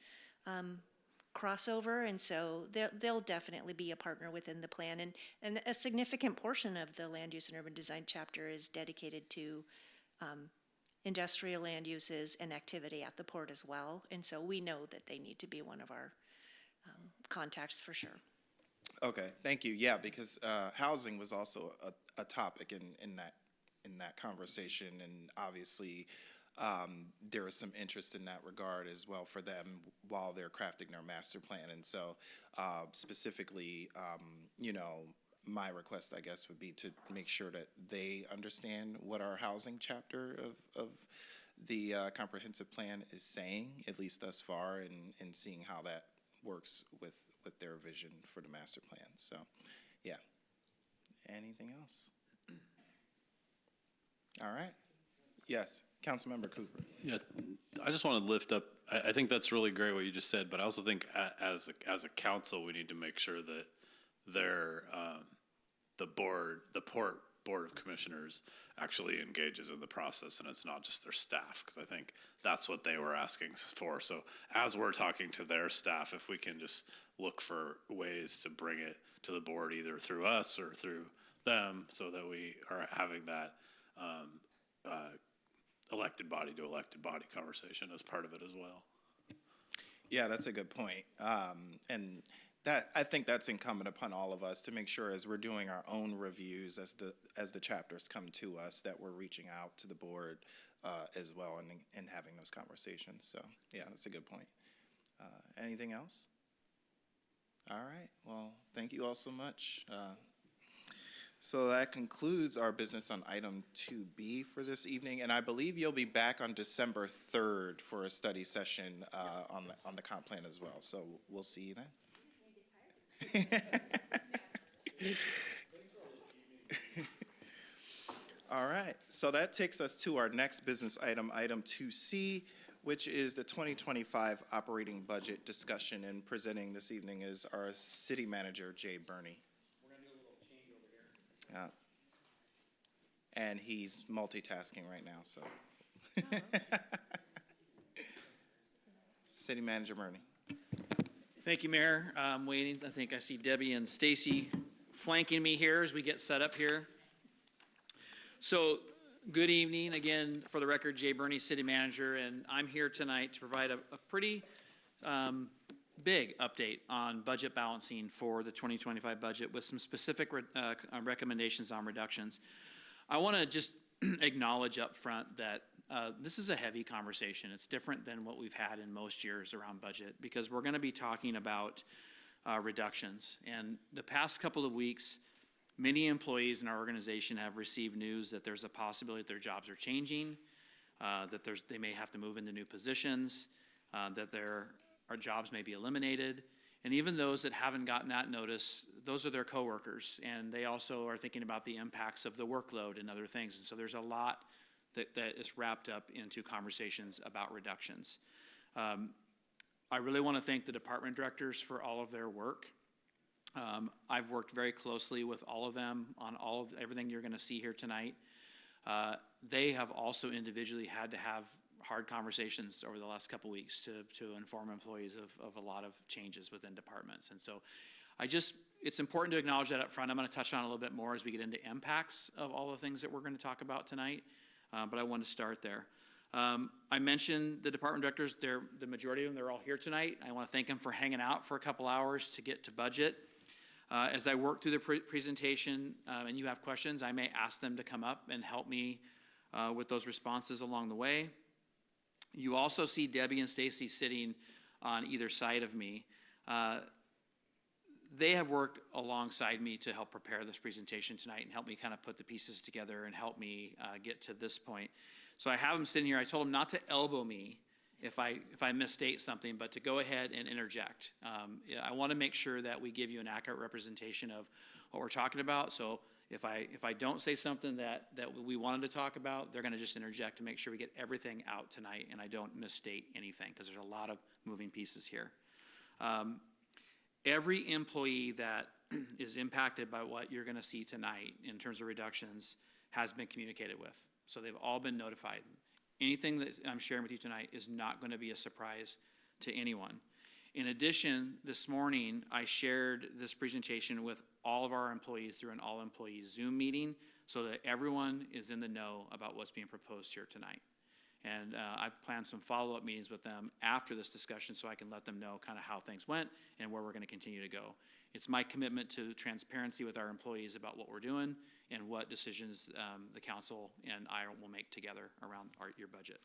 crossover, and so they'll definitely be a partner within the plan. And a significant portion of the land use and urban design chapter is dedicated to industrial land uses and activity at the port as well. And so we know that they need to be one of our contacts for sure. Okay, thank you. Yeah, because housing was also a topic in that conversation, and obviously there is some interest in that regard as well for them while they're crafting their master plan. And so specifically, my request, I guess, would be to make sure that they understand what our housing chapter of the comprehensive plan is saying, at least thus far, and seeing how that works with their vision for the master plan. So, yeah. Anything else? All right. Yes, Councilmember Cooper. Yeah, I just want to lift up, I think that's really great what you just said, but I also think as a council, we need to make sure that the Port Board of Commissioners actually engages in the process, and it's not just their staff, because I think that's what they were asking for. So as we're talking to their staff, if we can just look for ways to bring it to the board, either through us or through them, so that we are having that elected body to elected body conversation as part of it as well. Yeah, that's a good point. And that, I think that's incumbent upon all of us to make sure as we're doing our own reviews as the chapters come to us, that we're reaching out to the board as well and having those conversations. So yeah, that's a good point. Anything else? All right, well, thank you all so much. So that concludes our business on item 2B for this evening, and I believe you'll be back on December 3rd for a study session on the comp plan as well. So we'll see you then. All right, so that takes us to our next business item, item 2C, which is the 2025 operating budget discussion, and presenting this evening is our city manager, Jay Burney. And he's multitasking right now, so. City Manager Burney. Thank you, Mayor. I'm waiting. I think I see Debbie and Stacy flanking me here as we get set up here. So, good evening. Again, for the record, Jay Burney, City Manager, and I'm here tonight to provide a pretty big update on budget balancing for the 2025 budget with some specific recommendations on reductions. I want to just acknowledge up front that this is a heavy conversation. It's different than what we've had in most years around budget, because we're going to be talking about reductions. And the past couple of weeks, many employees in our organization have received news that there's a possibility that their jobs are changing, that they may have to move into new positions, that our jobs may be eliminated. And even those that haven't gotten that notice, those are their coworkers, and they also are thinking about the impacts of the workload and other things. And so there's a lot that is wrapped up into conversations about reductions. I really want to thank the department directors for all of their work. I've worked very closely with all of them on everything you're going to see here tonight. They have also individually had to have hard conversations over the last couple weeks to inform employees of a lot of changes within departments. And so it's important to acknowledge that up front. I'm going to touch on it a little bit more as we get into impacts of all the things that we're going to talk about tonight, but I want to start there. I mentioned the department directors. The majority of them, they're all here tonight. I want to thank them for hanging out for a couple hours to get to budget. As I work through the presentation and you have questions, I may ask them to come up and help me with those responses along the way. You also see Debbie and Stacy sitting on either side of me. They have worked alongside me to help prepare this presentation tonight and help me kind of put the pieces together and help me get to this point. So I have them sitting here. I told them not to elbow me if I misstate something, but to go ahead and interject. I want to make sure that we give you an accurate representation of what we're talking about. So if I don't say something that we wanted to talk about, they're going to just interject to make sure we get everything out tonight and I don't misstate anything, because there's a lot of moving pieces here. Every employee that is impacted by what you're going to see tonight in terms of reductions has been communicated with. So they've all been notified. Anything that I'm sharing with you tonight is not going to be a surprise to anyone. In addition, this morning, I shared this presentation with all of our employees through an all-employee Zoom meeting so that everyone is in the know about what's being proposed here tonight. And I've planned some follow-up meetings with them after this discussion so I can let them know kind of how things went and where we're going to continue to go. It's my commitment to transparency with our employees about what we're doing and what decisions the council and I will make together around your budget.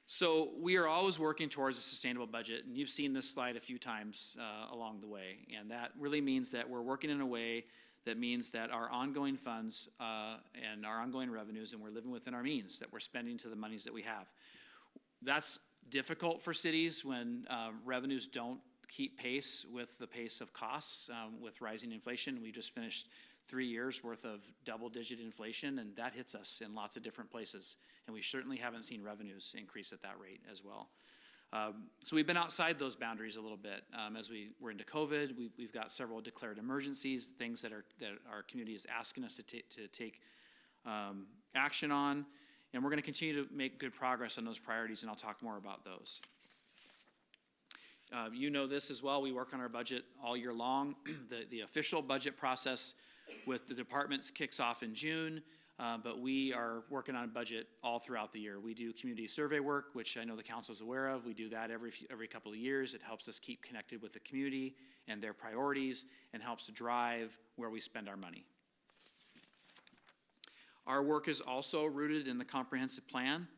So we are always working towards a sustainable budget, and you've seen this slide a few times along the way, and that really means that we're working in a way that means that our ongoing funds and our ongoing revenues, and we're living within our means, that we're spending to the monies that we have. That's difficult for cities when revenues don't keep pace with the pace of costs with rising inflation. We just finished 3 years worth of double-digit inflation, and that hits us in lots of different places. And we certainly haven't seen revenues increase at that rate as well. So we've been outside those boundaries a little bit. As we're into COVID, we've got several declared emergencies, things that our community is asking us to take action on. And we're going to continue to make good progress on those priorities, and I'll talk more about those. You know this as well. We work on our budget all year long. The official budget process with the departments kicks off in June, but we are working on a budget all throughout the year. We do community survey work, which I know the council is aware of. We do that every couple of years. It helps us keep connected with the community and their priorities and helps drive where we spend our money. Our work is also rooted in the comprehensive plan.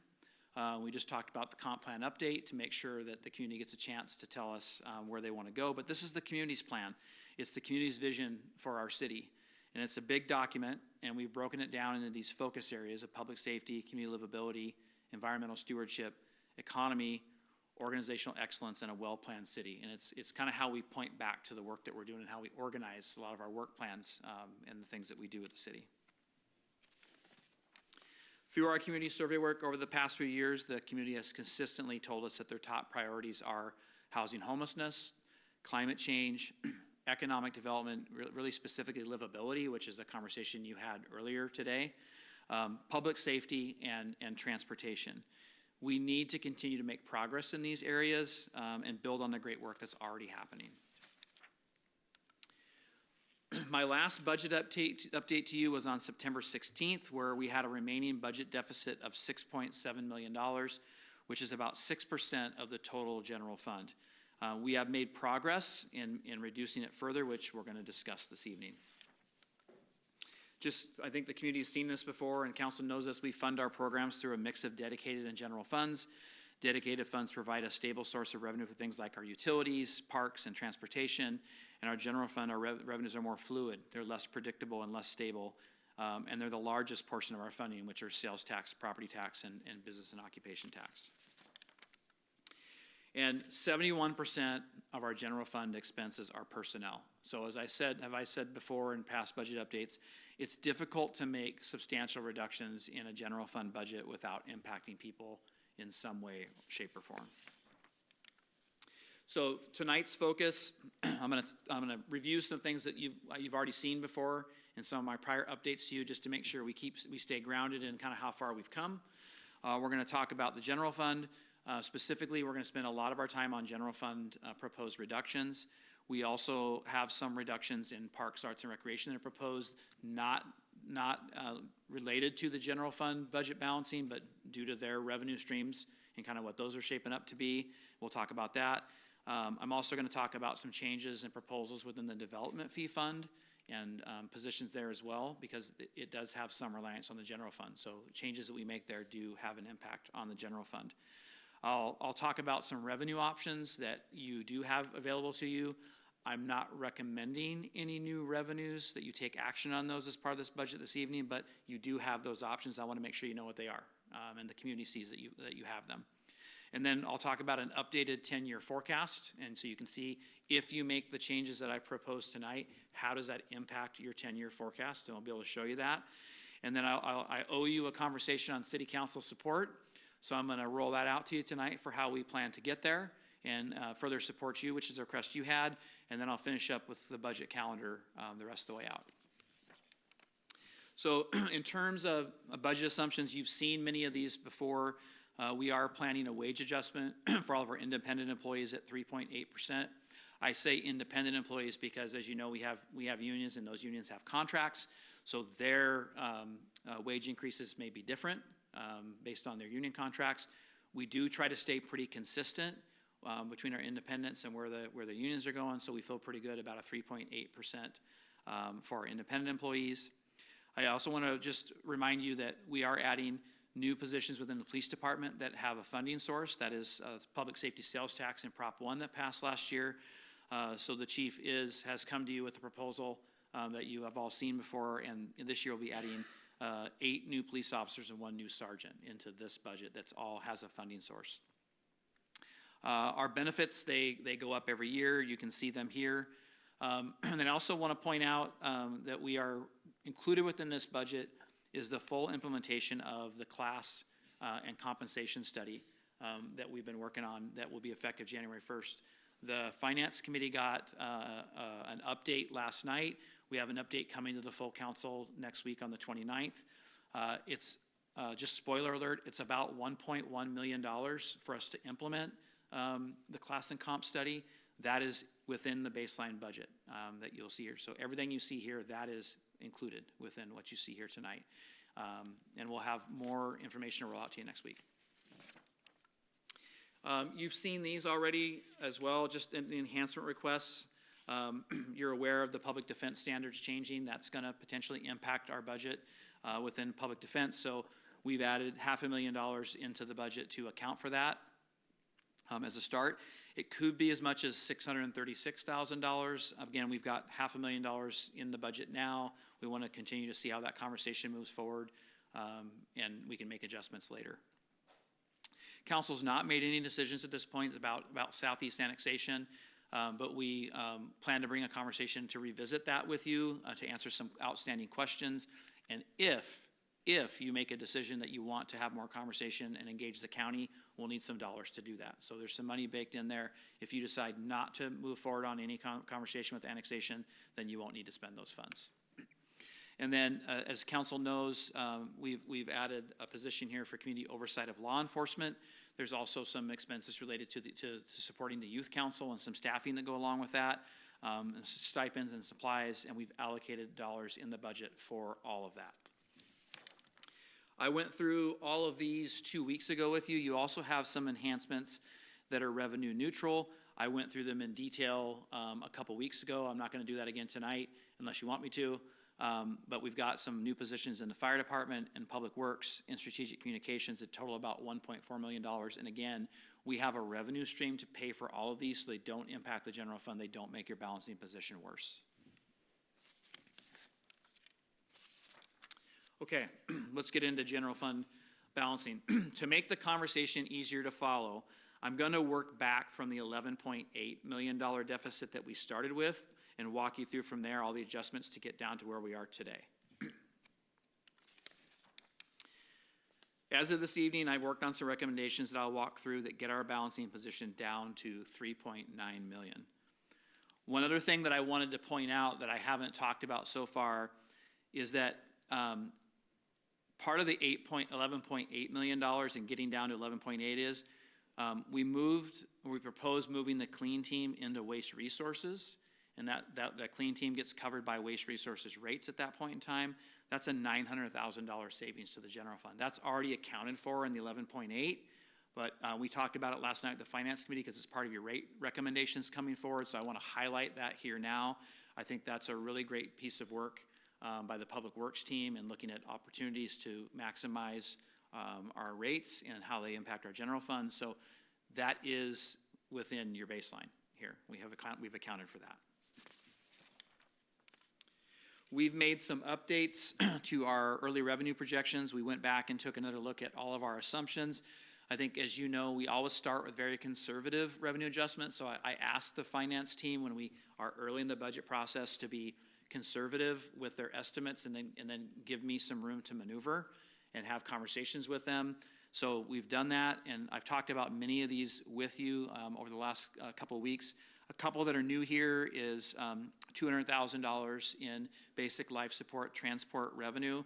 We just talked about the comp plan update to make sure that the community gets a chance to tell us where they want to go. But this is the community's plan. It's the community's vision for our city. And it's a big document, and we've broken it down into these focus areas of public safety, community livability, environmental stewardship, economy, organizational excellence, and a well-planned city. And it's kind of how we point back to the work that we're doing and how we organize a lot of our work plans and the things that we do at the city. Through our community survey work over the past few years, the community has consistently told us that their top priorities are housing homelessness, climate change, economic development, really specifically livability, which is a conversation you had earlier today, public safety, and transportation. We need to continue to make progress in these areas and build on the great work that's already happening. My last budget update to you was on September 16th, where we had a remaining budget deficit of $6.7 million, which is about 6% of the total general fund. We have made progress in reducing it further, which we're going to discuss this evening. I think the community has seen this before, and council knows this. We fund our programs through a mix of dedicated and general funds. Dedicated funds provide a stable source of revenue for things like our utilities, parks, and transportation. And our general fund, our revenues are more fluid. They're less predictable and less stable. And they're the largest portion of our funding, which are sales tax, property tax, and business and occupation tax. And 71% of our general fund expenses are personnel. So as I said before in past budget updates, it's difficult to make substantial reductions in a general fund budget without impacting people in some way, shape, or form. So tonight's focus, I'm gonna review some things that you've already seen before in some of my prior updates to you, just to make sure we stay grounded in kind of how far we've come. We're going to talk about the general fund. Specifically, we're going to spend a lot of our time on general fund proposed reductions. We also have some reductions in parks, arts, and recreation that are proposed, not related to the general fund budget balancing, but due to their revenue streams and kind of what those are shaping up to be. We'll talk about that. I'm also going to talk about some changes and proposals within the development fee fund and positions there as well, because it does have some reliance on the general fund. So changes that we make there do have an impact on the general fund. I'll talk about some revenue options that you do have available to you. I'm not recommending any new revenues that you take action on those as part of this budget this evening, but you do have those options. I want to make sure you know what they are and the community sees that you have them. And then I'll talk about an updated 10-year forecast, and so you can see if you make the changes that I proposed tonight, how does that impact your 10-year forecast, and I'll be able to show you that. And then I owe you a conversation on city council support, so I'm going to roll that out to you tonight for how we plan to get there. and further support you, which is a request you had, and then I'll finish up with the budget calendar the rest of the way out. So in terms of budget assumptions, you've seen many of these before. We are planning a wage adjustment for all of our independent employees at 3.8%. I say independent employees because, as you know, we have unions, and those unions have contracts, so their wage increases may be different based on their union contracts. We do try to stay pretty consistent between our independents and where the unions are going, so we feel pretty good about a 3.8% for our independent employees. I also want to just remind you that we are adding new positions within the police department that have a funding source. That is public safety sales tax in Prop 1 that passed last year. So the chief has come to you with a proposal that you have all seen before, and this year we'll be adding 8 new police officers and 1 new sergeant into this budget that's all has a funding source. Our benefits, they go up every year. You can see them here. And then I also want to point out that we are included within this budget is the full implementation of the class and compensation study that we've been working on that will be effective January 1st. The Finance Committee got an update last night. We have an update coming to the full council next week on the 29th. It's just spoiler alert, it's about $1.1 million for us to implement the class and comp study. That is within the baseline budget that you'll see here. So everything you see here, that is included within what you see here tonight. And we'll have more information to roll out to you next week. You've seen these already as well, just in the enhancement requests. You're aware of the public defense standards changing. That's going to potentially impact our budget within public defense. So we've added $500,000 into the budget to account for that as a start. It could be as much as $636,000. Again, we've got $500,000 in the budget now. We want to continue to see how that conversation moves forward, and we can make adjustments later. Council's not made any decisions at this point about Southeast annexation, but we plan to bring a conversation to revisit that with you to answer some outstanding questions. And if you make a decision that you want to have more conversation and engage the county, we'll need some dollars to do that. So there's some money baked in there. If you decide not to move forward on any conversation with annexation, then you won't need to spend those funds. And then, as council knows, we've added a position here for community oversight of law enforcement. There's also some expenses related to supporting the youth council and some staffing that go along with that, stipends and supplies, and we've allocated dollars in the budget for all of that. I went through all of these 2 weeks ago with you. You also have some enhancements that are revenue neutral. I went through them in detail a couple weeks ago. I'm not going to do that again tonight unless you want me to. But we've got some new positions in the fire department and public works and strategic communications that total about $1.4 million. And again, we have a revenue stream to pay for all of these so they don't impact the general fund. They don't make your balancing position worse. Okay, let's get into general fund balancing. To make the conversation easier to follow, I'm going to work back from the $11.8 million deficit that we started with and walk you through from there all the adjustments to get down to where we are today. As of this evening, I've worked on some recommendations that I'll walk through that get our balancing position down to $3.9 million. One other thing that I wanted to point out that I haven't talked about so far is that part of the $11.8 million and getting down to 11.8 is we proposed moving the clean team into waste resources, and that clean team gets covered by waste resources rates at that point in time. That's a $900,000 savings to the general fund. That's already accounted for in the 11.8, but we talked about it last night at the Finance Committee because it's part of your rate recommendations coming forward, so I want to highlight that here now. I think that's a really great piece of work by the Public Works team and looking at opportunities to maximize our rates and how they impact our general fund. So that is within your baseline here. We've accounted for that. We've made some updates to our early revenue projections. We went back and took another look at all of our assumptions. I think, as you know, we always start with very conservative revenue adjustments. So I asked the finance team when we are early in the budget process to be conservative with their estimates and then give me some room to maneuver and have conversations with them. So we've done that, and I've talked about many of these with you over the last couple of weeks. A couple that are new here is $200,000 in basic life support transport revenue.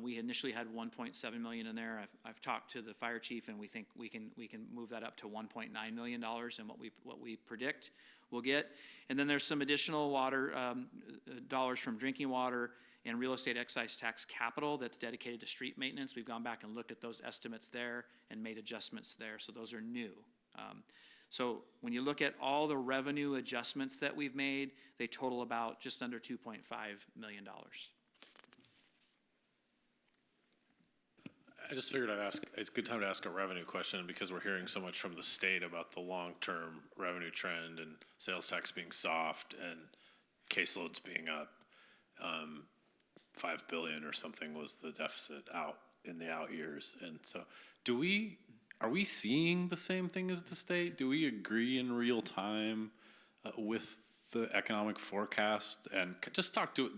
We initially had 1.7 million in there. I've talked to the fire chief, and we think we can move that up to 1.9 million dollars, and what we predict we'll get. And then there's some additional water dollars from drinking water and real estate excise tax capital that's dedicated to street maintenance. We've gone back and looked at those estimates there and made adjustments there. So those are new. So when you look at all the revenue adjustments that we've made, they total about just under $2.5 million. I just figured I'd ask, it's a good time to ask a revenue question because we're hearing so much from the state about the long-term revenue trend and sales tax being soft and caseloads being up. 5 billion or something was the deficit out in the out years. And so are we seeing the same thing as the state? Do we agree in real time with the economic forecast? And just talk to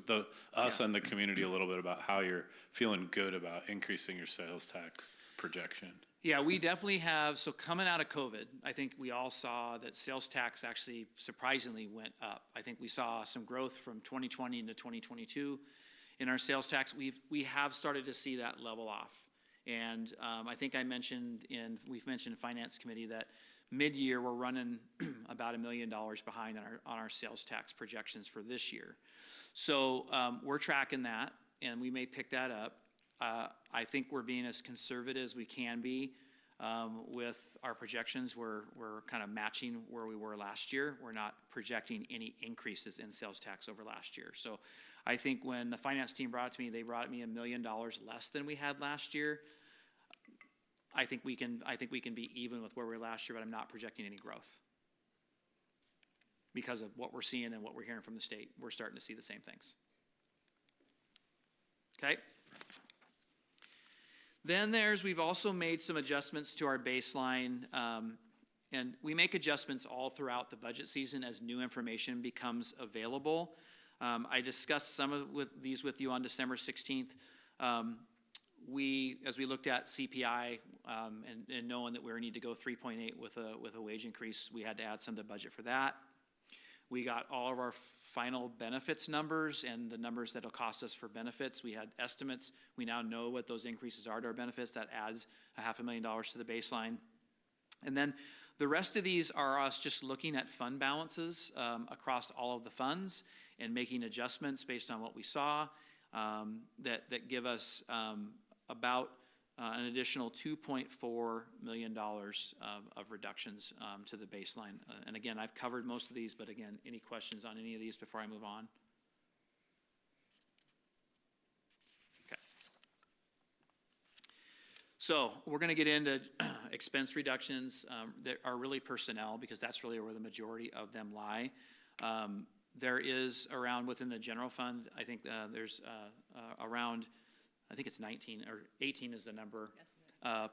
us and the community a little bit about how you're feeling good about increasing your sales tax projection. Yeah, we definitely have. So coming out of COVID, I think we all saw that sales tax actually surprisingly went up. I think we saw some growth from 2020 into 2022 in our sales tax. We have started to see that level off. And I think we've mentioned in Finance Committee that mid-year we're running about $1 million behind on our sales tax projections for this year. So we're tracking that, and we may pick that up. I think we're being as conservative as we can be with our projections. We're kind of matching where we were last year. We're not projecting any increases in sales tax over last year. So I think when the finance team brought it to me, they brought me $1 million less than we had last year. I think we can be even with where we were last year, but I'm not projecting any growth because of what we're seeing and what we're hearing from the state. We're starting to see the same things. Okay. Then we've also made some adjustments to our baseline, and we make adjustments all throughout the budget season as new information becomes available. I discussed some of these with you on December 16th. As we looked at CPI and knowing that we need to go 3.8 with a wage increase, we had to add some to budget for that. We got all of our final benefits numbers and the numbers that'll cost us for benefits. We had estimates. We now know what those increases are to our benefits. That adds $500,000 to the baseline. And then the rest of these are us just looking at fund balances across all of the funds and making adjustments based on what we saw that give us about an additional $2.4 million of reductions to the baseline. And again, I've covered most of these, but again, any questions on any of these before I move on? Okay. So we're going to get into expense reductions that are really personnel because that's really where the majority of them lie. There is around within the general fund, I think there's around, I think it's 19 or 18 is the number,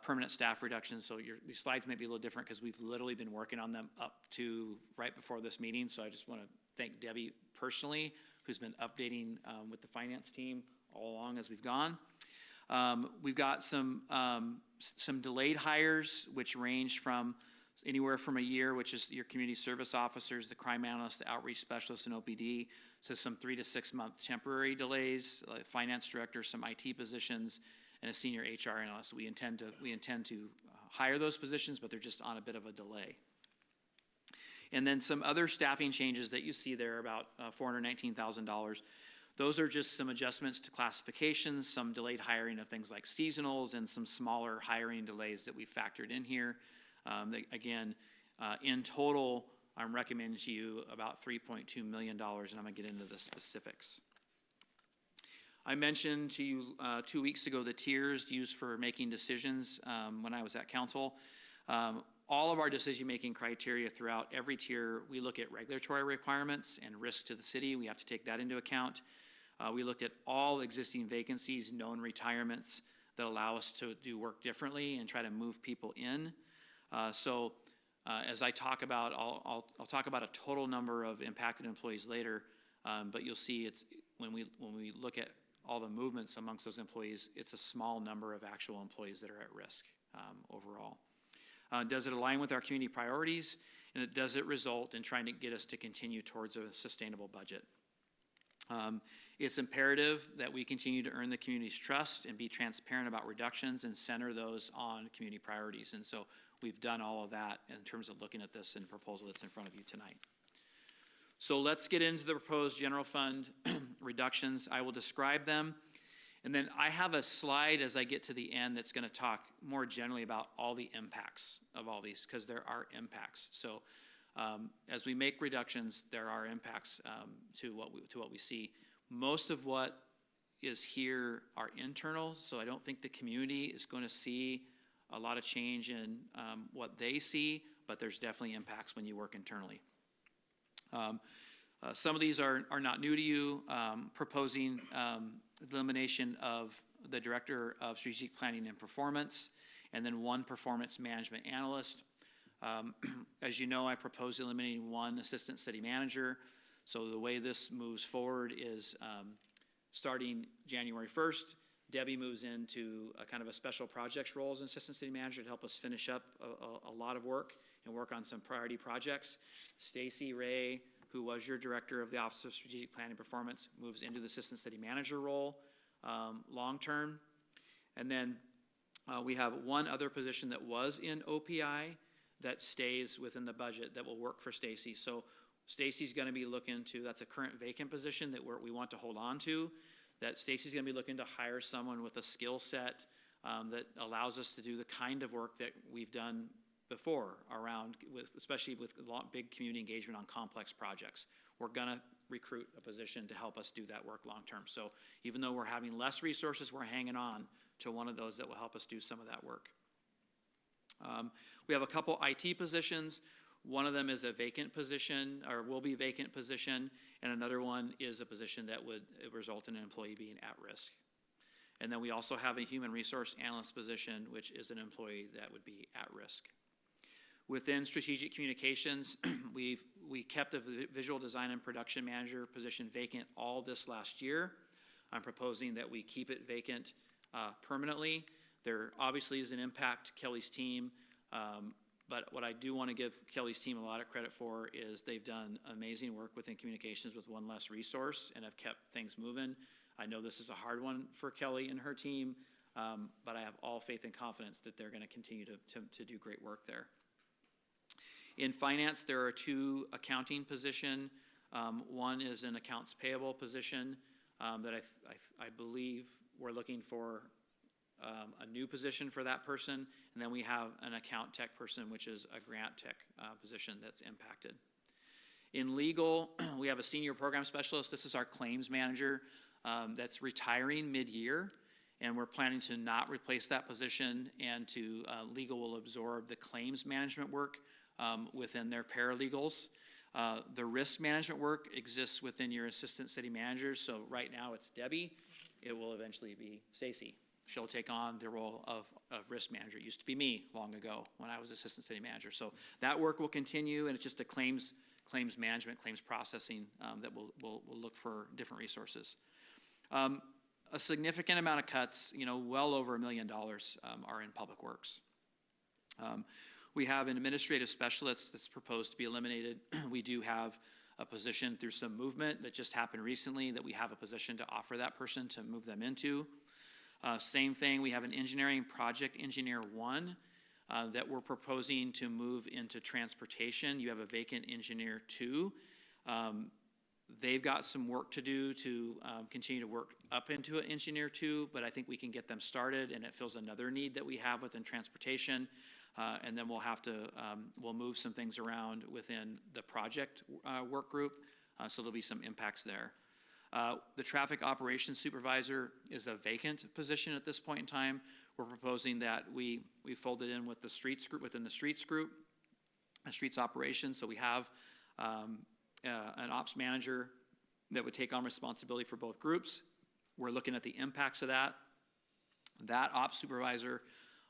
permanent staff reductions. So these slides may be a little different because we've literally been working on them up to right before this meeting. So I just want to thank Debbie personally, who's been updating with the finance team all along as we've gone. We've got some delayed hires, which range from anywhere from a year, which is your community service officers, the crime analysts, the outreach specialists, and OPD, to some 3 to 6 month temporary delays, like finance director, some IT positions, and a senior HR analyst. We intend to hire those positions, but they're just on a bit of a delay. And then some other staffing changes that you see there, about $419,000. Those are just some adjustments to classifications, some delayed hiring of things like seasonals, and some smaller hiring delays that we factored in here. In total, I'm recommending to you about $3.2 million, and I'm going to get into the specifics. I mentioned to you 2 weeks ago the tiers used for making decisions when I was at council. All of our decision-making criteria throughout every tier, we look at regulatory requirements and risk to the city. We have to take that into account. We looked at all existing vacancies, known retirements that allow us to do work differently and try to move people in. As I talk about, I'll talk about a total number of impacted employees later, but you'll see it's when we look at all the movements amongst those employees, it's a small number of actual employees that are at risk. overall. Does it align with our community priorities? And does it result in trying to get us to continue towards a sustainable budget? It's imperative that we continue to earn the community's trust and be transparent about reductions and center those on community priorities. And so we've done all of that in terms of looking at this in proposal that's in front of you tonight. So let's get into the proposed general fund reductions. I will describe them. And then I have a slide as I get to the end that's going to talk more generally about all the impacts of all these, because there are impacts. So as we make reductions, there are impacts to what we see. Most of what is here are internal, so I don't think the community is going to see a lot of change in what they see, but there's definitely impacts when you work internally. Some of these are not new to you. Proposing elimination of the Director of Strategic Planning and Performance, and then one Performance Management Analyst. As you know, I propose eliminating one Assistant City Manager. So the way this moves forward is starting January 1st, Debbie moves into a kind of a special projects role as an Assistant City Manager to help us finish up a lot of work and work on some priority projects. Stacy Ray, who was your Director of the Office of Strategic Planning and Performance, moves into the Assistant City Manager role long-term. And then we have one other position that was in OPI that stays within the budget that will work for Stacy. So Stacy's going to be looking to, that's a current vacant position that we want to hold on to, that Stacy's going to be looking to hire someone with a skill set that allows us to do the kind of work that we've done before around, especially with big community engagement on complex projects. We're going to recruit a position to help us do that work long term. So even though we're having less resources, we're hanging on to one of those that will help us do some of that work. We have a couple IT positions. One of them is a vacant position, or will be vacant position, and another one is a position that would result in an employee being at risk. And then we also have a human resource analyst position, which is an employee that would be at risk. Within strategic communications, we kept a visual design and production manager position vacant all this last year. I'm proposing that we keep it vacant permanently. There obviously is an impact to Kelly's team, but what I do want to give Kelly's team a lot of credit for is they've done amazing work within communications with one less resource and have kept things moving. I know this is a hard one for Kelly and her team, but I have all faith and confidence that they're going to continue to do great work there. In finance, there are two accounting positions. One is an accounts payable position that I believe we're looking for a new position for that person. And then we have an account tech person, which is a grant tech position that's impacted. In legal, we have a senior program specialist. This is our claims manager that's retiring mid-year. And we're planning to not replace that position, and to legal will absorb the claims management work within their paralegals. The risk management work exists within your assistant city managers. So right now it's Debbie. It will eventually be Stacy. She'll take on the role of risk manager. It used to be me long ago when I was assistant city manager. So that work will continue, and it's just a claims management, claims processing that we'll look for different resources. A significant amount of cuts, well over $1 million are in public works. We have an administrative specialist that's proposed to be eliminated. We do have a position through some movement that just happened recently that we have a position to offer that person to move them into. Same thing, we have an engineering project engineer 1 that we're proposing to move into transportation. You have a vacant engineer 2. They've got some work to do to continue to work up into an engineer 2, but I think we can get them started, and it fills another need that we have within transportation. And then we'll move some things around within the project work group, so there'll be some impacts there. The traffic operations supervisor is a vacant position at this point in time. We're proposing that we fold it in with the streets group, within the streets group, streets operations. So we have an ops manager that would take on responsibility for both groups. We're looking at the impacts of that. That ops supervisor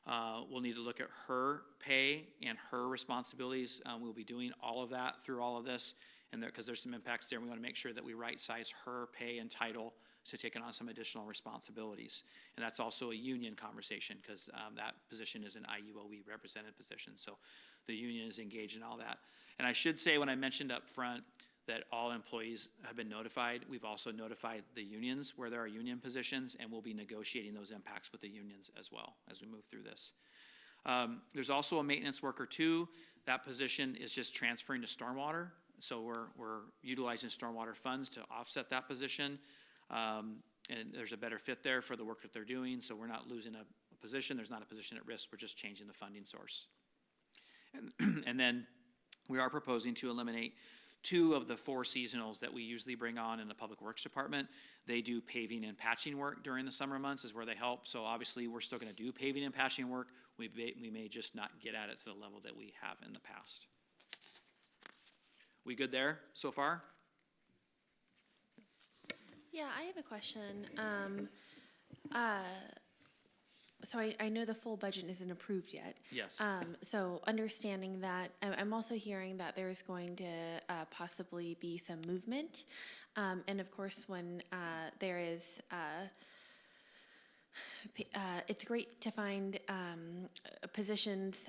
will need to look at her pay and her responsibilities. We'll be doing all of that through all of this, and because there's some impacts there, we want to make sure that we right-size her pay and title taking on some additional responsibilities. And that's also a union conversation, because that position is an IUOE represented position. So the union is engaged in all that. And I should say, when I mentioned up front that all employees have been notified, we've also notified the unions where there are union positions, and we'll be negotiating those impacts with the unions as well as we move through this. There's also a maintenance worker too. That position is just transferring to stormwater. So we're utilizing stormwater funds to offset that position. And there's a better fit there for the work that they're doing. So we're not losing a position. There's not a position at risk. We're just changing the funding source. And then we are proposing to eliminate 2 of the 4 seasonals that we usually bring on in the Public Works Department. They do paving and patching work during the summer months is where they help. So obviously we're still going to do paving and patching work. We may just not get at it to the level that we have in the past. We good there so far? Yeah, I have a question. So I know the full budget isn't approved yet. Yes. So understanding that, I'm also hearing that there's going to possibly be some movement. And of course, when there is, it's great to find positions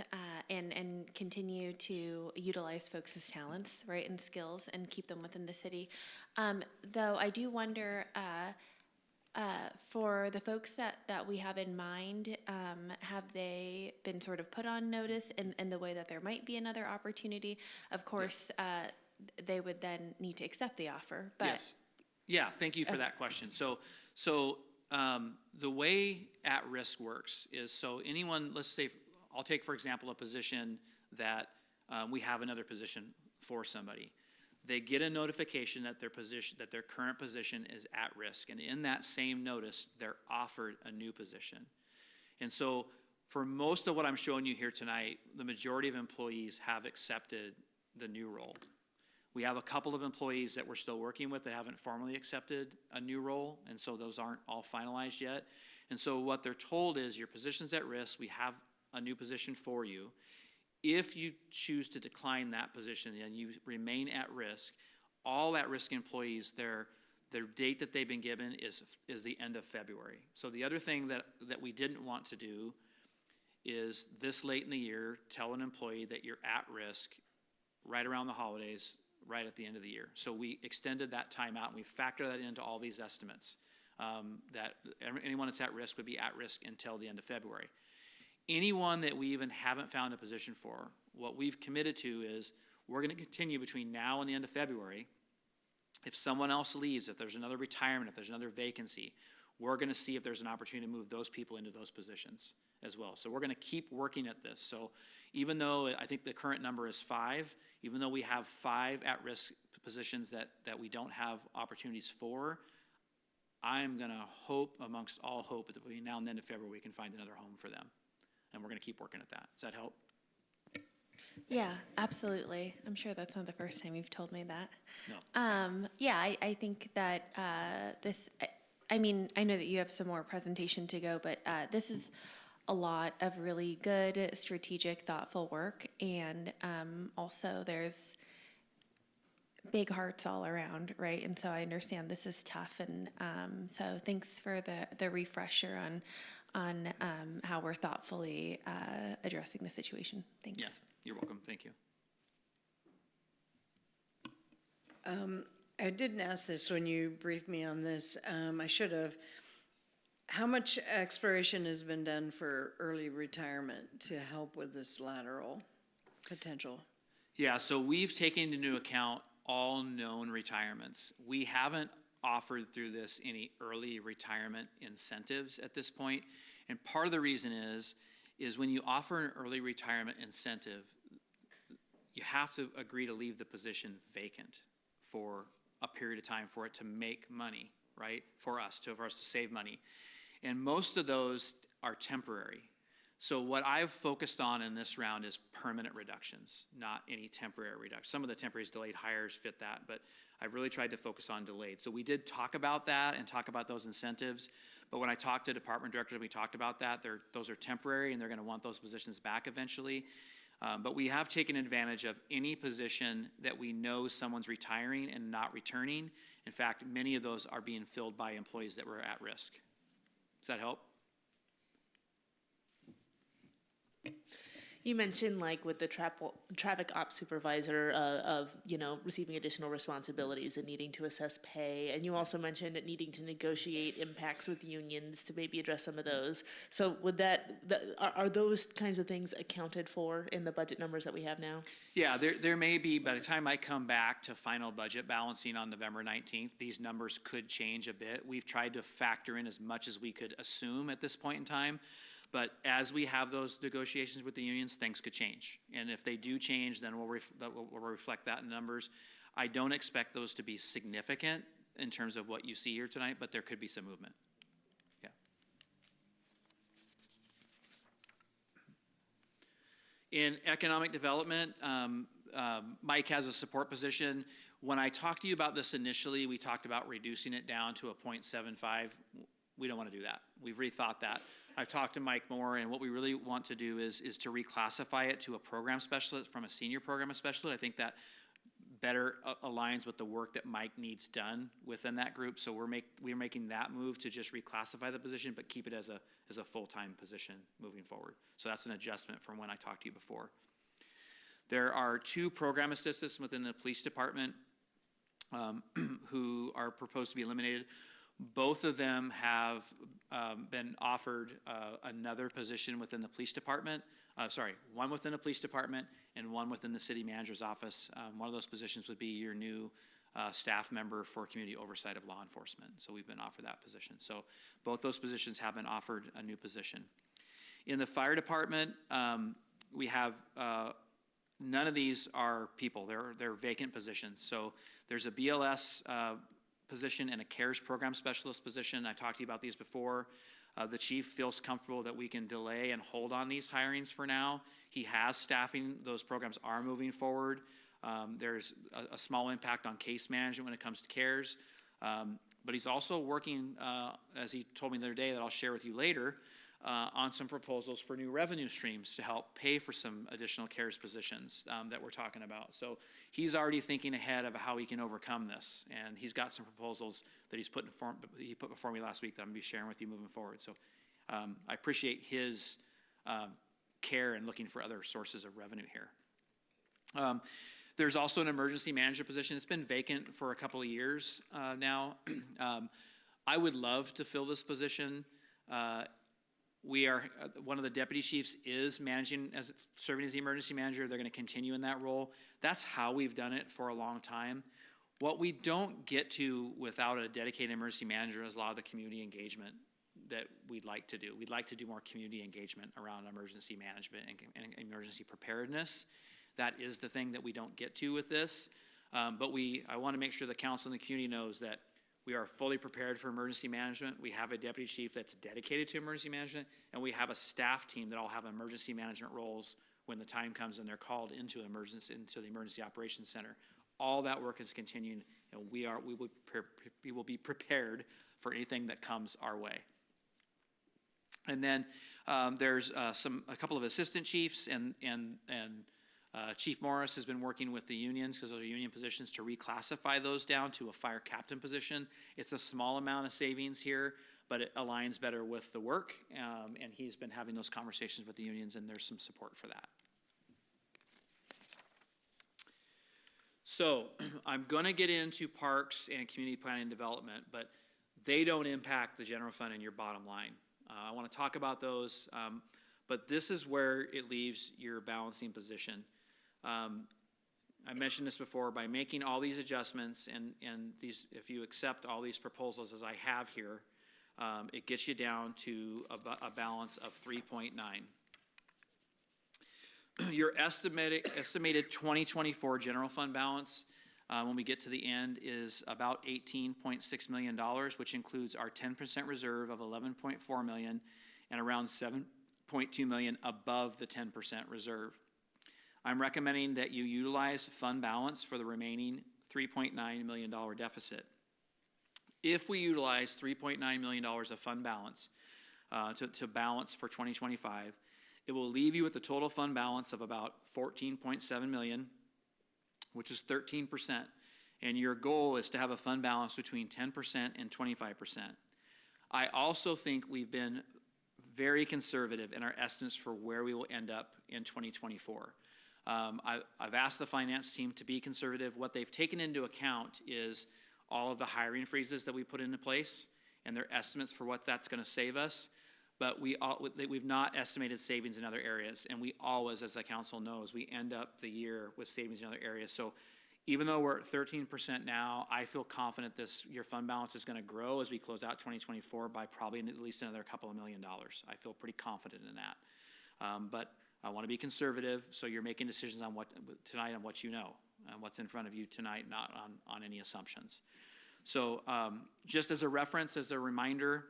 and continue to utilize folks' talents, right, and skills and keep them within the city. Though I do wonder, for the folks that we have in mind, have they been sort of put on notice in the way that there might be another opportunity? Of course, they would then need to accept the offer, but. Yes. Yeah, thank you for that question. So the way at-risk works is, so anyone, let's say, I'll take, for example, a position that we have another position for somebody. They get a notification that their current position is at risk, and in that same notice, they're offered a new position. And so for most of what I'm showing you here tonight, the majority of employees have accepted the new role. We have a couple of employees that we're still working with that haven't formally accepted a new role, and so those aren't all finalized yet. And so what they're told is, your position's at risk, we have a new position for you. If you choose to decline that position and you remain at risk, all at-risk employees, their date that they've been given is the end of February. So the other thing that we didn't want to do is, this late in the year, tell an employee that you're at risk right around the holidays, right at the end of the year. So we extended that time out, and we factor that into all these estimates, that anyone that's at risk would be at risk until the end of February. Anyone that we even haven't found a position for, what we've committed to is, we're going to continue between now and the end of February. If someone else leaves, if there's another retirement, if there's another vacancy, we're going to see if there's an opportunity to move those people into those positions as well. So we're going to keep working at this. So even though I think the current number is 5, even though we have 5 at-risk positions that we don't have opportunities for, I'm going to hope, amongst all hope, that between now and the end of February, we can find another home for them. And we're going to keep working at that. Does that help? Yeah, absolutely. I'm sure that's not the first time you've told me that. No. Yeah, I think that I mean, I know that you have some more presentation to go, but this is a lot of really good, strategic, thoughtful work. And also there's big hearts all around, right? And so I understand this is tough. And so thanks for the refresher on how we're thoughtfully addressing the situation. Thanks. Yeah, you're welcome. Thank you. I didn't ask this when you briefed me on this. I should have. How much exploration has been done for early retirement to help with this lateral potential? Yeah, so we've taken into account all known retirements. We haven't offered through this any early retirement incentives at this point. And part of the reason is when you offer an early retirement incentive, you have to agree to leave the position vacant for a period of time for it to make money, right? For us to save money. And most of those are temporary. So what I've focused on in this round is permanent reductions, not any temporary reduction. Some of the temporary delayed hires fit that, but I've really tried to focus on delayed. So we did talk about that and talk about those incentives, but when I talked to department directors, we talked about that. Those are temporary, and they're going to want those positions back eventually. But we have taken advantage of any position that we know someone's retiring and not returning. In fact, many of those are being filled by employees that were at risk. Does that help? You mentioned like with the traffic ops supervisor of, you know, receiving additional responsibilities and needing to assess pay. And you also mentioned needing to negotiate impacts with unions to maybe address some of those. So would are those kinds of things accounted for in the budget numbers that we have now? Yeah, there may be, by the time I come back to final budget balancing on November 19th, these numbers could change a bit. We've tried to factor in as much as we could assume at this point in time. But as we have those negotiations with the unions, things could change. And if they do change, then we'll reflect that in numbers. I don't expect those to be significant in terms of what you see here tonight, but there could be some movement. Yeah. In economic development, Mike has a support position. When I talked to you about this initially, we talked about reducing it down to a 0.75. We don't want to do that. We've rethought that. I've talked to Mike more, and what we really want to do is to reclassify it to a program specialist from a senior program specialist. I think that better aligns with the work that Mike needs done within that group. So we're making that move to just reclassify the position, but keep it as a full-time position moving forward. So that's an adjustment from when I talked to you before. There are 2 program assistants within the police department who are proposed to be eliminated. Both of them have been offered another position within the police department. One within the police department and one within the city manager's office. One of those positions would be your new staff member for community oversight of law enforcement. So we've been offered that position. So both those positions have been offered a new position. In the fire department, we have none of these are people. They're vacant positions. So there's a BLS position and a CARES program specialist position. I talked to you about these before. The chief feels comfortable that we can delay and hold on these hirings for now. He has staffing. Those programs are moving forward. There's a small impact on case management when it comes to CARES. But he's also working, as he told me the other day that I'll share with you later, on some proposals for new revenue streams to help pay for some additional CARES positions that we're talking about. So he's already thinking ahead of how he can overcome this, and he's got some proposals that he put before me last week that I'm going to be sharing with you moving forward. So I appreciate his care in looking for other sources of revenue here. There's also an emergency manager position. It's been vacant for a couple of years now. I would love to fill this position. We are, one of the deputy chiefs is serving as the emergency manager. They're going to continue in that role. That's how we've done it for a long time. What we don't get to without a dedicated emergency manager is a lot of the community engagement that we'd like to do. We'd like to do more community engagement around emergency management and emergency preparedness. That is the thing that we don't get to with this. But I want to make sure the council and the community knows that we are fully prepared for emergency management. We have a deputy chief that's dedicated to emergency management, and we have a staff team that all have emergency management roles when the time comes and they're called into the emergency operations center. All that work is continuing, and we will be prepared for anything that comes our way. And then there's a couple of assistant chiefs, and Chief Morris has been working with the unions, because those are union positions, to reclassify those down to a fire captain position. It's a small amount of savings here, but it aligns better with the work, and he's been having those conversations with the unions, and there's some support for that. So I'm going to get into parks and community planning and development, but they don't impact the general fund and your bottom line. I want to talk about those, but this is where it leaves your balancing position. I mentioned this before, by making all these adjustments and these, if you accept all these proposals as I have here, it gets you down to a balance of 3.9. Your estimated 2024 general fund balance, when we get to the end, is about $18.6 million, which includes our 10% reserve of $11.4 million and around $7.2 million above the 10% reserve. I'm recommending that you utilize fund balance for the remaining $3.9 million deficit. If we utilize $3.9 million of fund balance to balance for 2025, It will leave you with a total fund balance of about 14.7 million, which is 13%. And your goal is to have a fund balance between 10% and 25%. I also think we've been very conservative in our estimates for where we will end up in 2024. I've asked the finance team to be conservative. What they've taken into account is all of the hiring freezes that we put into place and their estimates for what that's going to save us. But we've not estimated savings in other areas. And we always, as the council knows, we end up the year with savings in other areas. So even though we're at 13% now, I feel confident your fund balance is going to grow as we close out 2024 by probably at least another couple of $1 million. I feel pretty confident in that. But I want to be conservative, so you're making decisions on tonight on what you know and what's in front of you tonight, not on any assumptions. So just as a reference, as a reminder,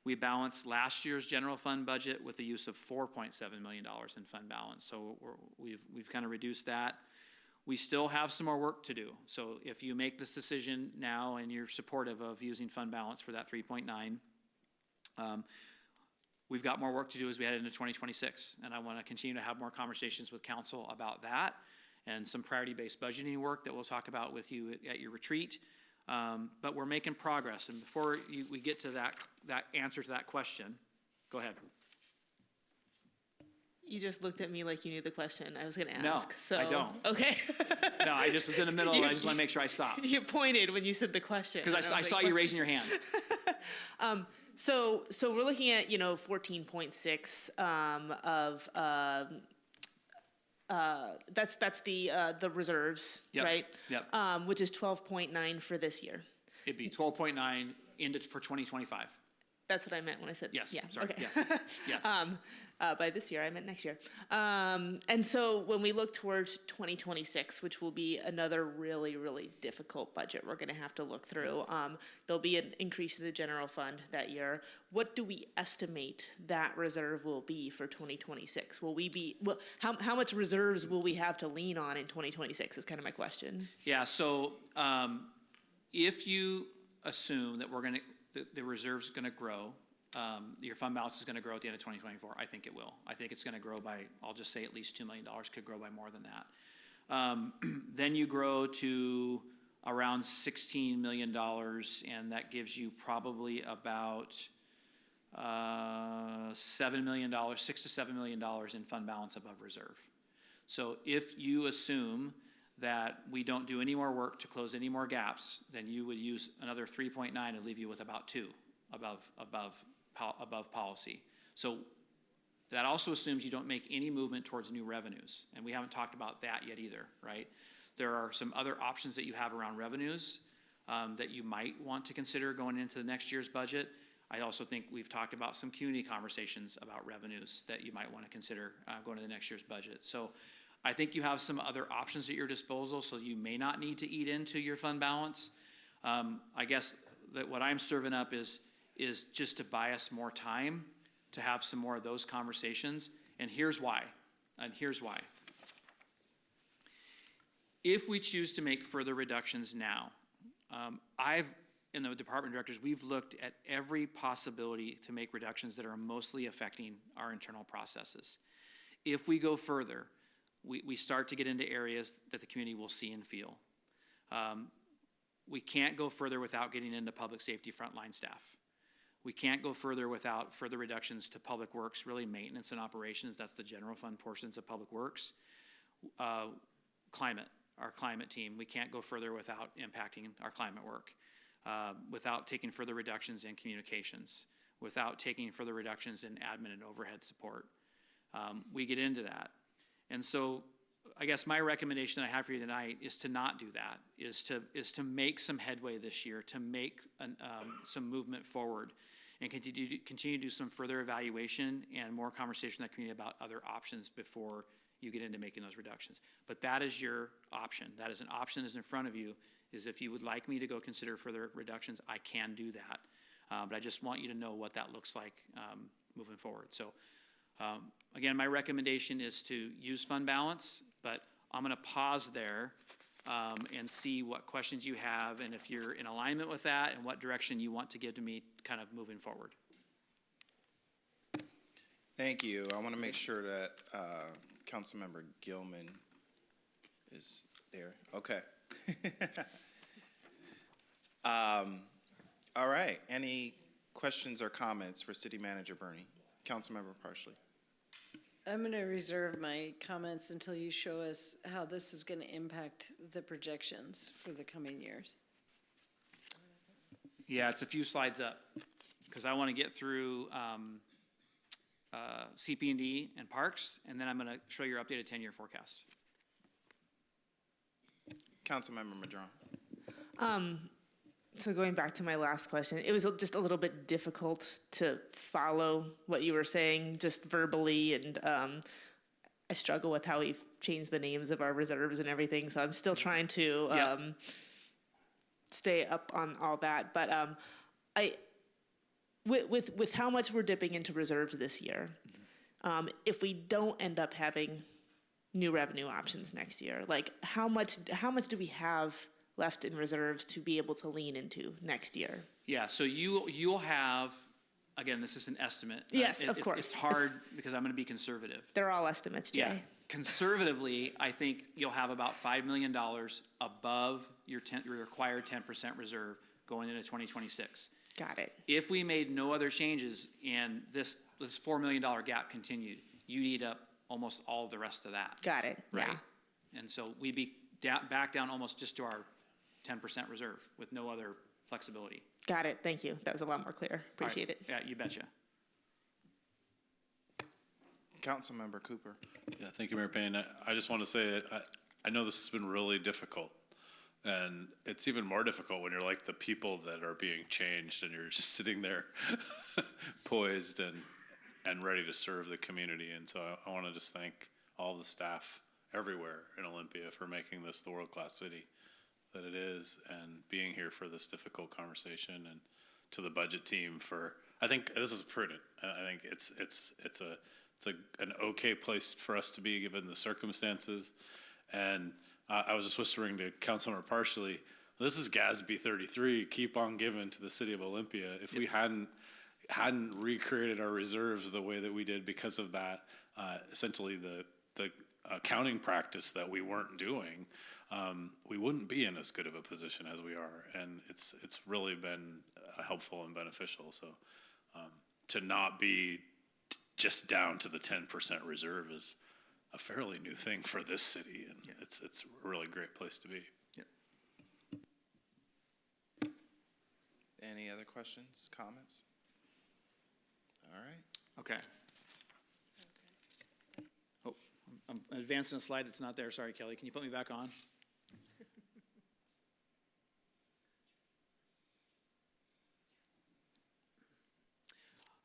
we balanced last year's general fund budget with the use of $4.7 million in fund balance. So we've kind of reduced that. We still have some more work to do. So if you make this decision now and you're supportive of using fund balance for that 3.9, we've got more work to do as we head into 2026. And I want to continue to have more conversations with council about that and some priority-based budgeting work that we'll talk about with you at your retreat. But we're making progress. And before we get to that answer to that question, go ahead. You just looked at me like you knew the question I was going to No, ask. So, I don't. Okay. No, I just was in the middle. I just want to make sure I stopped. You pointed when you said the question. Because I saw you raising your hand. So we're looking at 14.6 of that's the reserves, Yep, right? yep. Which is 12.9 for this year. It'd be 12.9 for 2025. That's what I meant when I said Yes, yeah. sorry, Okay. yes, yes. By this year, I meant next year. And so when we look towards 2026, which will be another really, really difficult budget we're going to have to look through, there'll be an increase in the general fund that year. What do we estimate that reserve will be for 2026? How much reserves will we have to lean on in 2026 is kind of my question. Yeah, so if you assume that the reserve's going to grow, your fund balance is going to grow at the end of 2024. I think it will. I think it's going to grow by, I'll just say at least $2 million, could grow by more than that. Then you grow to around $16 million, and that gives you probably about $7 million, $6 to $7 million in fund balance above reserve. So if you assume that we don't do any more work to close any more gaps, then you would use another 3.9 and leave you with about 2 above policy. So that also assumes you don't make any movement towards new revenues, and we haven't talked about that yet either, right? There are some other options that you have around revenues that you might want to consider going into the next year's budget. I also think we've talked about some community conversations about revenues that you might want to consider going to the next year's budget. So I think you have some other options at your disposal, so you may not need to eat into your fund balance. I guess that what I'm serving up is just to buy us more time to have some more of those conversations. And here's why. If we choose to make further reductions now, in the department directors, we've looked at every possibility to make reductions that are mostly affecting our internal processes. If we go further, we start to get into areas that the community will see and feel. We can't go further without getting into public safety frontline staff. We can't go further without further reductions to public works, really maintenance and operations. That's the general fund portions of public works. Climate, our climate team, we can't go further without impacting our climate work, without taking further reductions in communications, without taking further reductions in admin and overhead support. We get into that. And so I guess my recommendation that I have for you tonight is to not do that, is to make some headway this year, to make some movement forward, and continue to do some further evaluation and more conversation in the community about other options before you get into making those reductions. But that is your option. That is an option that's in front of you, is if you would like me to go consider further reductions, I can do that. But I just want you to know what that looks like moving forward. So again, my recommendation is to use fund balance, but I'm going to pause there and see what questions you have, and if you're in alignment with that, and what direction you want to give to me kind of moving forward. Thank you. I want to make sure that Councilmember Gilman is there. Okay. All right. Any questions or comments for City Manager Bernie? Councilmember Parsley. I'm going to reserve my comments until you show us how this is going to impact the projections for the coming years. Yeah, it's a few slides up, because I want to get through CP&D and parks, and then I'm going to show your updated 10-year forecast. Councilmember Madron. So going back to my last question, it was just a little bit difficult to follow what you were saying just verbally, and I struggle with how we've changed the names of our reserves and everything, so I'm still trying to stay up on all that. But with how much we're dipping into reserves this year, if we don't end up having new revenue options next year, like how much do we have left in reserves to be able to lean into next year? Yeah, so you'll have, again, this is an estimate. Yes, of course. It's hard because I'm going to be conservative. They're all estimates, Jay. Yeah, conservatively, I think you'll have about $5 million above your required 10% reserve going into 2026. Got it. If we made no other changes and this $4 million gap continued, you'd eat up almost all of the rest of that. Got it. Right? Yeah. And so we'd be back down almost just to our 10% reserve with no other flexibility. Got it. Thank you. That was a lot more clear. Appreciate it. Yeah, you betcha. Councilmember Cooper. Yeah, thank you, Mayor Payne. I just want to say that I know this has been really difficult. And it's even more difficult when you're like the people that are being changed and you're just sitting there poised and ready to serve the community. And so I want to just thank all the staff everywhere in Olympia for making this the world-class city that it is, and being here for this difficult conversation, and to the budget team for, I think this is prudent. I think it's an okay place for us to be given the circumstances. And I was just whispering to Councilmember Parsley, this is GASB 33, keep on giving to the city of Olympia. If we hadn't recreated our reserves the way that we did because of that, essentially the accounting practice that we weren't doing, we wouldn't be in as good of a position as we are. And it's really been helpful and beneficial. So to not be just down to the 10% reserve is a fairly new thing for this city, and it's a really great place to be. Yep. Any other questions, comments? All right. Okay. Oh, I'm advancing a slide that's not there. Sorry, Kelly. Can you put me back on?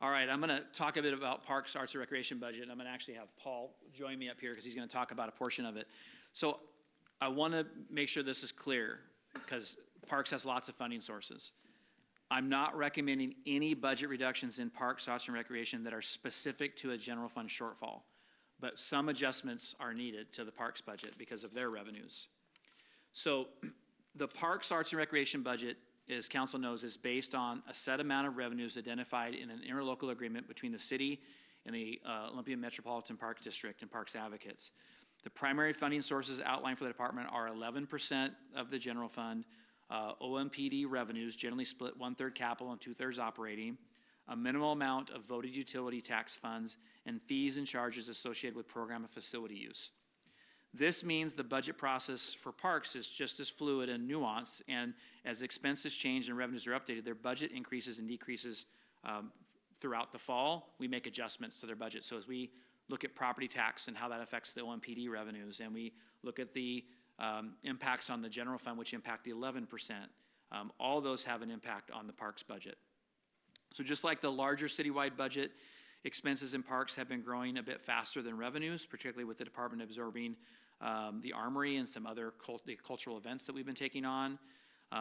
All right, I'm going to talk a bit about Parks, Arts, and Recreation budget. I'm going to actually have Paul join me up here because he's going to talk about a portion of it. So I want to make sure this is clear because Parks has lots of funding sources. I'm not recommending any budget reductions in Parks, Arts, and Recreation that are specific to a general fund shortfall, but some adjustments are needed to the Parks budget because of their revenues. So the Parks, Arts, and Recreation budget, as council knows, is based on a set amount of revenues identified in an interlocal agreement between the city and the Olympia Metropolitan Parks District and Parks Advocates. The primary funding sources outlined for the department are 11% of the general fund, OMPD revenues, generally split 1/3 capital and 2/3 operating, a minimal amount of voted utility tax funds, and fees and charges associated with program and facility use. This means the budget process for parks is just as fluid and nuanced, and as expenses change and revenues are updated, their budget increases and decreases throughout the fall. We make adjustments to their budget. So as we look at property tax and how that affects the OMPD revenues, and we look at the impacts on the general fund, which impact the 11%, all those have an impact on the parks budget. So just like the larger citywide budget, expenses in parks have been growing a bit faster than revenues, particularly with the department absorbing the Armory and some other cultural events that we've been taking on.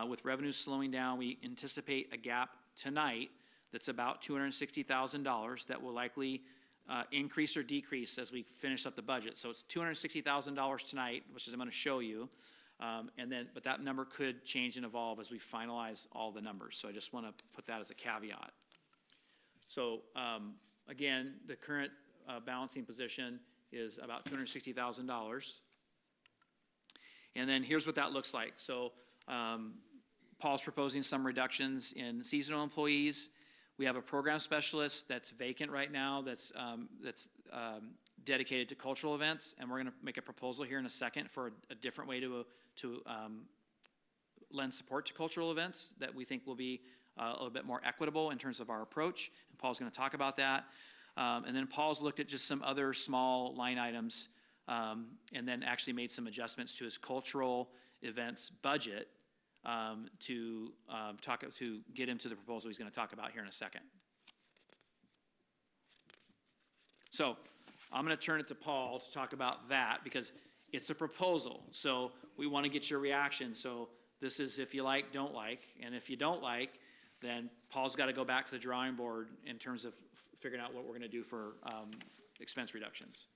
With revenues slowing down, we anticipate a gap tonight that's about $260,000 that will likely increase or decrease as we finish up the budget. So it's $260,000 tonight, which is I'm going to show you, but that number could change and evolve as we finalize all the numbers. So I just want to put that as a caveat. So Again, the current balancing position is about $260,000. And then here's what that looks like. So Paul's proposing some reductions in seasonal employees. We have a program specialist that's vacant right now that's dedicated to cultural events, and we're going to make a proposal here in a second for a different way to lend support to cultural events that we think will be a little bit more equitable in terms of our approach, and Paul's going to talk about that. And then Paul's looked at just some other small line items and then actually made some adjustments to his cultural events budget to get him to the proposal he's going to talk about here in a second. So I'm going to turn it to Paul to talk about that because it's a proposal. So we want to get your reaction. So this is if you like, don't like. And if you don't like, then Paul's got to go back to the drawing board in terms of figuring out what we're going to do for expense reductions.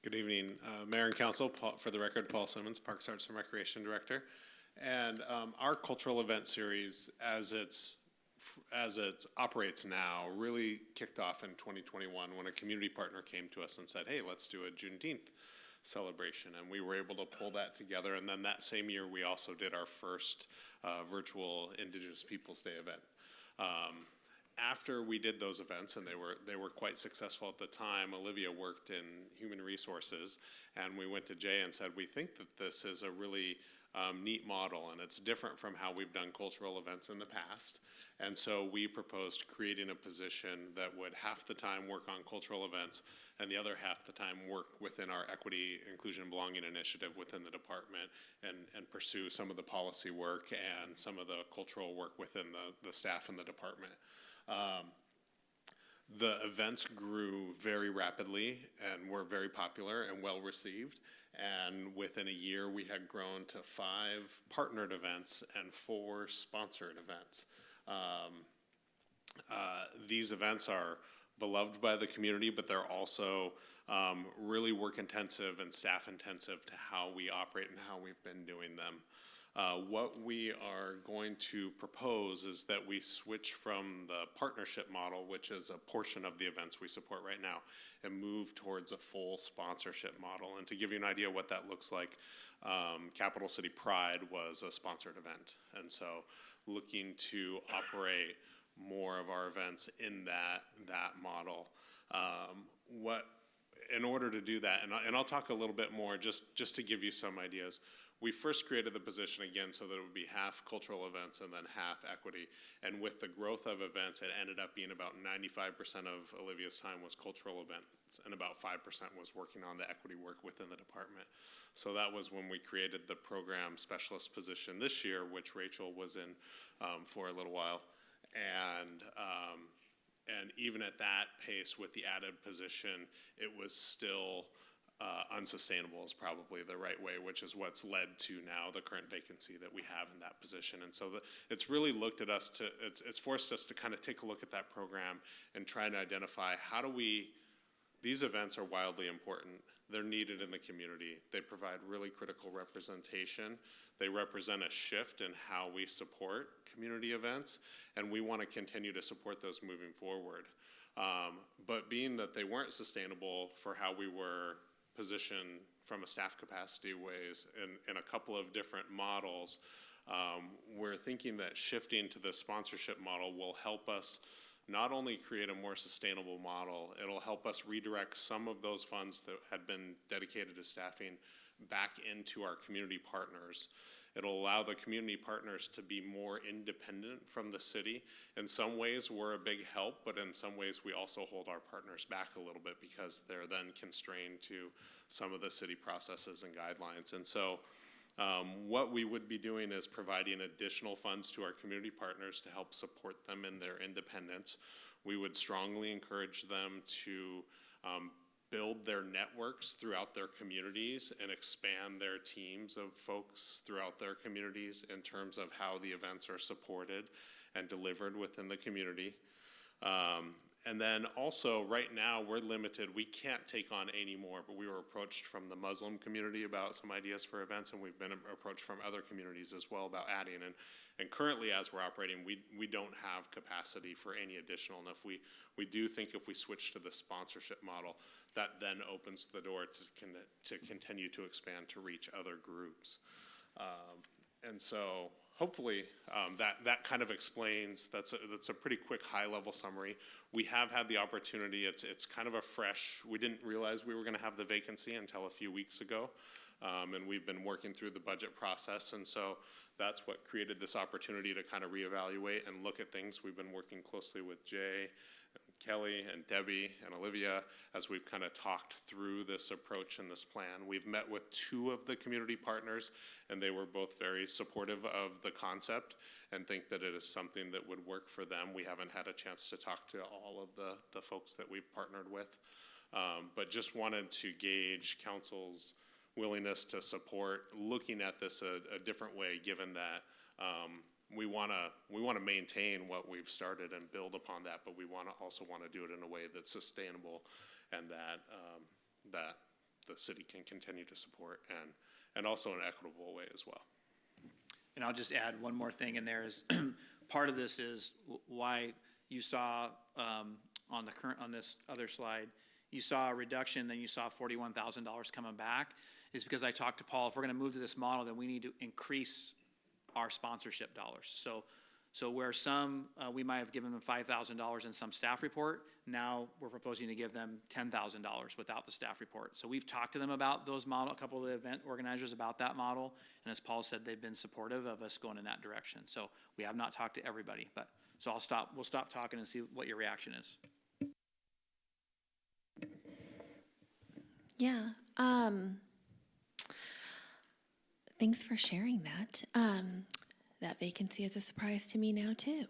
Good evening, Mayor and Council. For the record, Paul Simmons, Parks, Arts, and Recreation Director. And our cultural event series, as it operates now, really kicked off in 2021 when a community partner came to us and said, hey, let's do a Juneteenth celebration. And we were able to pull that together. And then that same year, we also did our first virtual Indigenous Peoples Day event. After we did those events, and they were quite successful at the time, Olympia worked in human resources, and we went to Jay and said, we think that this is a really neat model, and it's different from how we've done cultural events in the past. And so we proposed creating a position that would half the time work on cultural events and the other half the time work within our equity, inclusion, and belonging initiative within the department and pursue some of the policy work and some of the cultural work within the staff in the department. The events grew very rapidly and were very popular and well received. And within a year, we had grown to 5 partnered events and 4 sponsored events. These events are beloved by the community, but they're also really work intensive and staff intensive to how we operate and how we've been doing them. What we are going to propose is that we switch from the partnership model, which is a portion of the events we support right now, and move towards a full sponsorship model. And to give you an idea what that looks like, Capital City Pride was a sponsored event. And so looking to operate more of our events in that model. In order to do that, and I'll talk a little bit more just to give you some ideas. We first created the position again so that it would be half cultural events and then half equity. And with the growth of events, it ended up being about 95% of Olivia's time was cultural events and about 5% was working on the equity work within the department. So that was when we created the program specialist position this year, which Rachel was in for a little while. And even at that pace with the added position, it was still unsustainable is probably the right way, which is what's led to now the current vacancy that we have in that position. And so it's really looked at us it's forced us to kind of take a look at that program and try to identify how do these events are wildly important. They're needed in the community. They provide really critical representation. They represent a shift in how we support community events, and we want to continue to support those moving forward. But being that they weren't sustainable for how we were positioned from a staff capacity ways in a couple of different models, we're thinking that shifting to the sponsorship model will help us not only create a more sustainable model, it'll help us redirect some of those funds that had been dedicated to staffing back into our community partners. It'll allow the community partners to be more independent from the city. In some ways, we're a big help, but in some ways, we also hold our partners back a little bit because they're then constrained to some of the city processes and guidelines. And so what we would be doing is providing additional funds to our community partners to help support them in their independence. We would strongly encourage them to build their networks throughout their communities and expand their teams of folks throughout their communities in terms of how the events are supported and delivered within the community. And then also, right now, we're limited. We can't take on any more, but we were approached from the Muslim community about some ideas for events, and we've been approached from other communities as well about adding. And currently, as we're operating, we don't have capacity for any additional. And if we do think if we switch to the sponsorship model, that then opens the door to continue to expand to reach other groups. And so hopefully that kind of explains, that's a pretty quick high-level summary. We have had the opportunity, it's kind of a fresh, we didn't realize we were going to have the vacancy until a few weeks ago. And we've been working through the budget process, and so that's what created this opportunity to kind of reevaluate and look at things. We've been working closely with Jay, Kelly, and Debbie, and Olympia as we've kind of talked through this approach and this plan. We've met with 2 of the community partners, and they were both very supportive of the concept and think that it is something that would work for them. We haven't had a chance to talk to all of the folks that we've partnered with, but just wanted to gauge council's willingness to support looking at this a different way, given that we want to maintain what we've started and build upon that, but we also want to do it in a way that's sustainable and that that the city can continue to support and also in an equitable way as well. And I'll just add one more thing in there is part of this is why you saw on this other slide, you saw a reduction, then you saw $41,000 coming back, is because I talked to Paul, if we're going to move to this model, then we need to increase our sponsorship dollars. So where some, we might have given them $5,000 in some staff report, now we're proposing to give them $10,000 without the staff report. So we've talked to them about those model, a couple of the event organizers about that model, and as Paul said, they've been supportive of us going in that direction. So we have not talked to everybody, but, so we'll stop talking and see what your reaction is. Yeah. Thanks for sharing that. That vacancy is a surprise to me now too.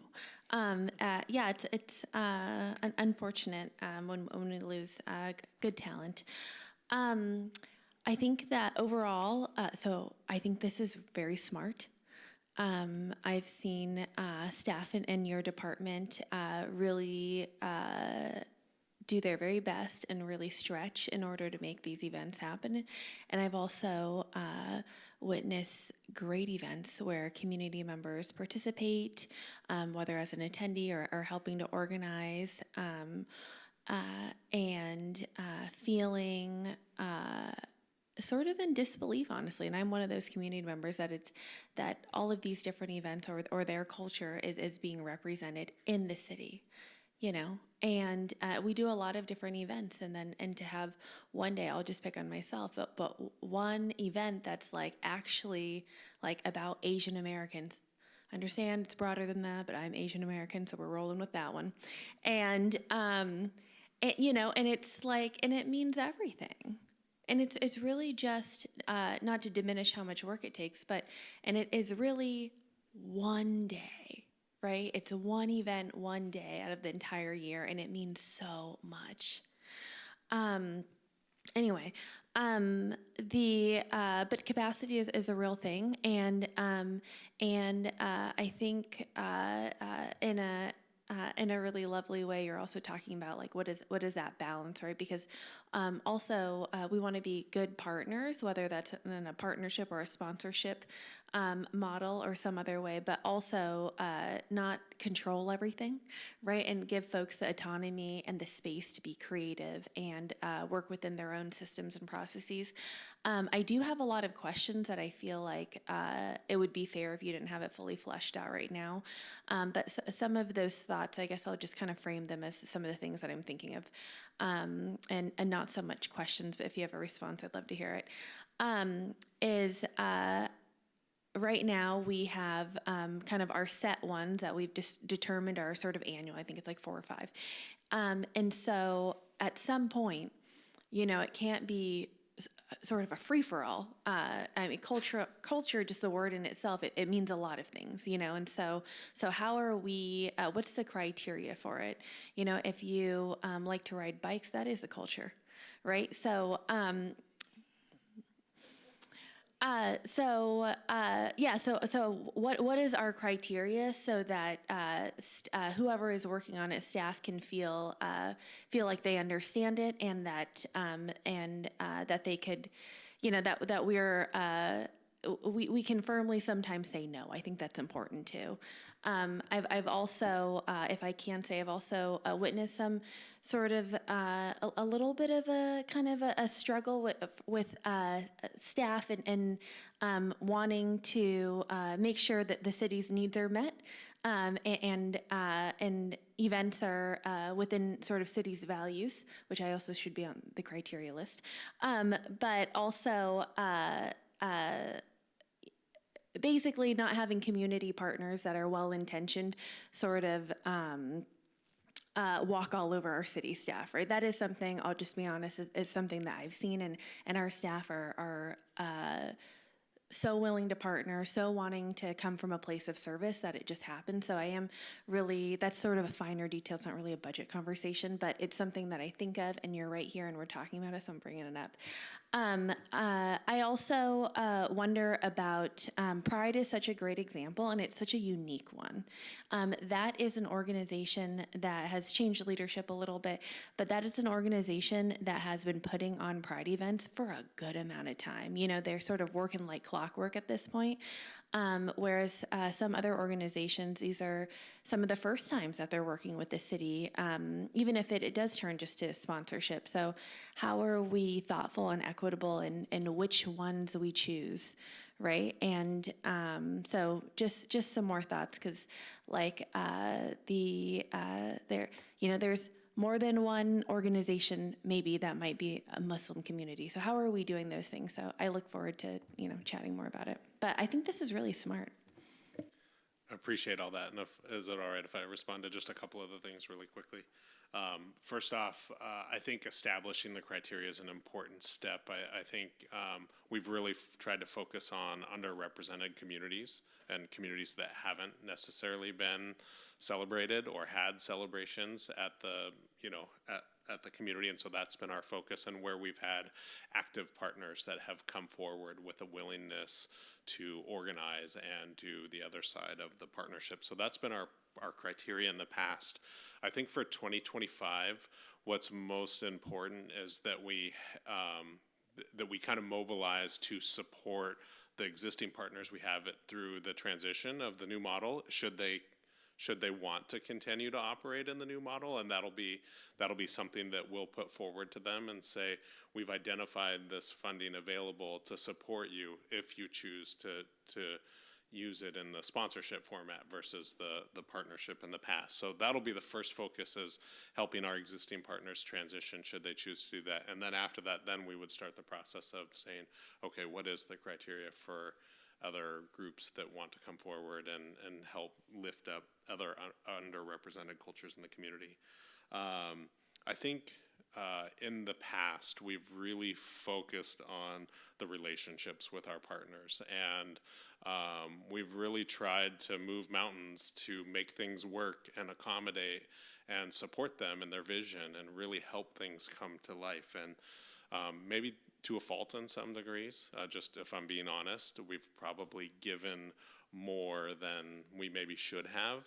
Yeah, it's unfortunate when we lose good talent. I think that overall, so I think this is very smart. I've seen staff in your department really do their very best and really stretch in order to make these events happen. And I've also witnessed great events where community members participate, whether as an attendee or helping to organize, and feeling sort of in disbelief, honestly. And I'm one of those community members that all of these different events or their culture is being represented in the city. You know, and we do a lot of different events, and to have one day, I'll just pick on myself, but one event that's like actually like about Asian Americans. Understand it's broader than that, but I'm Asian American, so we're rolling with that one. And you know, and it's like, and it means everything. And it's really just not to diminish how much work it takes, and it is really one day. Right? It's one event, one day out of the entire year, and it means so much. Anyway, but capacity is a real thing, and I think in a really lovely way, you're also talking about like what is that balance, right? Because also we want to be good partners, whether that's in a partnership or a sponsorship model or some other way, but also not control everything, right? And give folks the autonomy and the space to be creative and work within their own systems and processes. I do have a lot of questions that I feel like it would be fair if you didn't have it fully fleshed out right now. But some of those thoughts, I guess I'll just kind of frame them as some of the things that I'm thinking of, and not so much questions, but if you have a response, I'd love to hear it. Right now we have kind of our set ones that we've just determined are sort of annual. I think it's like 4 or 5. And so at some point, you know, it can't be sort of a free-for-all. I mean, culture, just the word in itself, it means a lot of things, you know, and so how are we, what's the criteria for it? You know, if you like to ride bikes, that is a culture, right? So So what is our criteria so that whoever is working on it, staff can feel like they understand it, and that they could, that we can firmly sometimes say no. I think that's important too. I've also, if I can say, I've also witnessed some sort of a little bit of a kind of a struggle with staff and wanting to make sure that the city's needs are met, and events are within sort of city's values, which I also should be on the criteria list, but also. Basically not having community partners that are well-intentioned sort of walk all over our city staff, right? That is something, I'll just be honest, is something that I've seen, and our staff are so willing to partner, so wanting to come from a place of service that it just happens. So I am really, that's sort of a finer detail. It's not really a budget conversation, but it's something that I think of, and you're right here and we're talking about it, so I'm bringing it up. I also wonder about Pride is such a great example, and it's such a unique one. That is an organization that has changed leadership a little bit, but that is an organization that has been putting on Pride events for a good amount of time. They're sort of working like clockwork at this point. Whereas some other organizations, these are some of the first times that they're working with the city, even if it does turn just to sponsorship. So how are we thoughtful and equitable in which ones we choose, right? And so just some more thoughts, because there's more than one organization maybe that might be a Muslim community. So how are we doing those things? So I look forward to, chatting more about it. But I think this is really smart. I appreciate all that. And is it all right if I respond to just a couple of the things really quickly? First off, I think establishing the criteria is an important step. I think we've really tried to focus on underrepresented communities and communities that haven't necessarily been celebrated or had celebrations at the, at the community. And so that's been our focus, and where we've had active partners that have come forward with a willingness to organize and do the other side of the partnership. So that's been our criteria in the past. I think for 2025, what's most important is that we kind of mobilize to support the existing partners we have through the transition of the new model, should they want to continue to operate in the new model. And that'll be something that we'll put forward to them and say, we've identified this funding available to support you if you choose to use it in the sponsorship format versus the partnership in the past. So that'll be the first focus, is helping our existing partners transition should they choose to do that. And then after that, then we would start the process of saying, okay, what is the criteria for other groups that want to come forward and help lift up other underrepresented cultures in the community. I think in the past, we've really focused on the relationships with our partners, and we've really tried to move mountains to make things work and accommodate and support them in their vision and really help things come to life. And maybe to a fault in some degrees, just if I'm being honest, we've probably given more than we maybe should have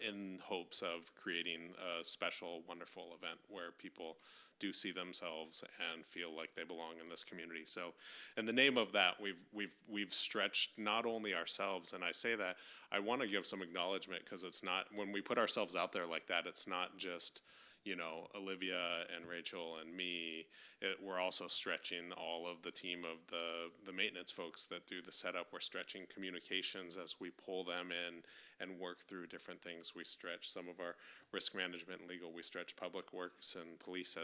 in hopes of creating a special, wonderful event where people do see themselves and feel like they belong in this community. So in the name of that, we've stretched not only ourselves, and I say that, I want to give some acknowledgement, because it's not, when we put ourselves out there like that, it's not just, Olivia and Rachel and me. We're also stretching all of the team of the maintenance folks that do the setup. We're stretching communications as we pull them in and work through different things. We stretch some of our risk management and legal. We stretch public works and police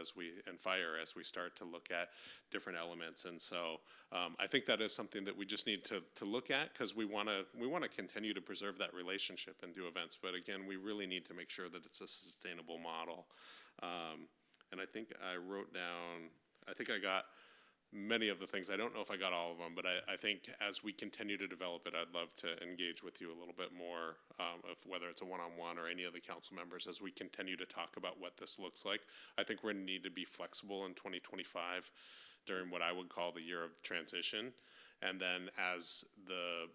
and fire as we start to look at different elements. And so I think that is something that we just need to look at, because we want to continue to preserve that relationship and do events. But again, we really need to make sure that it's a sustainable model. And I think I wrote down, I think I got many of the things. I don't know if I got all of them, but I think as we continue to develop it, I'd love to engage with you a little bit more, of whether it's a one-on-one or any of the council members, as we continue to talk about what this looks like. I think we're going to need to be flexible in 2025 during what I would call the year of transition, And then as the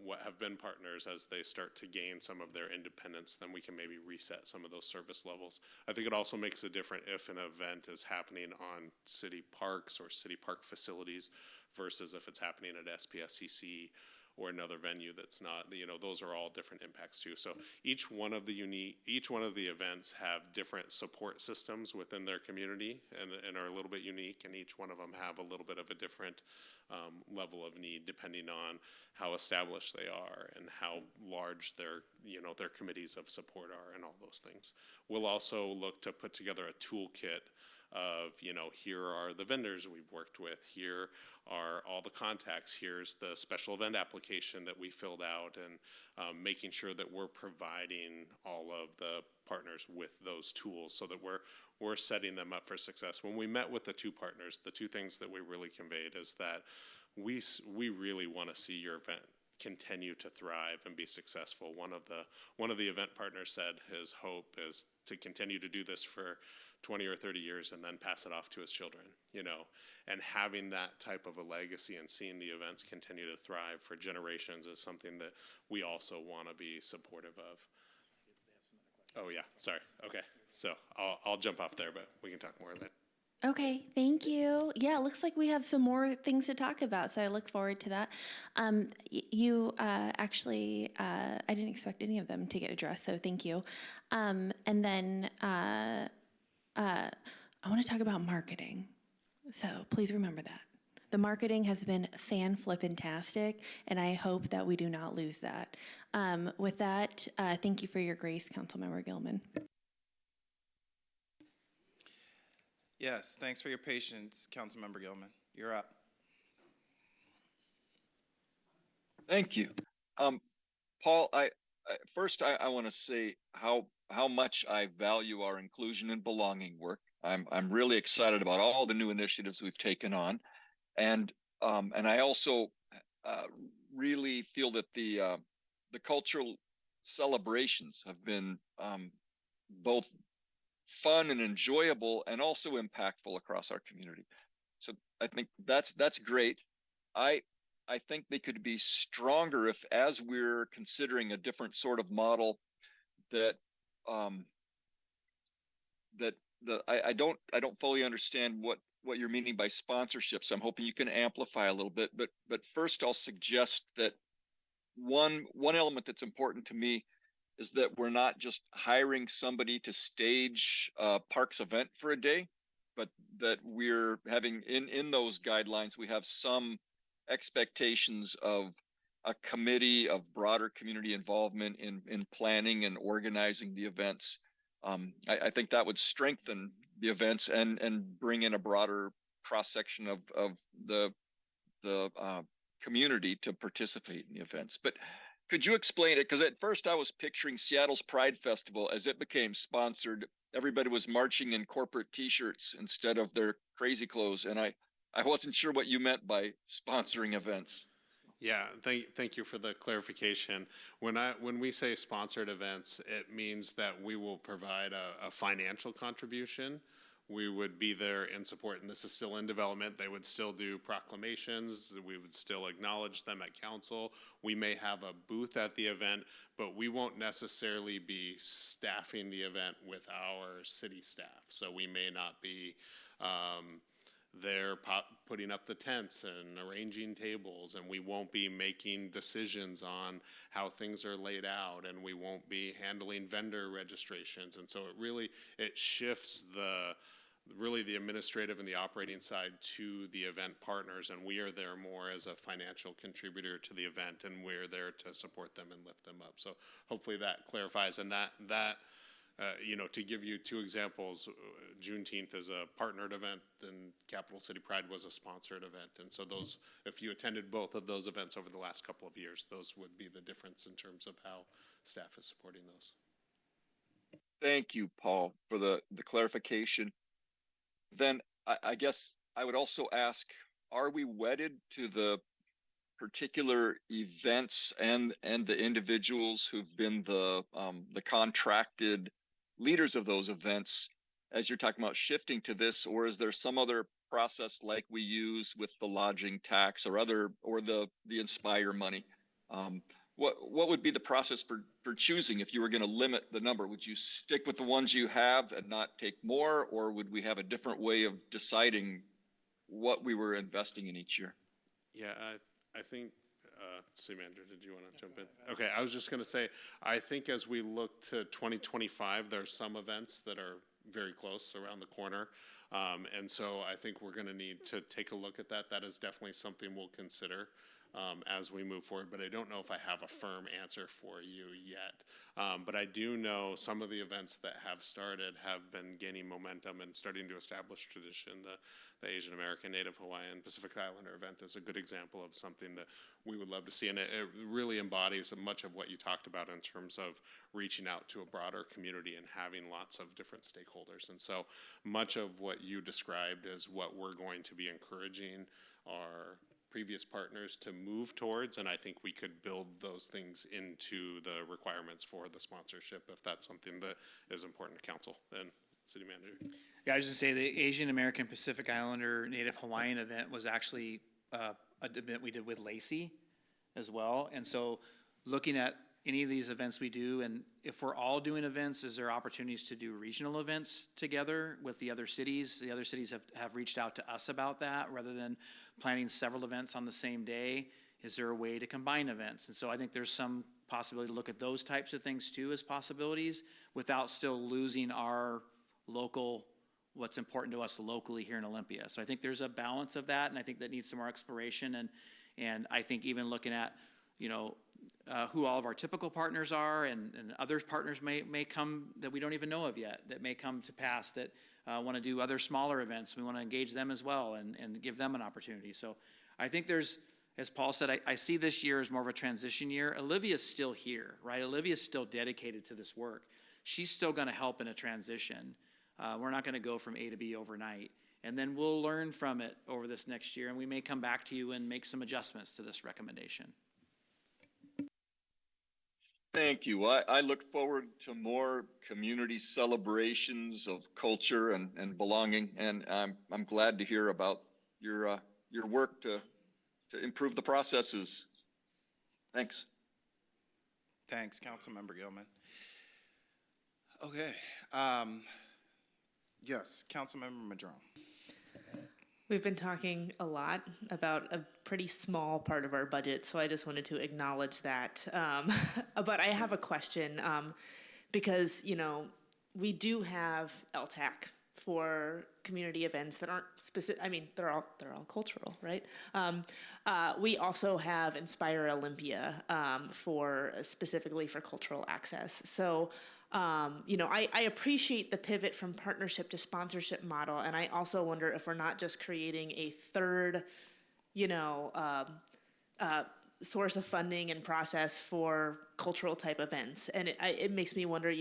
what have been partners, as they start to gain some of their independence, then we can maybe reset some of those service levels. I think it also makes a difference if an event is happening on city parks or city park facilities versus if it's happening at SPSCC or another venue that's not, those are all different impacts too. So each one of the events have different support systems within their community and are a little bit unique, and each one of them have a little bit of a different level of need depending on how established they are and how large their committees of support are and all those things. We'll also look to put together a toolkit of, here are the vendors we've worked with, here are all the contacts, here's the special event application that we filled out, and making sure that we're providing all of the partners with those tools so that we're setting them up for success. When we met with the two partners, the two things that we really conveyed is that we really want to see your event continue to thrive and be successful. One of the event partners said his hope is to continue to do this for 20 or 30 years and then pass it off to his children, and having that type of a legacy and seeing the events continue to thrive for generations is something that we also want to be supportive of. Oh yeah, sorry. Okay, so I'll jump off there, but we can talk more later. Okay, thank you. Yeah, it looks like we have some more things to talk about, so I look forward to that. You actually, I didn't expect any of them to get addressed, so thank you. And then I want to talk about marketing, so please remember that. The marketing has been fan-flippin-tastic, and I hope that we do not lose that. With that, thank you for your grace, Councilmember Gilman. Yes, thanks for your patience, Councilmember Gilman. You're up. Thank you. Paul, first I want to say how much I value our inclusion and belonging work. I'm really excited about all the new initiatives we've taken on, and I also really feel that the cultural celebrations have been both fun and enjoyable and also impactful across our community. So I think that's great. I think they could be stronger if, as we're considering a different sort of model, that I don't fully understand what you're meaning by sponsorship. So I'm hoping you can amplify a little bit. But first, I'll suggest that one element that's important to me is that we're not just hiring somebody to stage a parks event for a day, but that we're having in those guidelines, we have some expectations of a committee of broader community involvement in planning and organizing the events. I think that would strengthen the events and bring in a broader cross-section of the community to participate in the events. But could you explain it? Because at first I was picturing Seattle's Pride Festival as it became sponsored. Everybody was marching in corporate T-shirts instead of their crazy clothes, and I wasn't sure what you meant by sponsoring events. Yeah, thank you for the clarification. When we say sponsored events, it means that we will provide a financial contribution. We would be there in support, and this is still in development. They would still do proclamations. We would still acknowledge them at council. We may have a booth at the event, but we won't necessarily be staffing the event with our city staff. So we may not be there putting up the tents and arranging tables, and we won't be making decisions on how things are laid out, and we won't be handling vendor registrations. And so it shifts the administrative and the operating side to the event partners, and we are there more as a financial contributor to the event, and we're there to support them and lift them up. So hopefully that clarifies. And that to give you two examples, Juneteenth is a partnered event, and Capital City Pride was a sponsored event. And so those, if you attended both of those events over the last couple of years, those would be the difference in terms of how staff is supporting those. Thank you, Paul, for the clarification. Then I guess I would also ask, are we wedded to the particular events and the individuals who've been the contracted leaders of those events as you're talking about shifting to this, or is there some other process like we use with the lodging tax or the Inspire money? What would be the process for choosing if you were going to limit the number? Would you stick with the ones you have and not take more, or would we have a different way of deciding what we were investing in each year? Yeah, I think, City Manager, did you want to jump in? Okay, I was just going to say, I think as we look to 2025, there's some events that are very close around the corner. And so I think we're going to need to take a look at that. That is definitely something we'll consider as we move forward, but I don't know if I have a firm answer for you yet. But I do know some of the events that have started have been gaining momentum and starting to establish tradition. The Asian American, Native Hawaiian, Pacific Islander event is a good example of something that we would love to see. And it really embodies much of what you talked about in terms of reaching out to a broader community and having lots of different stakeholders. And so much of what you described is what we're going to be encouraging our previous partners to move towards, and I think we could build those things into the requirements for the sponsorship if that's something that is important to council and City Manager. Yeah, I was just gonna say the Asian American Pacific Islander Native Hawaiian event was actually an event we did with Lacey as well. And so looking at any of these events we do, and if we're all doing events, is there opportunities to do regional events together with the other cities? The other cities have reached out to us about that rather than planning several events on the same day. Is there a way to combine events? And so I think there's some possibility to look at those types of things too as possibilities without still losing our local, what's important to us locally here in Olympia. So I think there's a balance of that, and I think that needs some more exploration. And I think even looking at, who all of our typical partners are, and other partners may come that we don't even know of yet, that may come to pass that want to do other smaller events. We want to engage them as well and give them an opportunity. So I think there's, as Paul said, I see this year as more of a transition year. Olivia's still here, right? Olivia's still dedicated to this work. She's still going to help in a transition. We're not going to go from A to B overnight. And then we'll learn from it over this next year, and we may come back to you and make some adjustments to this recommendation. Thank you. I look forward to more community celebrations of culture and belonging, and I'm glad to hear about your work to improve the processes. Thanks. Thanks, Councilmember Gilman. Okay. Yes, Councilmember Madrone. We've been talking a lot about a pretty small part of our budget, so I just wanted to acknowledge that. But I have a question, because, we do have LTAC for community events that aren't specific. I mean, they're all cultural, right? We also have Inspire Olympia specifically for cultural access. So I appreciate the pivot from partnership to sponsorship model, and I also wonder if we're not just creating a third, source of funding and process for cultural type events. And it makes me wonder,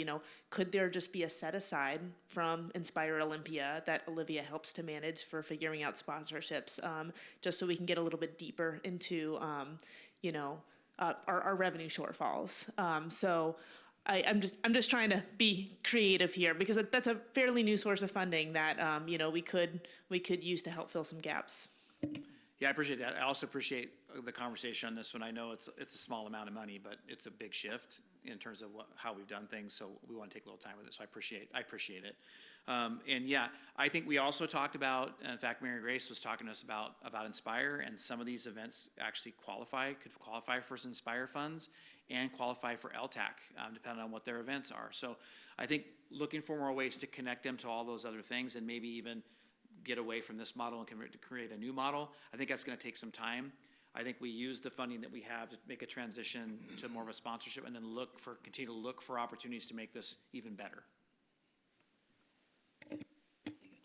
could there just be a set aside from Inspire Olympia that Olivia helps to manage for figuring out sponsorships, just so we can get a little bit deeper into, our revenue shortfalls. I'm just trying to be creative here, because that's a fairly new source of funding that we could use to help fill some gaps. Yeah, I appreciate that. I also appreciate the conversation on this one. I know it's a small amount of money, but it's a big shift in terms of how we've done things. So we want to take a little time with it. So I appreciate it. And yeah, I think we also talked about, in fact, Mary Grace was talking to us about Inspire, and some of these events actually could qualify for some Inspire funds and qualify for LTAC, depending on what their events are. So I think looking for more ways to connect them to all those other things, and maybe even get away from this model and create a new model. I think that's going to take some time. I think we use the funding that we have to make a transition to more of a sponsorship, and then continue to look for opportunities to make this even better.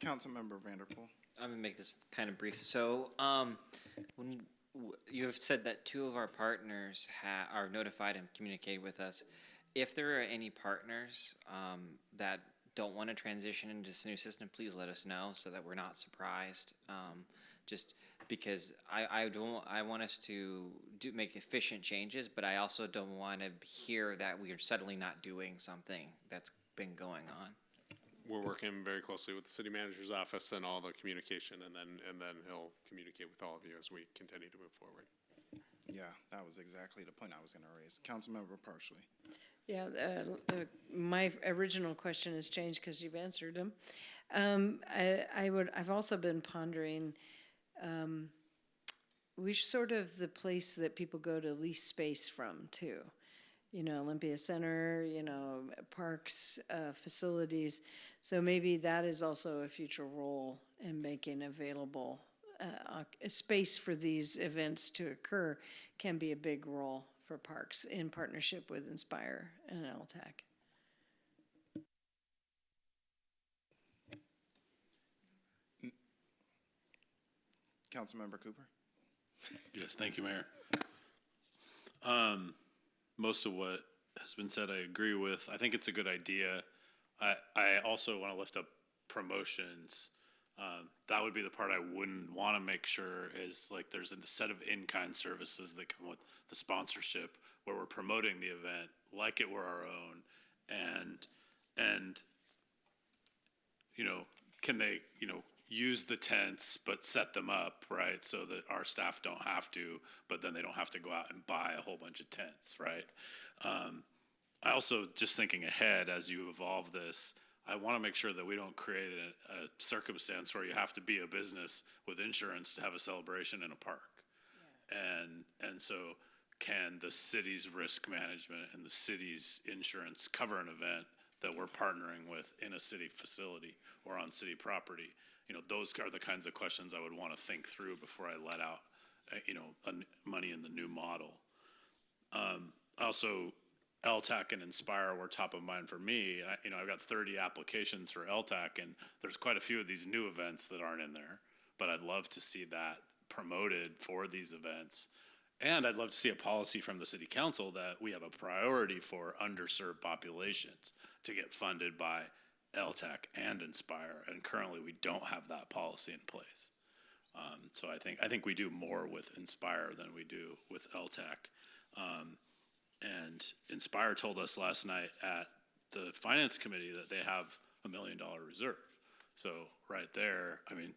Councilmember Vanderpool. I'm gonna make this kind of brief. So, when you have said that 2 of our partners are notified and communicate with us. If there are any partners that don't want to transition into this new system, please let us know so that we're not surprised. Just because I want us to make efficient changes, but I also don't want to hear that we are suddenly not doing something that's been going on. we're working very closely with the city manager's office and all the communication, and then he'll communicate with all of you as we continue to move forward. Yeah, that was exactly the point I was going to raise. Councilmember Parsley. Yeah, my original question has changed because you've answered them. I've also been pondering, which sort of the place that people go to lease space from too. You know, Olympia Center, you know, parks, facilities. So maybe that is also a future role in making available a space for these events to occur can be a big role for parks in partnership with Inspire and LTAC. Councilmember Cooper. Yes, thank you, Mayor. Most of what has been said, I agree with. I think it's a good idea. I also want to lift up promotions. That would be the part I wouldn't want to make sure is like there's a set of in-kind services that come with the sponsorship where we're promoting the event like it were our own, and you know, can they, you know, use the tents but set them up, right, so that our staff don't have to, but then they don't have to go out and buy a whole bunch of tents, right? I also, just thinking ahead as you evolve this, I want to make sure that we don't create a circumstance where you have to be a business with insurance to have a celebration in a park. Yeah. And so can the city's risk management and the city's insurance cover an event that we're partnering with in a city facility or on city property? You know, those are the kinds of questions I would want to think through before I let out, you know, money in the new model. Also, LTAC and Inspire were top of mind for me. You know, I've got 30 applications for LTAC, and there's quite a few of these new events that aren't in there. But I'd love to see that promoted for these events. And I'd love to see a policy from the city council that we have a priority for underserved populations to get funded by LTAC and Inspire. And currently, we don't have that policy in place. So I think we do more with Inspire than we do with LTAC. And Inspire told us last night at the Finance Committee that they have $1 million reserve. So right there, I mean,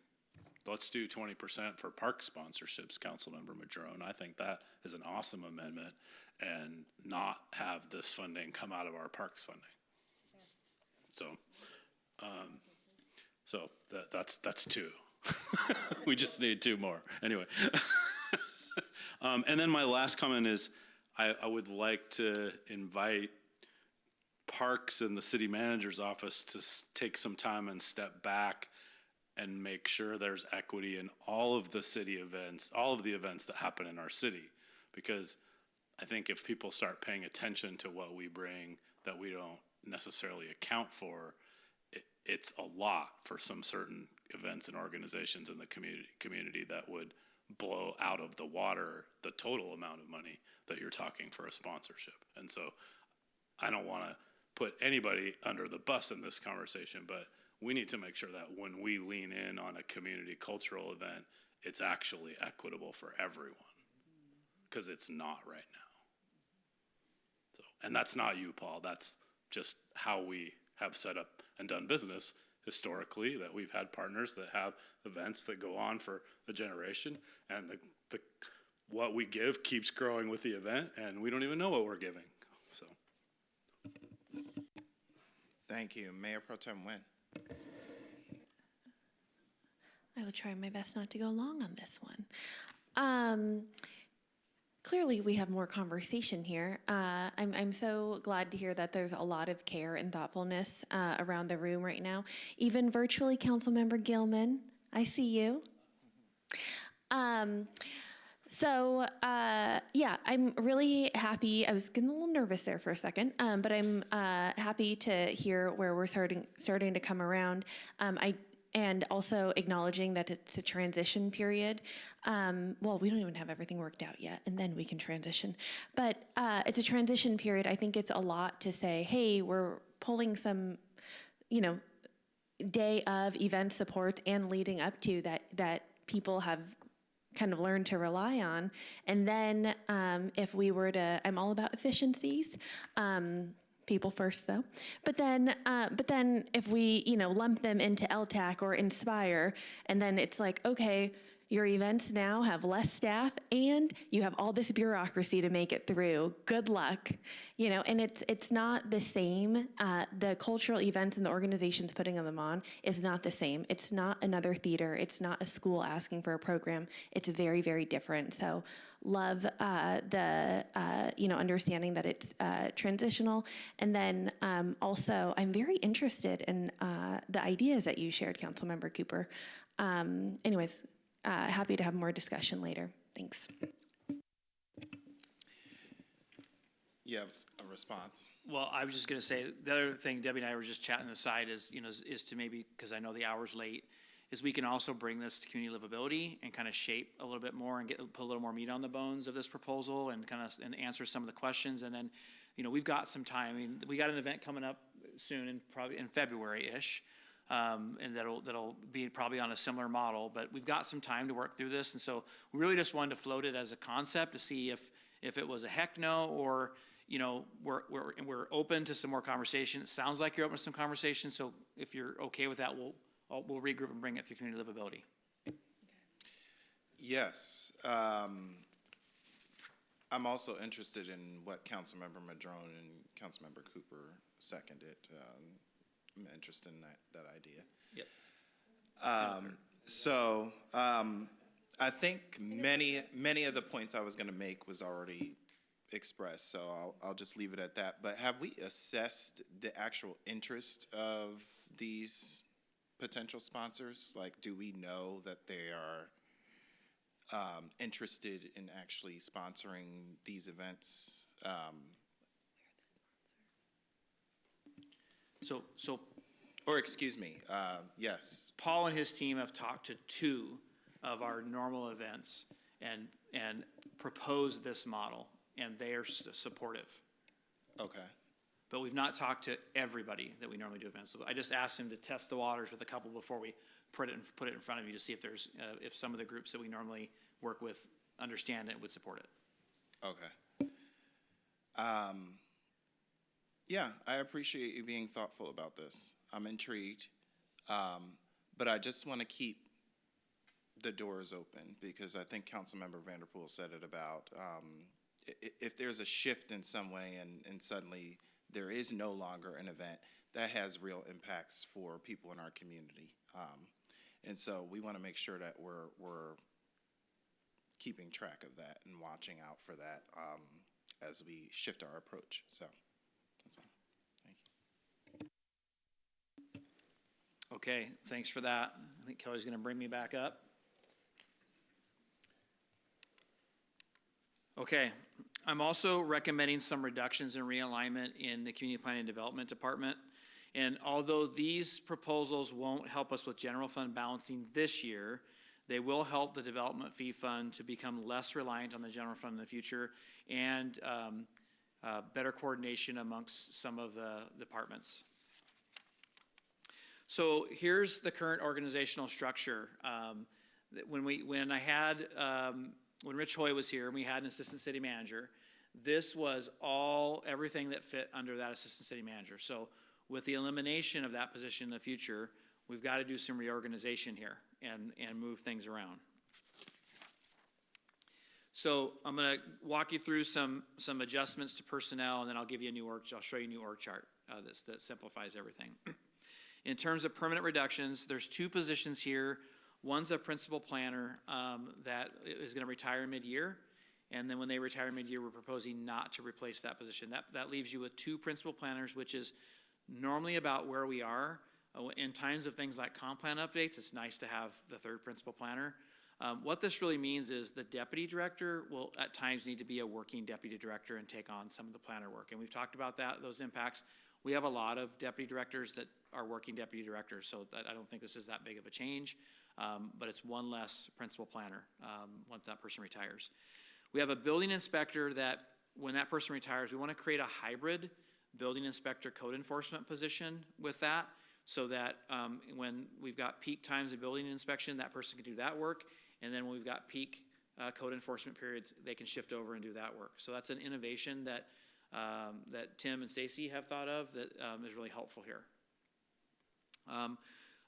let's do 20% for park sponsorships, Councilmember Madrone. I think that is an awesome amendment, and not have this funding come out of our parks funding. So, that's two. We just need two more. Anyway. And then my last comment is, I would like to invite parks and the city manager's office to take some time and step back and make sure there's equity in all of the city events, all of the events that happen in our city. Because I think if people start paying attention to what we bring that we don't necessarily account for, it's a lot for some certain events and organizations in the community that would blow out of the water the total amount of money that you're talking for a sponsorship. And so I don't want to put anybody under the bus in this conversation, but we need to make sure that when we lean in on a community cultural event, it's actually equitable for everyone, because it's not right now. So, and that's not you, Paul. That's just how we have set up and done business historically, that we've had partners that have events that go on for a generation, and the what we give keeps growing with the event, and we don't even know what we're giving. So, thank you. Mayor Pro Tem Nguyen. I will try my best not to go long on this one. Clearly, we have more conversation here. I'm so glad to hear that there's a lot of care and thoughtfulness around the room right now. Even virtually, Councilmember Gilman, I see you. Yeah, I'm really happy. I was getting a little nervous there for a second, but I'm happy to hear where we're starting to come around. And also acknowledging that it's a transition period. Well, we don't even have everything worked out yet, and then we can transition. But it's a transition period. I think it's a lot to say, hey, we're pulling some, day of event support and leading up to that people have kind of learned to rely on. And then if we were to, I'm all about efficiencies, People first, though. But then if we, lump them into LTAC or Inspire, and then it's like, okay, your events now have less staff and you have all this bureaucracy to make it through. Good luck. And it's not the same. The cultural events and the organizations putting them on is not the same. It's not another theater. It's not a school asking for a program. It's very, very different. So love the understanding that it's transitional. And then also, I'm very interested in the ideas that you shared, Councilmember Cooper. Anyways, happy to have more discussion later. Thanks. You have a response? Well, I was just going to say, the other thing Debbie and I were just chatting aside is, is to maybe, because I know the hour's late, is we can also bring this to community livability and kind of shape a little bit more and put a little more meat on the bones of this proposal and and answer some of the questions. And then, we've got some time. I mean, we got an event coming up soon, and probably in February-ish. And that'll be probably on a similar model, but we've got some time to work through this. And so we really just wanted to float it as a concept to see if it was a heck no, or, we're open to some more conversation. It sounds like you're open to some conversation. So if you're okay with that, we'll regroup and bring it through community livability. Yes. I'm also interested in what Councilmember Madrone and Councilmember Cooper seconded. I'm interested in that idea. Yep. I think many of the points I was going to make was already expressed, so I'll just leave it at that. But have we assessed the actual interest of these potential sponsors? Like, do we know that they are interested in actually sponsoring these events? Or excuse me, yes. Paul and his team have talked to 2 of our normal events and proposed this model, and they are supportive. Okay. But we've not talked to everybody that we normally do events with. I just asked him to test the waters with a couple before we put it in front of you to see if there's if some of the groups that we normally work with understand it and would support it. Okay. Yeah, I appreciate you being thoughtful about this. I'm intrigued, but I just want to keep the doors open, because I think Councilmember Vanderpool said it about if there's a shift in some way and suddenly there is no longer an event, that has real impacts for people in our community. And so we want to make sure that we're keeping track of that and watching out for that as we shift our approach. So that's all. Thank you. Okay, thanks for that. I think Kelly's going to bring me back up. Okay, I'm also recommending some reductions and realignment in the Community Planning and Development Department. And although these proposals won't help us with general fund balancing this year, they will help the development fee fund to become less reliant on the general fund in the future, and better coordination amongst some of the departments. So here's the current organizational structure. When Rich Hoy was here and we had an assistant city manager, this was everything that fit under that assistant city manager. So with the elimination of that position in the future, we've got to do some reorganization here and move things around. So I'm going to walk you through some adjustments to personnel, and then I'll give you I'll show you a new org chart that simplifies everything. In terms of permanent reductions, there's 2 positions here. One's a principal planner that is going to retire mid-year, and then when they retire mid-year, we're proposing not to replace that position. That leaves you with 2 principal planners, which is normally about where we are. In times of things like comp plan updates, it's nice to have the 3rd principal planner. What this really means is the deputy director will at times need to be a working deputy director and take on some of the planner work. And we've talked about those impacts. We have a lot of deputy directors that are working deputy directors, so I don't think this is that big of a change. But it's one less principal planner once that person retires. We have a building inspector that when that person retires, we want to create a hybrid building inspector code enforcement position with that, so that when we've got peak times of building inspection, that person can do that work. And then when we've got peak code enforcement periods, they can shift over and do that work. So that's an innovation that that Tim and Stacy have thought of that is really helpful here.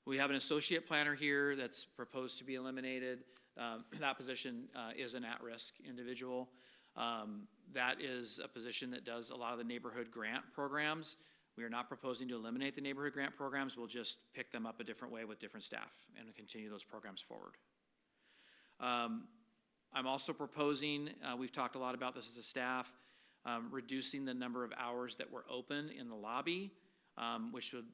We have an associate planner here that's proposed to be eliminated. That position is an at-risk individual. That is a position that does a lot of the neighborhood grant programs. We are not proposing to eliminate the neighborhood grant programs. We'll just pick them up a different way with different staff and continue those programs forward. I'm also proposing, we've talked a lot about this as a staff, reducing the number of hours that were open in the lobby, which would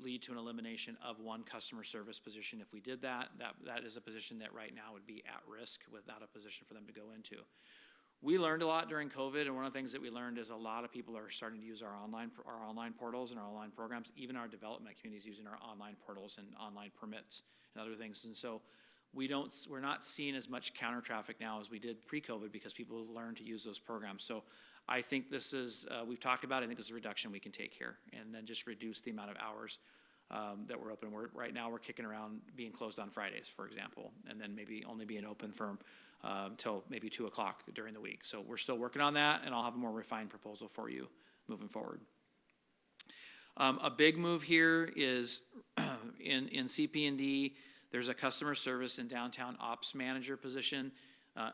lead to an elimination of one customer service position if we did that. That is a position that right now would be at risk without a position for them to go into. We learned a lot during COVID, and one of the things that we learned is a lot of people are starting to use our online portals and our online programs. Even our development community is using our online portals and online permits and other things. And so we're not seeing as much counter traffic now as we did pre-COVID because people learned to use those programs. So I think this is, we've talked about it, I think this is a reduction we can take here, and then just reduce the amount of hours that we're open. Right now we're kicking around being closed on Fridays, for example, and then maybe only being open from till maybe 2 o'clock during the week. So we're still working on that, and I'll have a more refined proposal for you moving forward. A big move here is in CP&D, there's a customer service and downtown ops manager position.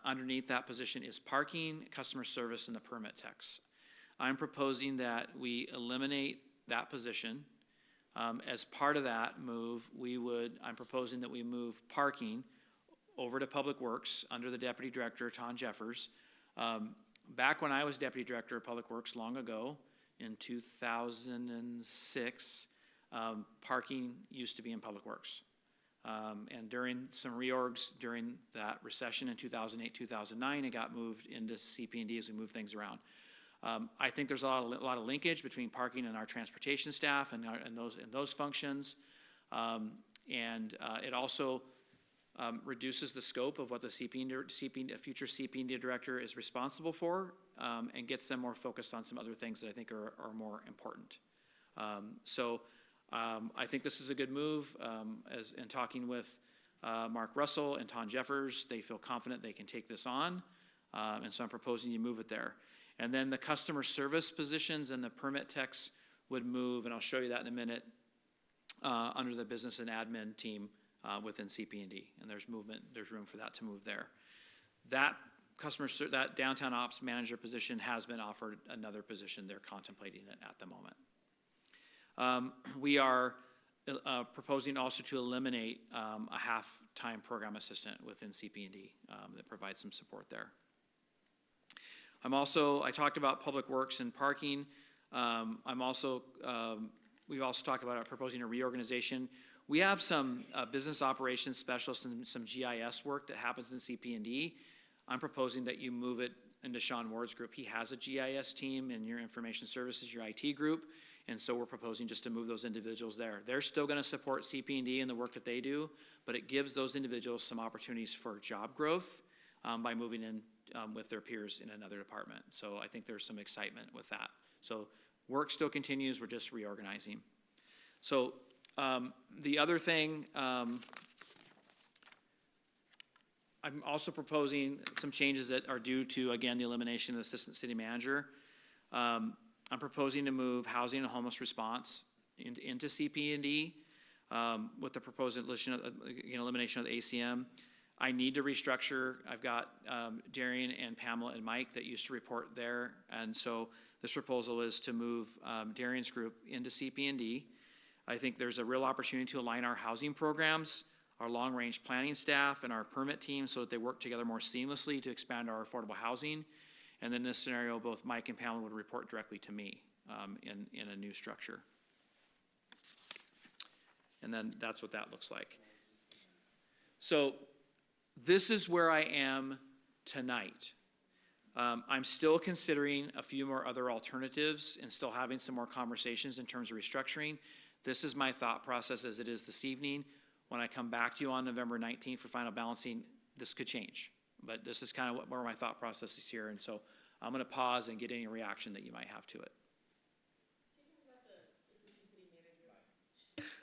Underneath that position is parking, customer service, and the permit techs. I'm proposing that we eliminate that position. As part of that move, I'm proposing that we move parking over to Public Works under the Deputy Director, Ton Jeffers. Back when I was Deputy Director of Public Works long ago, in 2006, parking used to be in Public Works. And during some reorgs during that recession in 2008, 2009, it got moved into CP&D as we move things around. I think there's a lot of linkage between parking and our transportation staff and those functions. It also reduces the scope of what the future CP&D director is responsible for, and gets them more focused on some other things that I think are more important. I think this is a good move. In talking with Mark Russell and Ton Jeffers, they feel confident they can take this on, and so I'm proposing you move it there. And then the customer service positions and the permit techs would move, and I'll show you that in a minute, under the business and admin team within CP&D, and there's room for that to move there. That downtown ops manager position has been offered another position. They're contemplating it at the moment. We are proposing also to eliminate a half-time program assistant within CP&D that provides some support there. I talked about Public Works and parking. We've also talked about proposing a reorganization. We have some business operations specialists and some GIS work that happens in CP&D. I'm proposing that you move it into Sean Ward's group. He has a GIS team in your information services, your IT group, and so we're proposing just to move those individuals there. They're still going to support CP&D and the work that they do, but it gives those individuals some opportunities for job growth by moving in with their peers in another department. So I think there's some excitement with that. So work still continues, we're just reorganizing. So the other thing, I'm also proposing some changes that are due to, again, the elimination of the assistant city manager. I'm proposing to move housing and homeless response into CP&D with the proposed elimination of the ACM. I need to restructure. I've got Darian and Pamela and Mike that used to report there, and so this proposal is to move Darian's group into CP&D. I think there's a real opportunity to align our housing programs, our long-range planning staff, and our permit team so that they work together more seamlessly to expand our affordable housing. And then in this scenario, both Mike and Pamela would report directly to me in a new structure. And then that's what that looks like. So this is where I am tonight. I'm still considering a few more other alternatives and still having some more conversations in terms of restructuring. This is my thought process as it is this evening. When I come back to you on November 19th for final balancing, this could change. But this is kind of where my thought process is here, and so I'm going to pause and get any reaction that you might have to it.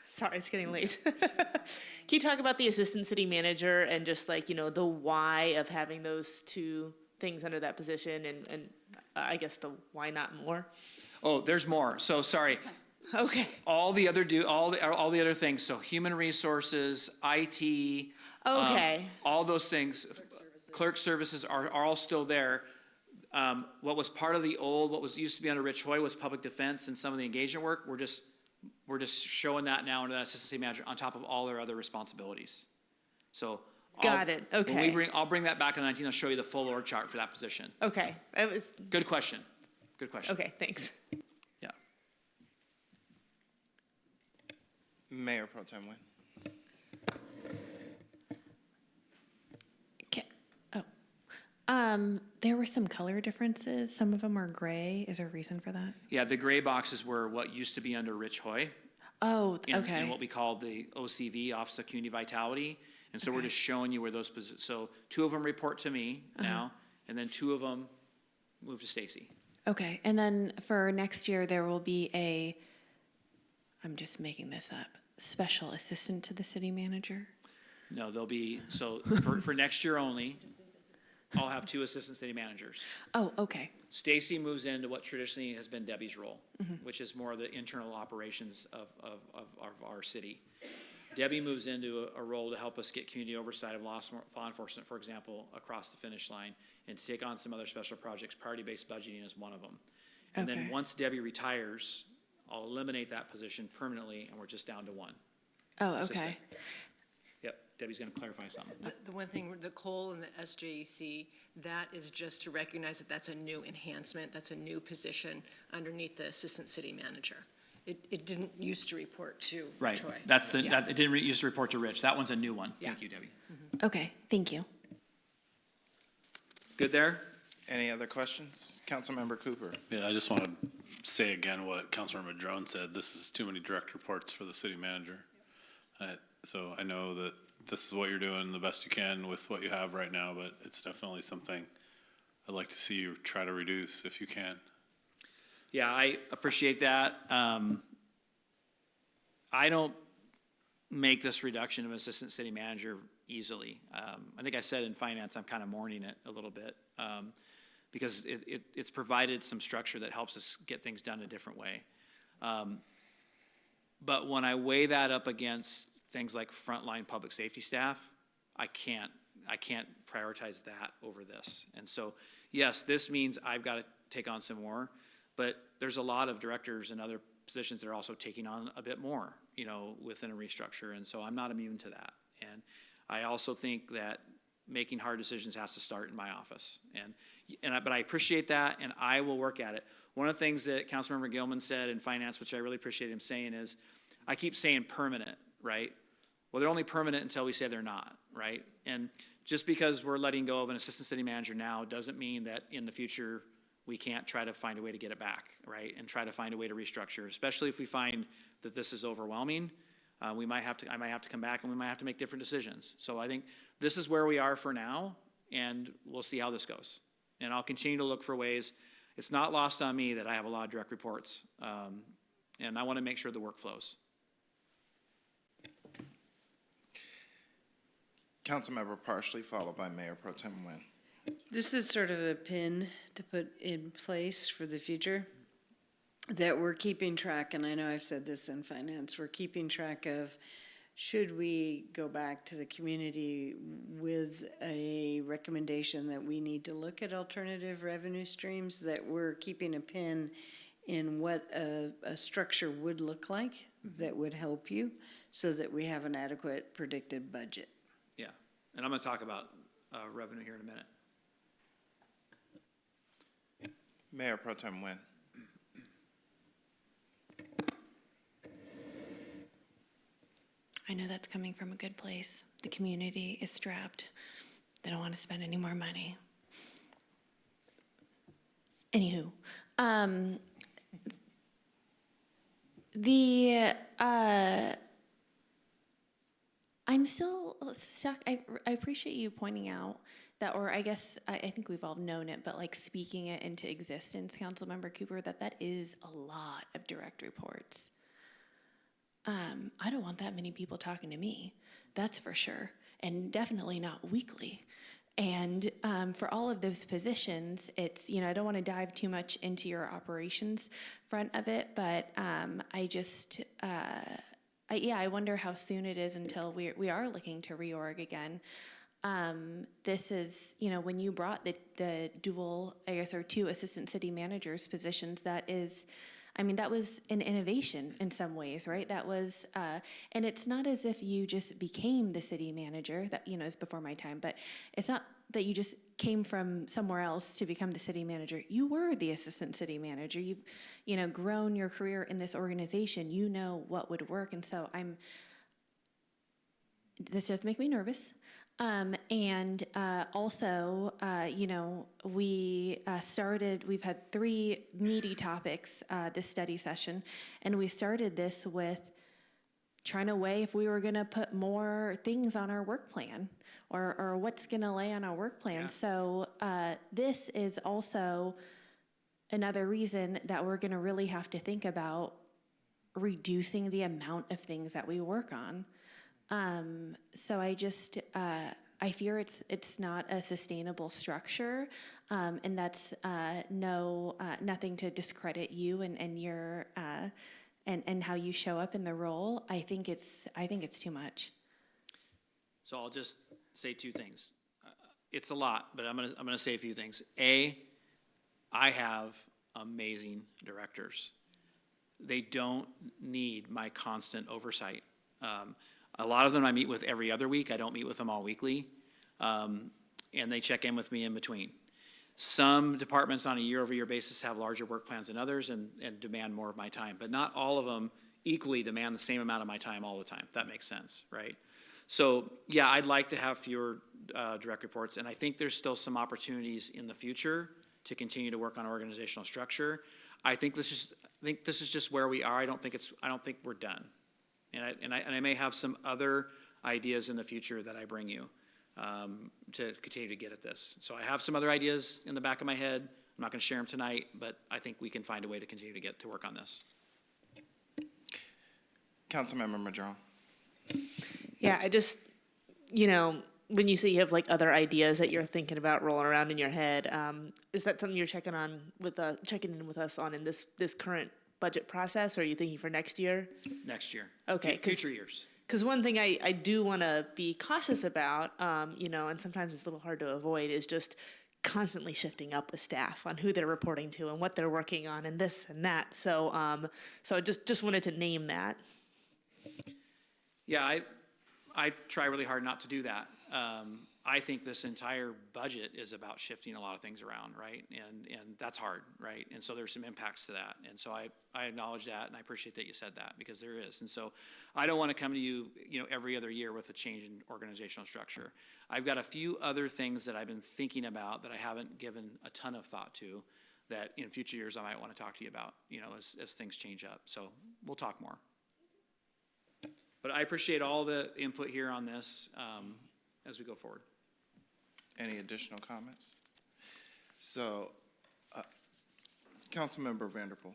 Sorry, it's getting late. Can you talk about the assistant city manager and just the why of having those two things under that position? And I guess the why not more? Oh, there's more. So sorry. Okay. All the other things. So human resources, IT. Okay. All those things. Clerk services are all still there. What was part of what was used to be under Rich Hoy was public defense and some of the engagement work. We're just showing that now into that assistant city manager on top of all their other responsibilities. So Got it. Okay. I'll bring that back on the 19th. I'll show you the full org chart for that position. Okay. That was Good question. Good question. okay. Thanks. Yeah. Mayor Pro Tem Nguyen. There were some color differences. Some of them are gray. Is there a reason for that? Yeah, the gray boxes were what used to be under Rich Hoy. Oh, in okay. what we call the OCV, Office of Community Vitality. And so we're just showing you where those positions, so 2 of them report to me now, and then 2 of them move to Stacy. Okay, and then for next year, there will be I'm just making this up, special assistant to the city manager? No, there'll be, so for next year only, I'll have 2 assistant city managers. Oh, okay. Stacy moves into what traditionally has been Debbie's role, which is more of the internal operations of our city. Debbie moves into a role to help us get community oversight of law enforcement, for example, across the finish line, and to take on some other special projects. Priority-based budgeting is one of them. And then once Debbie retires, I'll eliminate that position permanently, and we're just down to 1. Oh, assistant. okay. Yep, Debbie's gonna clarify something. The one thing, the COLE and the SJEC, that is just to recognize that that's a new enhancement, that's a new position underneath the assistant city manager. It didn't used to report to Right, Troy. that's Yeah. that, it didn't used to report to Rich. That one's a new one. Yeah. Thank you, Debbie. Okay, thank you. Good there? Any other questions? Councilmember Cooper. Yeah, I just want to say again what Councilmember Drone said. This is too many direct reports for the city manager. So I know that this is what you're doing the best you can with what you have right now, but it's definitely something I'd like to see you try to reduce if you can. Yeah, I appreciate that. I don't make this reduction of assistant city manager easily. I think I said in finance, I'm kind of mourning it a little bit because it's provided some structure that helps us get things done a different way. But when I weigh that up against things like frontline public safety staff, I can't prioritize that over this. And so, yes, this means I've got to take on some more, but there's a lot of directors and other positions that are also taking on a bit more, within a restructure. And so I'm not immune to that. And I also think that making hard decisions has to start in my office. But I appreciate that, and I will work at it. One of the things that Councilmember Gilman said in finance, which I really appreciate him saying, is I keep saying permanent, right? Well, they're only permanent until we say they're not, right? And just because we're letting go of an assistant city manager now doesn't mean that in the future we can't try to find a way to get it back, right? And try to find a way to restructure, especially if we find that this is overwhelming. I might have to come back and we might have to make different decisions. So I think this is where we are for now, and we'll see how this goes. And I'll continue to look for ways. It's not lost on me that I have a lot of direct reports, and I want to make sure the work flows. Councilmember Parsley, followed by Mayor Pro Tem Nguyen. This is sort of a pin to put in place for the future, that we're keeping track, and I know I've said this in finance, we're keeping track of, should we go back to the community with a recommendation that we need to look at alternative revenue streams, that we're keeping a pin in what a structure would look like that would help you, so that we have an adequate predicted budget. Yeah, and I'm going to talk about revenue here in a minute. Mayor Pro Tem Nguyen. I know that's coming from a good place. The community is strapped. They don't want to spend any more money. Anywho, I'm still stuck. I appreciate you pointing out that, or I guess I think we've all known it, but like speaking it into existence, Councilmember Cooper, that is a lot of direct reports. I don't want that many people talking to me, that's for sure, and definitely not weekly. And for all of those positions, it's, I don't want to dive too much into your operations front of it, but I just, I wonder how soon it is until we are looking to reorg again. This is, when you brought the dual, I guess, or two assistant city managers positions, that was an innovation in some ways, right? That was, and it's not as if you just became the city manager, that, is before my time, but it's not that you just came from somewhere else to become the city manager. You were the assistant city manager. You've, grown your career in this organization. You know what would work. And so this does make me nervous. And also, we've had 3 meaty topics this study session, and we started this with trying to weigh if we were going to put more things on our work plan or what's going to lay on our work plan. Yeah. So this is also another reason that we're going to really have to think about reducing the amount of things that we work on. So I just, I fear it's not a sustainable structure, and that's nothing to discredit you and your and how you show up in the role. I think it's too much. So I'll just say 2 things. It's a lot, but I'm gonna say a few things. A, I have amazing directors. They don't need my constant oversight. A lot of them I meet with every other week. I don't meet with them all weekly. And they check in with me in between. Some departments on a year-over-year basis have larger work plans than others and demand more of my time. But not all of them equally demand the same amount of my time all the time, if that makes sense, right? So, yeah, I'd like to have fewer direct reports. And I think there's still some opportunities in the future to continue to work on organizational structure. I think this is just where we are. I don't think we're done. And I may have some other ideas in the future that I bring you to continue to get at this. So I have some other ideas in the back of my head. I'm not going to share them tonight, but I think we can find a way to continue to get to work on this. Councilmember Madron. Yeah, I just, when you say you have like other ideas that you're thinking about rolling around in your head, is that something you're checking in with us on in this current budget process, or are you thinking for next year? Next year. Okay. Future years. Because one thing I do want to be cautious about, and sometimes it's a little hard to avoid, is just constantly shifting up the staff on who they're reporting to and what they're working on and this and that. So I just wanted to name that. Yeah, I try really hard not to do that. I think this entire budget is about shifting a lot of things around, right? And that's hard, right? And so there's some impacts to that. And so I acknowledge that, and I appreciate that you said that, because there is. And so I don't want to come to you, every other year with a change in organizational structure. I've got a few other things that I've been thinking about that I haven't given a ton of thought to, that in future years I might want to talk to you about, as things change up. So we'll talk more. But I appreciate all the input here on this as we go forward. Any additional comments? So, Councilmember Vanderpool.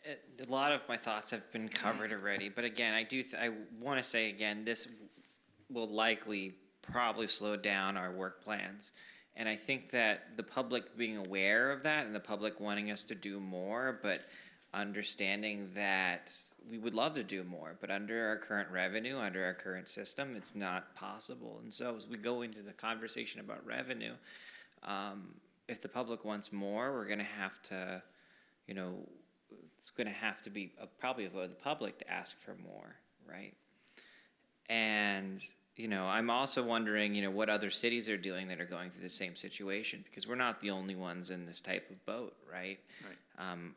A lot of my thoughts have been covered already, but again, I want to say again, this will likely probably slow down our work plans. And I think that the public being aware of that and the public wanting us to do more, but understanding that we would love to do more, but under our current revenue, under our current system, it's not possible. And so as we go into the conversation about revenue, if the public wants more, we're going to have to, it's going to have to be probably of the public to ask for more, right? And, I'm also wondering, what other cities are doing that are going through the same situation, because we're not the only ones in this type of boat, right? Right.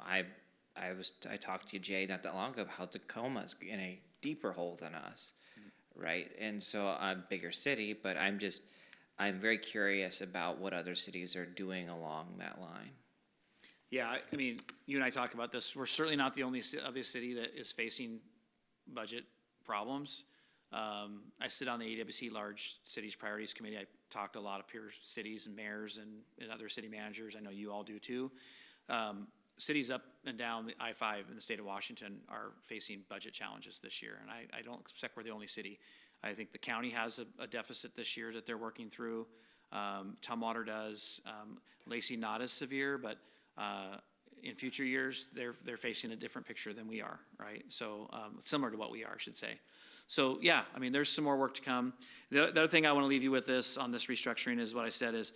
I talked to you, Jay, not that long ago, about how Tacoma's in a deeper hole than us, right? And so a bigger city, but I'm very curious about what other cities are doing along that line. Yeah, I mean, you and I talked about this. We're certainly not the only other city that is facing budget problems. I sit on the AWC Large Cities Priorities Committee. I talk to a lot of peer cities and mayors and other city managers. I know you all do too. Cities up and down the I-5 in the state of Washington are facing budget challenges this year, and I don't expect we're the only city. I think the county has a deficit this year that they're working through. Tumwater does. Lacey not as severe, but in future years, they're facing a different picture than we are, right? So similar to what we are, I should say. So yeah, I mean, there's some more work to come. The other thing I want to leave you with on this restructuring is what I said is,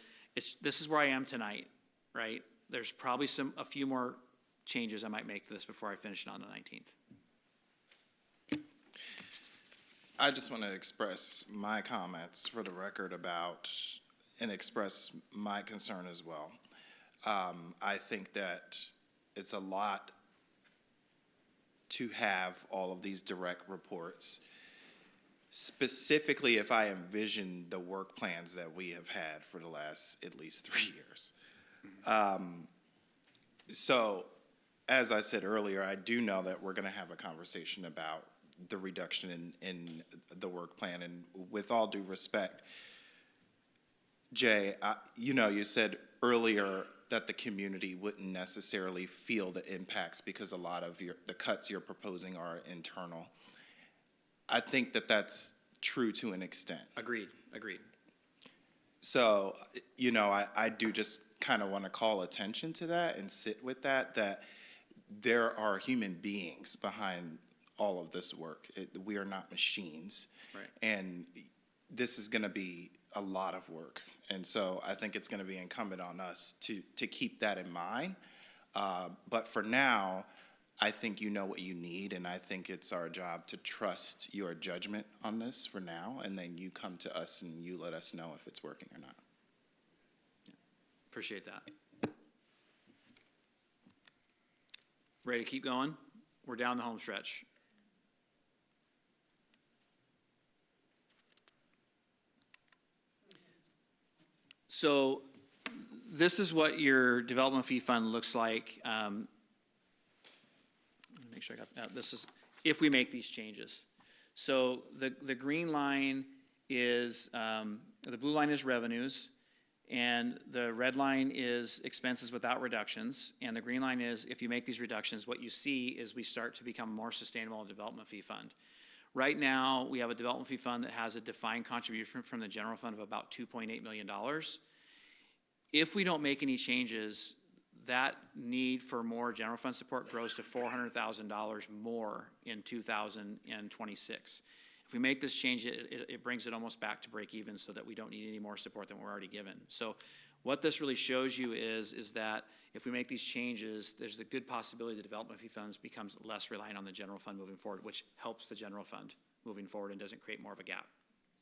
this is where I am tonight, right? There's probably a few more changes I might make to this before I finish it on the 19th. I just want to express my comments for the record about, and express my concern as well. I think that it's a lot to have all of these direct reports, specifically if I envision the work plans that we have had for the last at least 3 years. So, as I said earlier, I do know that we're going to have a conversation about the reduction in the work plan. And with all due respect, Jay, you said earlier that the community wouldn't necessarily feel the impacts because a lot of the cuts you're proposing are internal. I think that that's true to an extent. Agreed. So, I do just kind of want to call attention to that and sit with that there are human beings behind all of this work. We are not machines. Right. And this is going to be a lot of work. And so I think it's going to be incumbent on us to keep that in mind. But for now, I think you know what you need, and I think it's our job to trust your judgment on this for now, and then you come to us and you let us know if it's working or not. Appreciate that. Ready to keep going? We're down the home stretch. So this is what your development fee fund looks like. Make sure I got that. This is if we make these changes. So the green line is, the blue line is revenues, and the red line is expenses without reductions, and the green line is if you make these reductions, what you see is we start to become a more sustainable development fee fund. Right now, we have a development fee fund that has a defined contribution from the general fund of about $2.8 million. If we don't make any changes, that need for more general fund support grows to $400,000 more in 2026. If we make this change, it brings it almost back to break even so that we don't need any more support than we're already given. So what this really shows you is that if we make these changes, there's a good possibility the development fee funds becomes less reliant on the general fund moving forward, which helps the general fund moving forward and doesn't create more of a gap.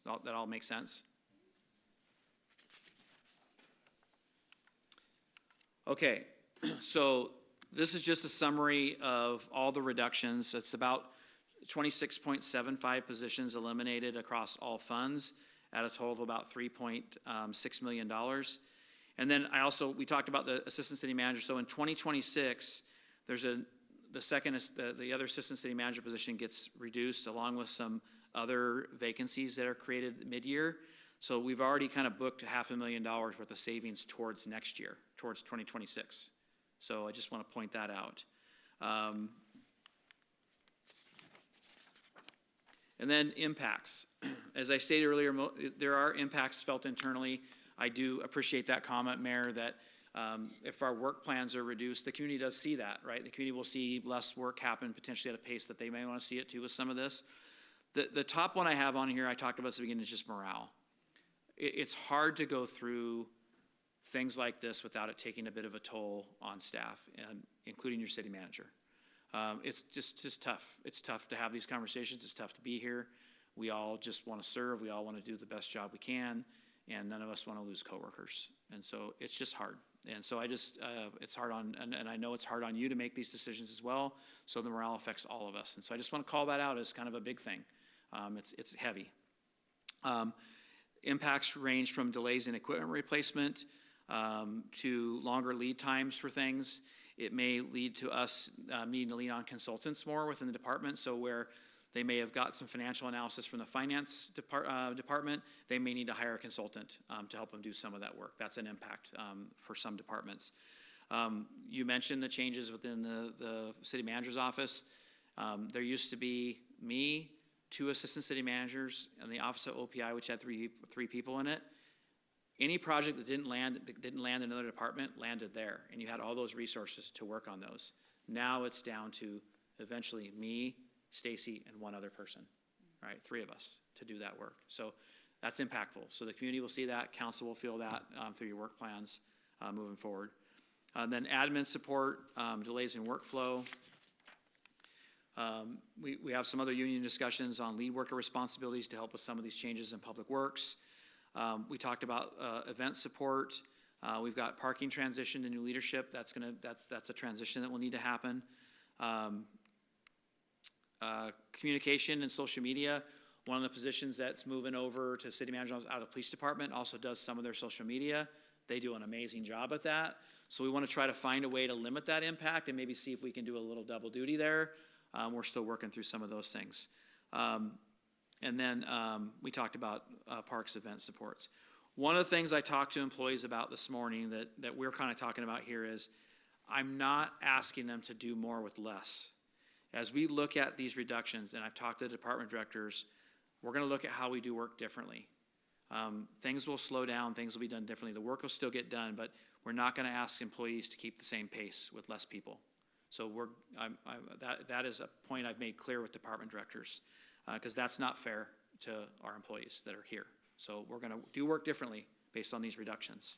That all makes sense? Okay, so this is just a summary of all the reductions. It's about 26.75 positions eliminated across all funds at a total of about $3.6 million. And then we talked about the assistant city manager. So in 2026, there's the other assistant city manager position gets reduced along with some other vacancies that are created mid-year. So we've already kind of booked $500,000 worth of savings towards next year, towards 2026. So I just want to point that out. And then impacts. As I stated earlier, there are impacts felt internally. I do appreciate that comment, Mayor, that if our work plans are reduced, the community does see that, right? The community will see less work happen potentially at a pace that they may want to see it too with some of this. The top one I have on here, I talked about at the beginning, is just morale. It's hard to go through things like this without it taking a bit of a toll on staff, and including your city manager. It's just tough. It's tough to have these conversations. It's tough to be here. We all just want to serve. We all want to do the best job we can, and none of us want to lose coworkers. And so it's just hard. And so it's hard on, and I know it's hard on you to make these decisions as well. So the morale affects all of us. And so I just want to call that out as kind of a big thing. It's heavy. Impacts range from delays in equipment replacement to longer lead times for things. It may lead to us needing to lean on consultants more within the department. So where they may have got some financial analysis from the finance department, they may need to hire a consultant to help them do some of that work. That's an impact for some departments. You mentioned the changes within the city manager's office. There used to be me, 2 assistant city managers, and the office of OPI, which had three people in it. Any project that didn't land in another department landed there, and you had all those resources to work on those. Now it's down to eventually me, Stacy, and one other person, right? 3 of us to do that work. So that's impactful. So the community will see that, council will feel that through your work plans moving forward. Then admin support, delays in workflow. We have some other union discussions on lead worker responsibilities to help with some of these changes in public works. We talked about event support. We've got parking transition to new leadership. That's a transition that will need to happen. Communication and social media. One of the positions that's moving over to city manager out of the police department also does some of their social media. They do an amazing job at that. So we want to try to find a way to limit that impact and maybe see if we can do a little double duty there. We're still working through some of those things. And then we talked about parks event supports. One of the things I talked to employees about this morning that we're kind of talking about here is I'm not asking them to do more with less. As we look at these reductions, and I've talked to the department directors, we're going to look at how we do work differently. Things will slow down, things will be done differently. The work will still get done, but we're not going to ask employees to keep the same pace with less people. So that is a point I've made clear with department directors, because that's not fair to our employees that are here. So we're going to do work differently based on these reductions.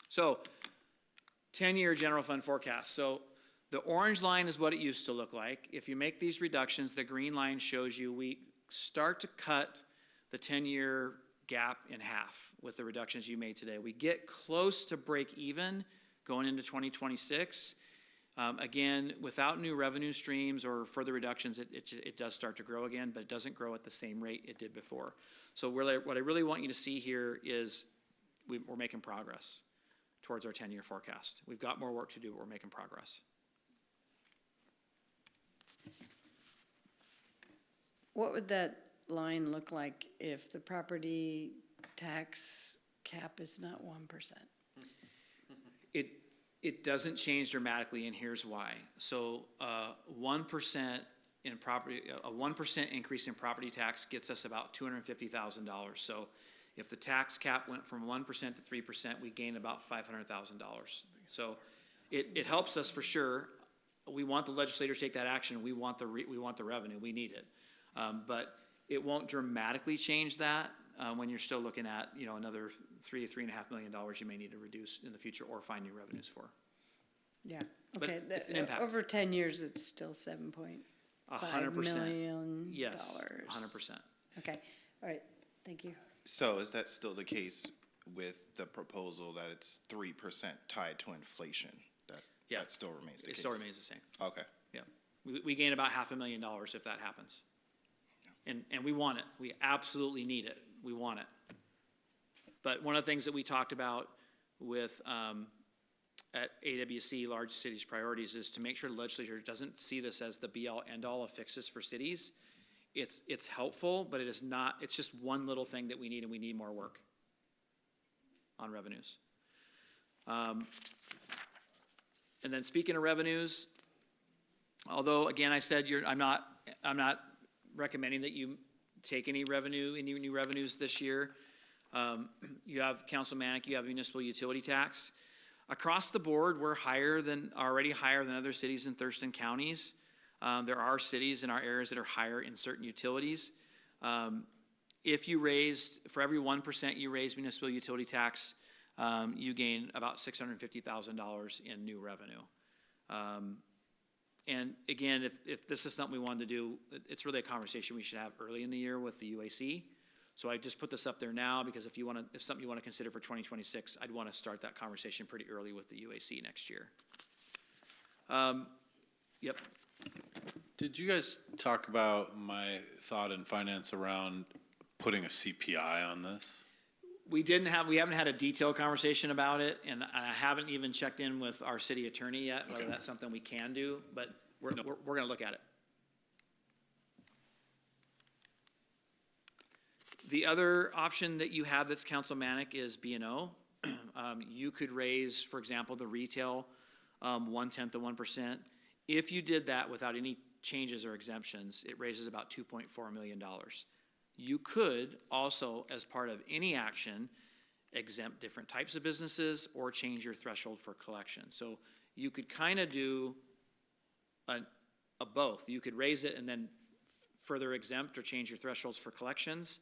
So 10-year general fund forecast. So the orange line is what it used to look like. If you make these reductions, the green line shows you we start to cut the 10-year gap in half with the reductions you made today. We get close to break even going into 2026. Again, without new revenue streams or further reductions, it does start to grow again, but it doesn't grow at the same rate it did before. So really, what I really want you to see here is we're making progress towards our 10-year forecast. We've got more work to do, but we're making progress. What would that line look like if the property tax cap is not 1%? It doesn't change dramatically, and here's why. So 1% in property, a 1% increase in property tax gets us about $250,000. So if the tax cap went from 1% to 3%, we gain about $500,000. So it helps us for sure. We want the legislature to take that action. We want the revenue. We need it, but it won't dramatically change that when you're still looking at another $3.5 million you may need to reduce in the future or find new revenues for. Yeah. But Okay. it's an impact. Over 10 years, it's still $7.5 million. Yes, 100%. Okay. All right. Thank you. So is that still the case with the proposal that it's 3% tied to inflation? That still remains the case? It still remains the same. Okay. Yeah. We gain about $500,000 if that happens. And we want it. We absolutely need it. We want it. But one of the things that we talked about with at AWC, Large Cities Priorities, is to make sure the legislature doesn't see this as the be-all, end-all of fixes for cities. It's helpful, but it is not. It's just one little thing that we need, and we need more work on revenues. And then speaking of revenues, although again I said I'm not recommending that you take any new revenues this year. You have Council Manic, you have municipal utility tax. Across the board, we're already higher than other cities in Thurston counties. There are cities in our areas that are higher in certain utilities. If you for every 1% you raise municipal utility tax, you gain about $650,000 in new revenue. And again, if this is something we wanted to do, it's really a conversation we should have early in the year with the UAC. So I just put this up there now because if something you want to consider for 2026, I'd want to start that conversation pretty early with the UAC next year. Yep. Did you guys talk about my thought in finance around putting a CPI on this? We haven't had a detailed conversation about it, and I haven't even checked in with our city attorney yet, whether that's something we can do, but we're going to look at it. The other option that you have that's Council Manic is B&O. You could raise, for example, the retail 0.1%. If you did that without any changes or exemptions, it raises about $2.4 million. You could also, as part of any action, exempt different types of businesses or change your threshold for collection. So you could kind of do a both. You could raise it and then further exempt or change your thresholds for collections.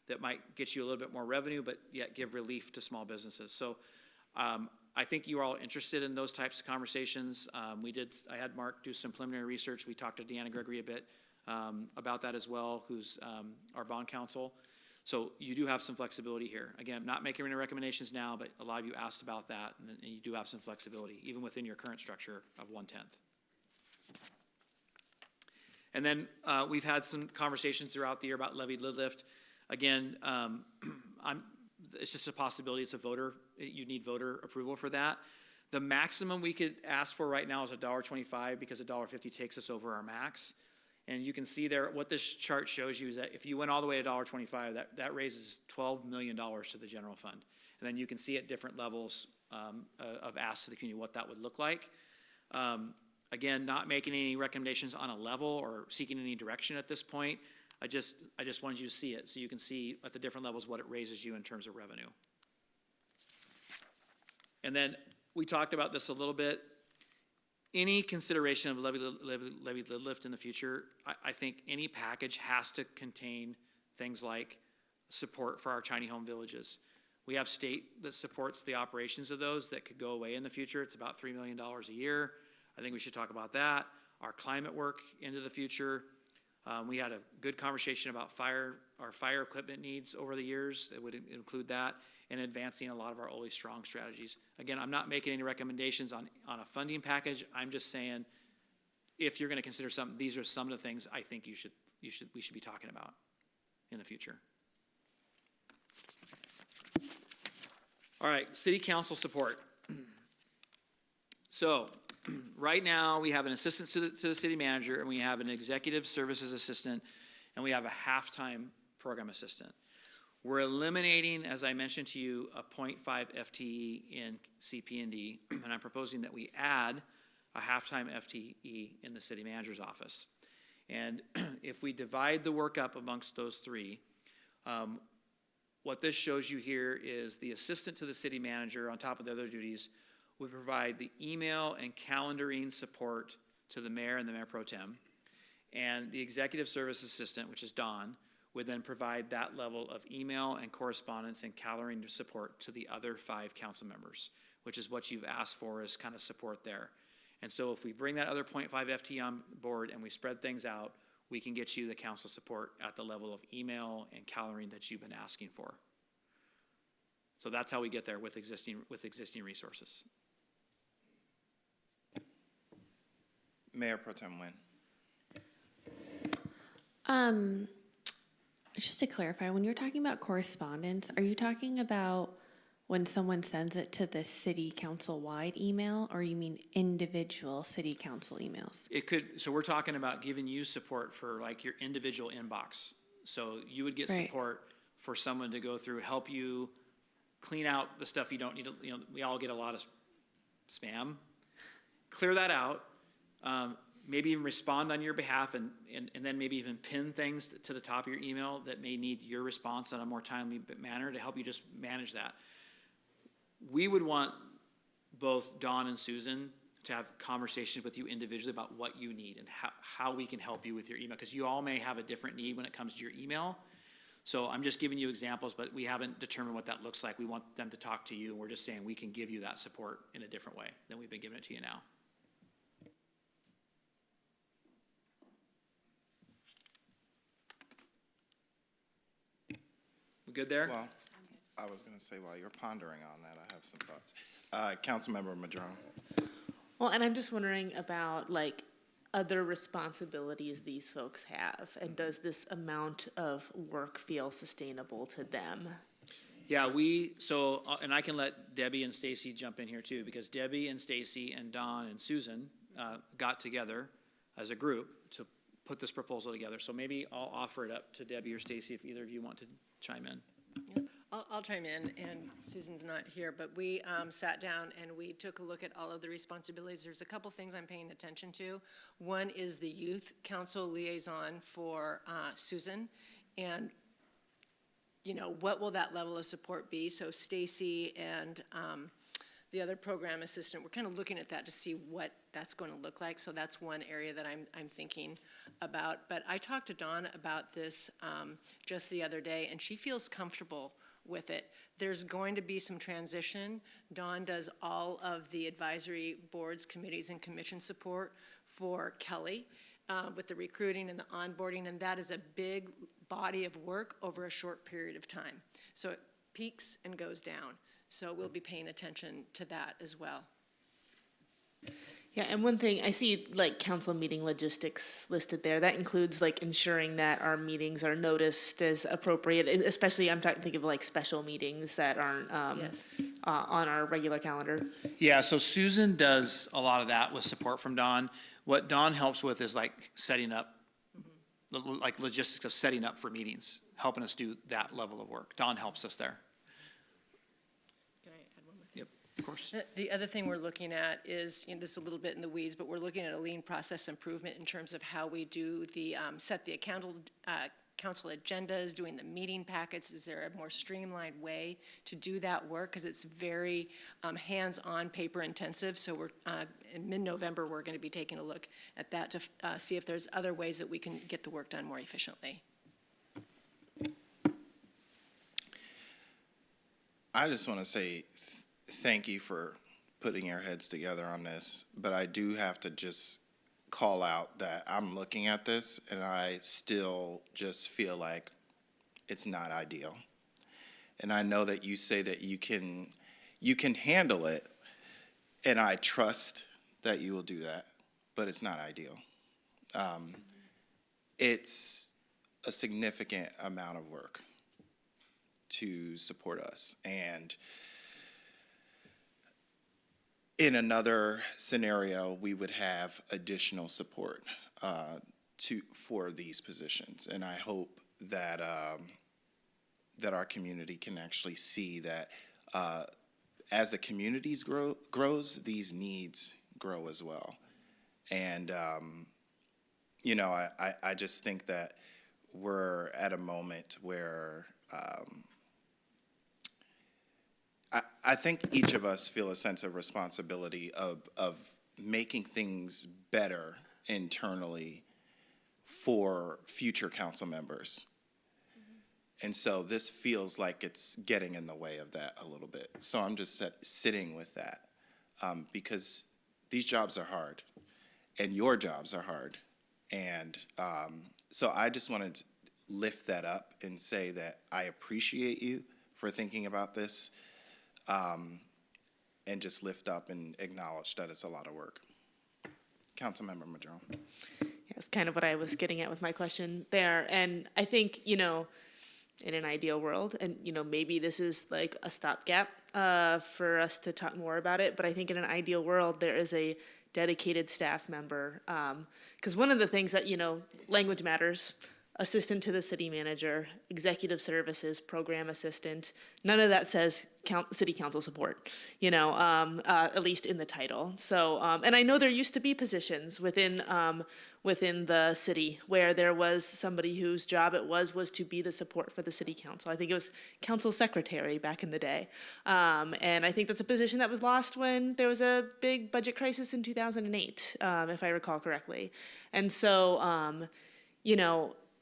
That might get you a little bit more revenue, but yet give relief to small businesses. So I think you are all interested in those types of conversations. I had Mark do some preliminary research. We talked to Deanna Gregory a bit about that as well, who's our bond counsel. So you do have some flexibility here. Again, I'm not making any recommendations now, but a lot of you asked about that, and you do have some flexibility, even within your current structure of 1/10. And then we've had some conversations throughout the year about levied lid lift. Again, it's just a possibility. It's a voter. You need voter approval for that. The maximum we could ask for right now is $1.25 because $1.50 takes us over our max. And you can see there, what this chart shows you is that if you went all the way to $1.25, that raises $12 million to the general fund. And then you can see at different levels of asks to the community what that would look like. Again, not making any recommendations on a level or seeking any direction at this point. I just wanted you to see it so you can see at the different levels what it raises you in terms of revenue. And then we talked about this a little bit. Any consideration of levy lid lift in the future, I think any package has to contain things like support for our tiny home villages. We have state that supports the operations of those that could go away in the future. It's about $3 million a year. I think we should talk about that. Our climate work into the future. We had a good conversation about our fire equipment needs over the years. It would include that, and advancing a lot of our Ole Strong strategies. Again, I'm not making any recommendations on a funding package. I'm just saying, if you're going to consider something, these are some of the things I think we should be talking about in the future. All right, city council support. So, right now, we have an assistant to the city manager, and we have an executive services assistant, and we have a half-time program assistant. We're eliminating, as I mentioned to you, a 0.5 FTE in CP&D, and I'm proposing that we add a half-time FTE in the city manager's office. And if we divide the work up amongst those three, what this shows you here is the assistant to the city manager, on top of the other duties, would provide the email and calendaring support to the mayor and the mayor pro tem. And the executive service assistant, which is Dawn, would then provide that level of email and correspondence and calendaring support to the other 5 council members, which is what you've asked for as kind of support there. And so if we bring that other 0.5 FTE on board and we spread things out, we can get you the council support at the level of email and calendaring that you've been asking for. So that's how we get there with existing resources. Mayor Pro Tem Nguyen. Just to clarify, when you're talking about correspondence, are you talking about when someone sends it to the city council-wide email, or you mean individual city council emails? It could, so we're talking about giving you support for like your individual inbox. So you would get support for someone to go through, help you clean out the stuff you don't need to, we all get a lot of spam. Clear that out. Maybe even respond on your behalf and then maybe even pin things to the top of your email that may need your response in a more timely manner to help you just manage that. We would want both Dawn and Susan to have conversations with you individually about what you need and how we can help you with your email, because you all may have a different need when it comes to your email. So I'm just giving you examples, but we haven't determined what that looks like. We want them to talk to you, and we're just saying we can give you that support in a different way than we've been giving it to you now. We good there? Well, I was going to say, while you're pondering on that, I have some thoughts. Councilmember Madrone. Well, and I'm just wondering about like other responsibilities these folks have, and does this amount of work feel sustainable to them? Yeah, and I can let Debbie and Stacy jump in here too, because Debbie and Stacy and Dawn and Susan got together as a group to put this proposal together. So maybe I'll offer it up to Debbie or Stacy if either of you want to chime in. I'll chime in, and Susan's not here, but we sat down and we took a look at all of the responsibilities. There's a couple things I'm paying attention to. One is the youth council liaison for Susan, and what will that level of support be? So Stacy and the other program assistant, we're kind of looking at that to see what that's going to look like. So that's one area that I'm thinking about. But I talked to Dawn about this just the other day, and she feels comfortable with it. There's going to be some transition. Dawn does all of the advisory boards, committees, and commission support for Kelly with the recruiting and the onboarding, and that is a big body of work over a short period of time. So it peaks and goes down. So we'll be paying attention to that as well. Yeah, and one thing, I see like council meeting logistics listed there. That includes like ensuring that our meetings are noticed as appropriate, especially I'm thinking of like special meetings that aren't Yes. on our regular calendar. Yeah, so Susan does a lot of that with support from Dawn. What Dawn helps with is like setting up, like logistics of setting up for meetings, helping us do that level of work. Dawn helps us there. Can I add one more thing? Yep, of course. The other thing we're looking at is, this is a little bit in the weeds, but we're looking at a lean process improvement in terms of how we do the, set the council agendas, doing the meeting packets. Is there a more streamlined way to do that work? Because it's very hands-on, paper intensive. So we're, in mid-November, we're going to be taking a look at that to see if there's other ways that we can get the work done more efficiently. I just want to say thank you for putting your heads together on this, but I do have to just call out that I'm looking at this and I still just feel like it's not ideal. And I know that you say that you can handle it, and I trust that you will do that, but it's not ideal. It's a significant amount of work to support us. And in another scenario, we would have additional support for these positions. And I hope that that our community can actually see that as the communities grows, these needs grow as well. And I just think that we're at a moment where I think each of us feel a sense of responsibility of making things better internally for future council members. And so this feels like it's getting in the way of that a little bit. So I'm just sitting with that because these jobs are hard and your jobs are hard. And so I just wanted to lift that up and say that I appreciate you for thinking about this. And just lift up and acknowledge that it's a lot of work. Councilmember Madrone. That's kind of what I was getting at with my question there. And I think, in an ideal world, and, maybe this is like a stopgap for us to talk more about it, but I think in an ideal world, there is a dedicated staff member. Because one of the things that, language matters. Assistant to the city manager, executive services, program assistant. None of that says city council support, at least in the title. So, and I know there used to be positions within the city where there was somebody whose job it was to be the support for the city council. I think it was council secretary back in the day. And I think that's a position that was lost when there was a big budget crisis in 2008, if I recall correctly. And so,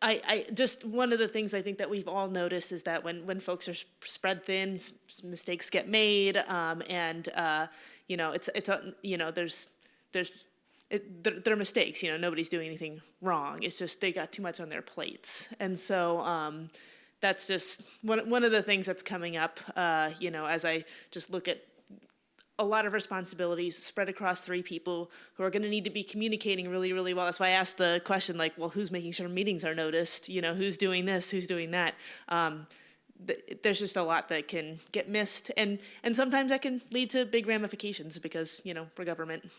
I just, one of the things I think that we've all noticed is that when folks are spread thin, mistakes get made, and they're mistakes. Nobody's doing anything wrong. It's just they got too much on their plates, and so that's just one of the things that's coming up. As I just look at a lot of responsibilities spread across 3 people who are going to need to be communicating really, really well. That's why I asked the question, like, well, who's making sure meetings are noticed? Who's doing this? Who's doing that? There's just a lot that can get missed. And sometimes that can lead to big ramifications because, for government.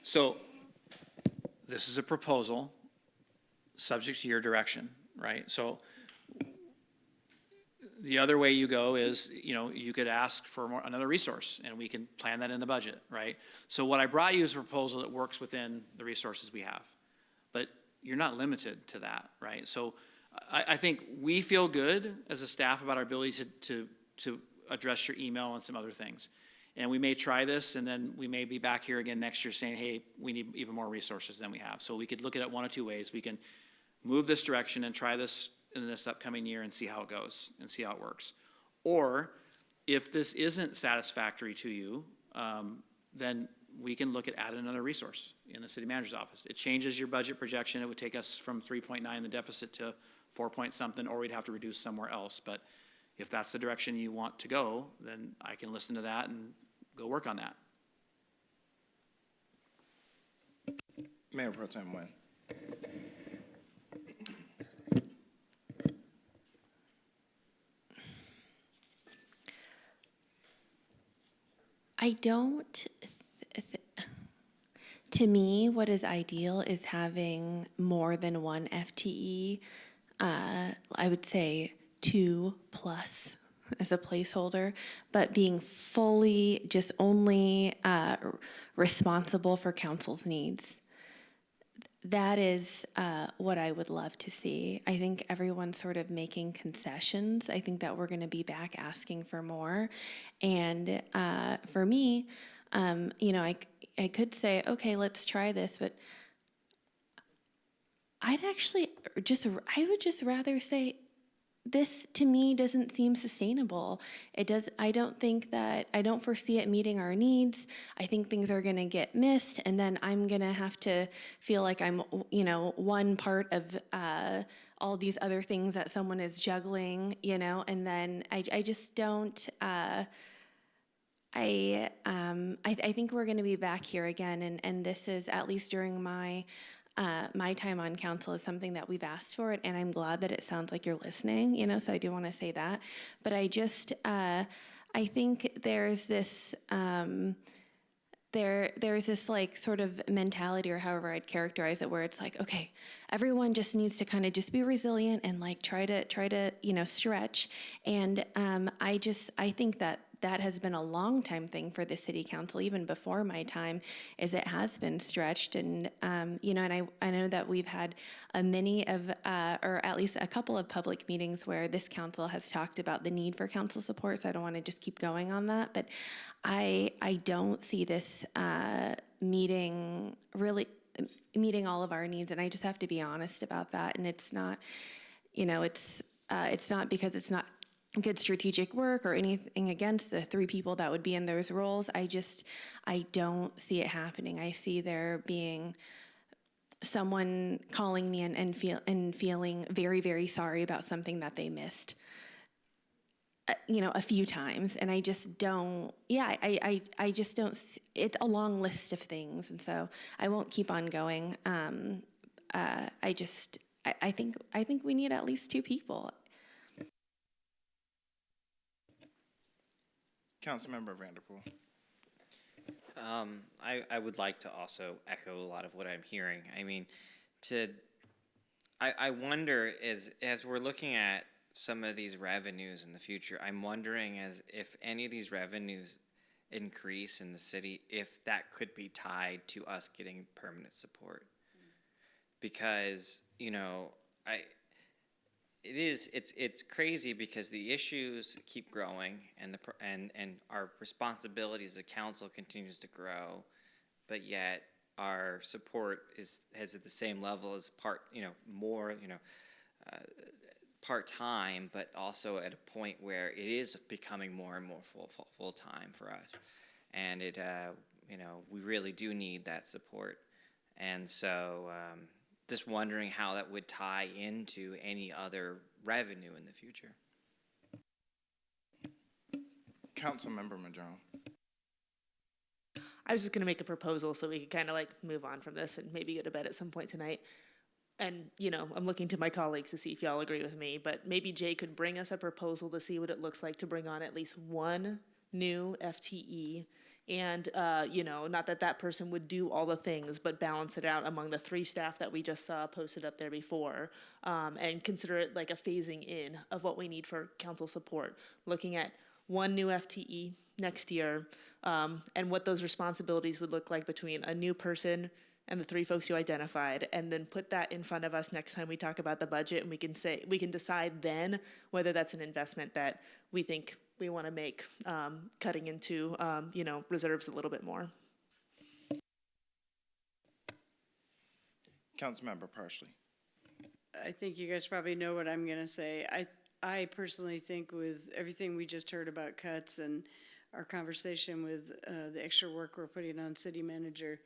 So this is a proposal subject to your direction, right? So The other way you go is, you could ask for another resource, and we can plan that in the budget, right? So what I brought you is a proposal that works within the resources we have, but you're not limited to that, right? So I think we feel good as a staff about our ability to address your email and some other things. And we may try this, and then we may be back here again next year saying, hey, we need even more resources than we have. So we could look at it one of two ways. We can move this direction and try this in this upcoming year and see how it goes and see how it works. Or if this isn't satisfactory to you, then we can look at adding another resource in the city manager's office. It changes your budget projection. It would take us from 3.9 in the deficit to 4 point something, or we'd have to reduce somewhere else. But if that's the direction you want to go, then I can listen to that and go work on that. Mayor Pro Tem Nguyen. I don't, to me, what is ideal is having more than one FTE. I would say 2+ as a placeholder, but being fully just only responsible for council's needs. That is what I would love to see. I think everyone's sort of making concessions. I think that we're going to be back asking for more. And for me, I could say, okay, let's try this, but I would just rather say, this to me doesn't seem sustainable. I don't foresee it meeting our needs. I think things are gonna get missed, and then I'm gonna have to feel like I'm, one part of all these other things that someone is juggling, and then I just don't, I think we're gonna be back here again, and this is, at least during my time on council, is something that we've asked for, and I'm glad that it sounds like you're listening, so I do want to say that. But I just, I think there's this, there's this like sort of mentality, or however I'd characterize it, where it's like, okay, everyone just needs to kind of just be resilient and like try to stretch. And I think that has been a long time thing for the city council, even before my time, is it has been stretched. And, and I know that we've had many of, or at least a couple of public meetings where this council has talked about the need for council support, so I don't want to just keep going on that. But I don't see this meeting all of our needs, and I just have to be honest about that. And it's not, it's not because it's not good strategic work or anything against the 3 people that would be in those roles. I don't see it happening. I see there being someone calling me and feeling very, very sorry about something that they missed, a few times. And I just don't, I just don't, it's a long list of things. And so I won't keep on going. I think we need at least 2 people. Councilmember Vanderpool. I would like to also echo a lot of what I'm hearing. I mean, I wonder, as we're looking at some of these revenues in the future, I'm wondering if any of these revenues increase in the city, if that could be tied to us getting permanent support. Because, it's crazy because the issues keep growing and our responsibilities as a council continues to grow, but yet our support has at the same level as part-time, but also at a point where it is becoming more and more full-time for us. And we really do need that support. And so, just wondering how that would tie into any other revenue in the future. Councilmember Madrone. I was just going to make a proposal so we could kind of like move on from this and maybe go to bed at some point tonight. And, I'm looking to my colleagues to see if y'all agree with me, but maybe Jay could bring us a proposal to see what it looks like to bring on at least 1 new FTE And, not that that person would do all the things, but balance it out among the 3 staff that we just saw posted up there before. And consider it like a phasing in of what we need for council support. Looking at 1 new FTE next year, and what those responsibilities would look like between a new person and the 3 folks you identified, and then put that in front of us next time we talk about the budget, and we can decide then whether that's an investment that we think we want to make, cutting into, reserves a little bit more. Councilmember Parsley. I think you guys probably know what I'm gonna say. I personally think with everything we just heard about cuts and our conversation with the extra work we're putting on city manager,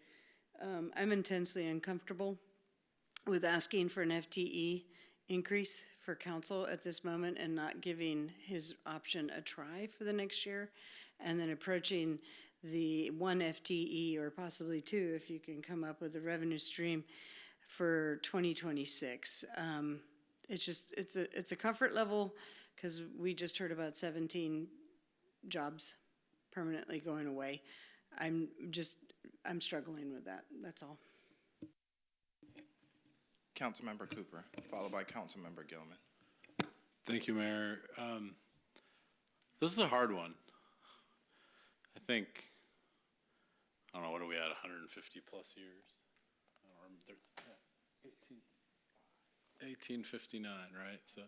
I'm intensely uncomfortable with asking for an FTE increase for council at this moment and not giving his option a try for the next year, and then approaching the 1 FTE or possibly 2 if you can come up with a revenue stream for 2026. It's a comfort level because we just heard about 17 jobs permanently going away. I'm struggling with that, that's all. Councilmember Cooper, followed by Councilmember Gilman. Thank you, Mayor. This is a hard one. I think, I don't know, what are we at, 150 plus years? I don't remember. 1859, right? So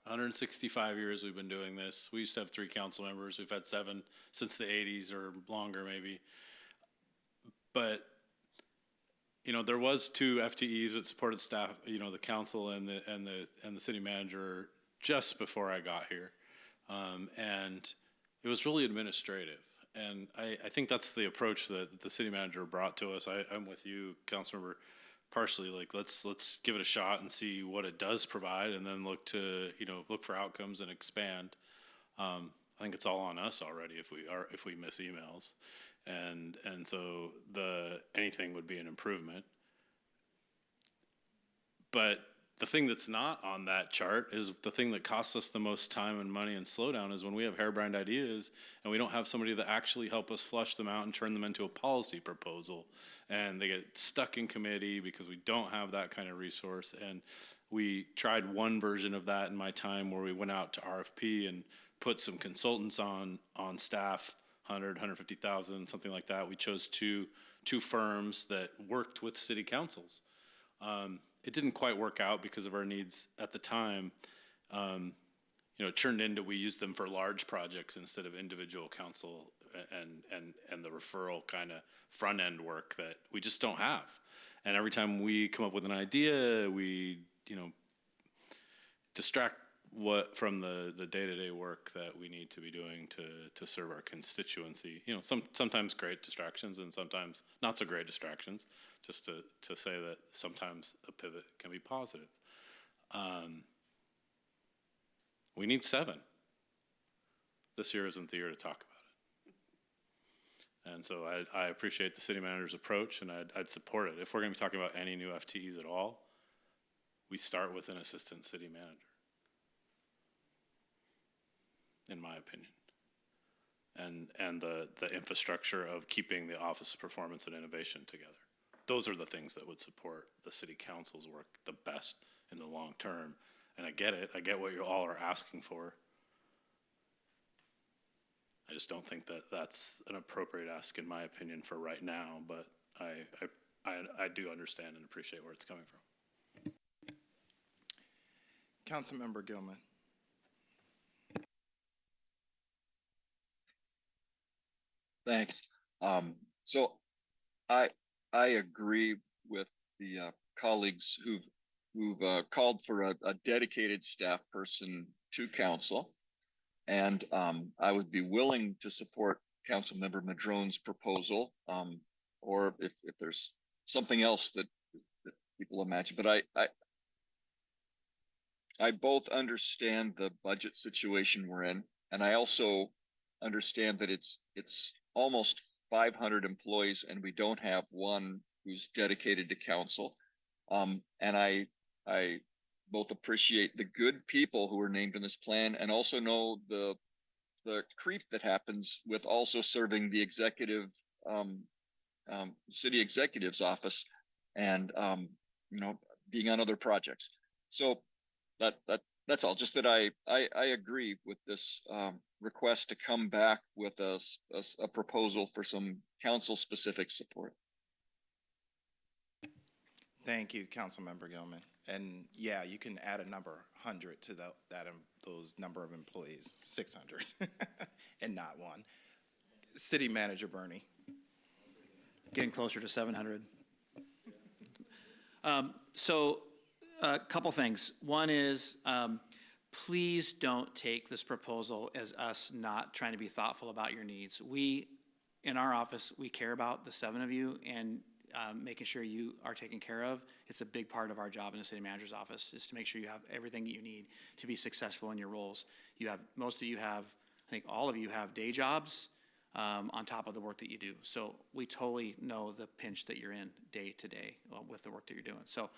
165 years we've been doing this. We used to have 3 council members. We've had 7 since the 80s or longer maybe. But there was 2 FTEs that supported staff, the council and the city manager just before I got here. And it was really administrative. And I think that's the approach that the city manager brought to us. I'm with you, Councilmember Parsley. Like, let's give it a shot and see what it does provide, and then look for outcomes and expand. I think it's all on us already if we miss emails. And so anything would be an improvement. But the thing that's not on that chart is the thing that costs us the most time and money and slowdown is when we have harebrained ideas and we don't have somebody that actually help us flush them out and turn them into a policy proposal. And they get stuck in committee because we don't have that kind of resource. And we tried one version of that in my time where we went out to RFP and put some consultants on staff, 100, 150,000, something like that. We chose two firms that worked with city councils. It didn't quite work out because of our needs at the time. It turned into we used them for large projects instead of individual council and the referral kind of front end work that we just don't have. And every time we come up with an idea, we distract from the day-to-day work that we need to be doing to serve our constituency. Sometimes great distractions and sometimes not so great distractions, just to say that sometimes a pivot can be positive. We need 7. This year isn't the year to talk about it. And so I appreciate the city manager's approach, and I'd support it. If we're going to be talking about any new FTEs at all, we start with an assistant city manager, in my opinion, and the infrastructure of keeping the Office of Performance and Innovation together. Those are the things that would support the city council's work the best in the long term. And I get it. I get what you all are asking for. I just don't think that that's an appropriate ask, in my opinion, for right now. But I do understand and appreciate where it's coming from. Councilmember Gilman. Thanks. So I agree with the colleagues who've called for a dedicated staff person to council, and I would be willing to support Councilmember Madrone's proposal, or if there's something else that people imagine. But I both understand the budget situation we're in, and I also understand that it's almost 500 employees, and we don't have one who's dedicated to council. And I both appreciate the good people who are named in this plan, and also know the the creep that happens with also serving the executive, city executive's office, and being on other projects. So that's all. Just that I agree with this request to come back with a proposal for some council specific support. Thank you, Councilmember Gilman. And yeah, you can add a number 100 to those number of employees, 600, and not one. City Manager Bernie. Getting closer to 700. So a couple things. One is, please don't take this proposal as us not trying to be thoughtful about your needs. We, in our office, we care about the 7 of you, and making sure you are taken care of. It's a big part of our job in the city manager's office, is to make sure you have everything that you need to be successful in your roles. Most of you have, I think all of you have day jobs on top of the work that you do. So we totally know the pinch that you're in day to day with the work that you're doing. So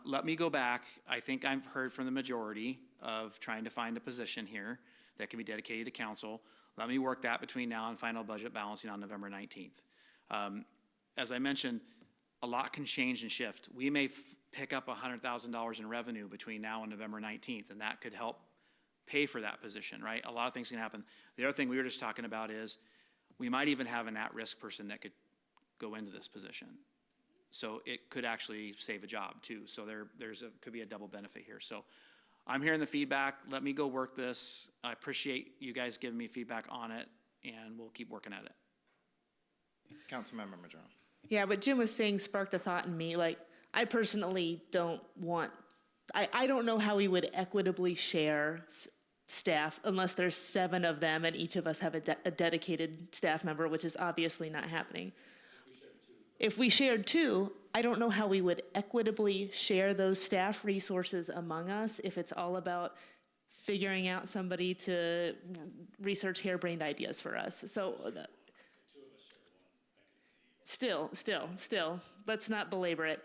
let me go back. I think I've heard from the majority of trying to find a position here that can be dedicated to council. Let me work that between now and final budget balancing on November 19th. As I mentioned, a lot can change and shift. We may pick up $100,000 in revenue between now and November 19th, and that could help pay for that position, right? A lot of things can happen. The other thing we were just talking about is we might even have an at-risk person that could go into this position. So it could actually save a job too. So could be a double benefit here. So I'm hearing the feedback. Let me go work this. I appreciate you guys giving me feedback on it, and we'll keep working at it. Councilmember Madrone. Yeah, what Jim was saying sparked a thought in me. Like, I personally don't want, I don't know how we would equitably share staff unless there's 7 of them and each of us have a dedicated staff member, which is obviously not happening. If we shared 2, I don't know how we would equitably share those staff resources among us if it's all about figuring out somebody to research harebrained ideas for us. So Still, let's not belabor it.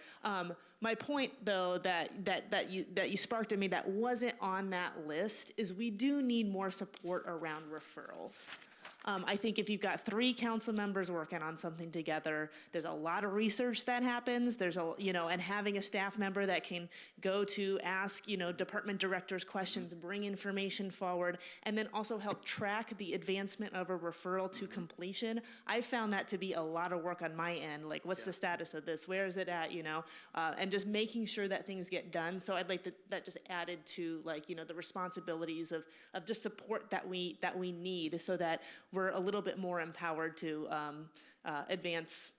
My point, though, that you sparked in me that wasn't on that list is we do need more support around referrals. I think if you've got 3 council members working on something together, there's a lot of research that happens. There's and having a staff member that can go to ask, department directors questions, bring information forward, and then also help track the advancement of a referral to completion. I found that to be a lot of work on my end. Like, what's the status of this? Where is it at? And just making sure that things get done. So I'd like that just added to the responsibilities of just support that we need, so that we're a little bit more empowered to advance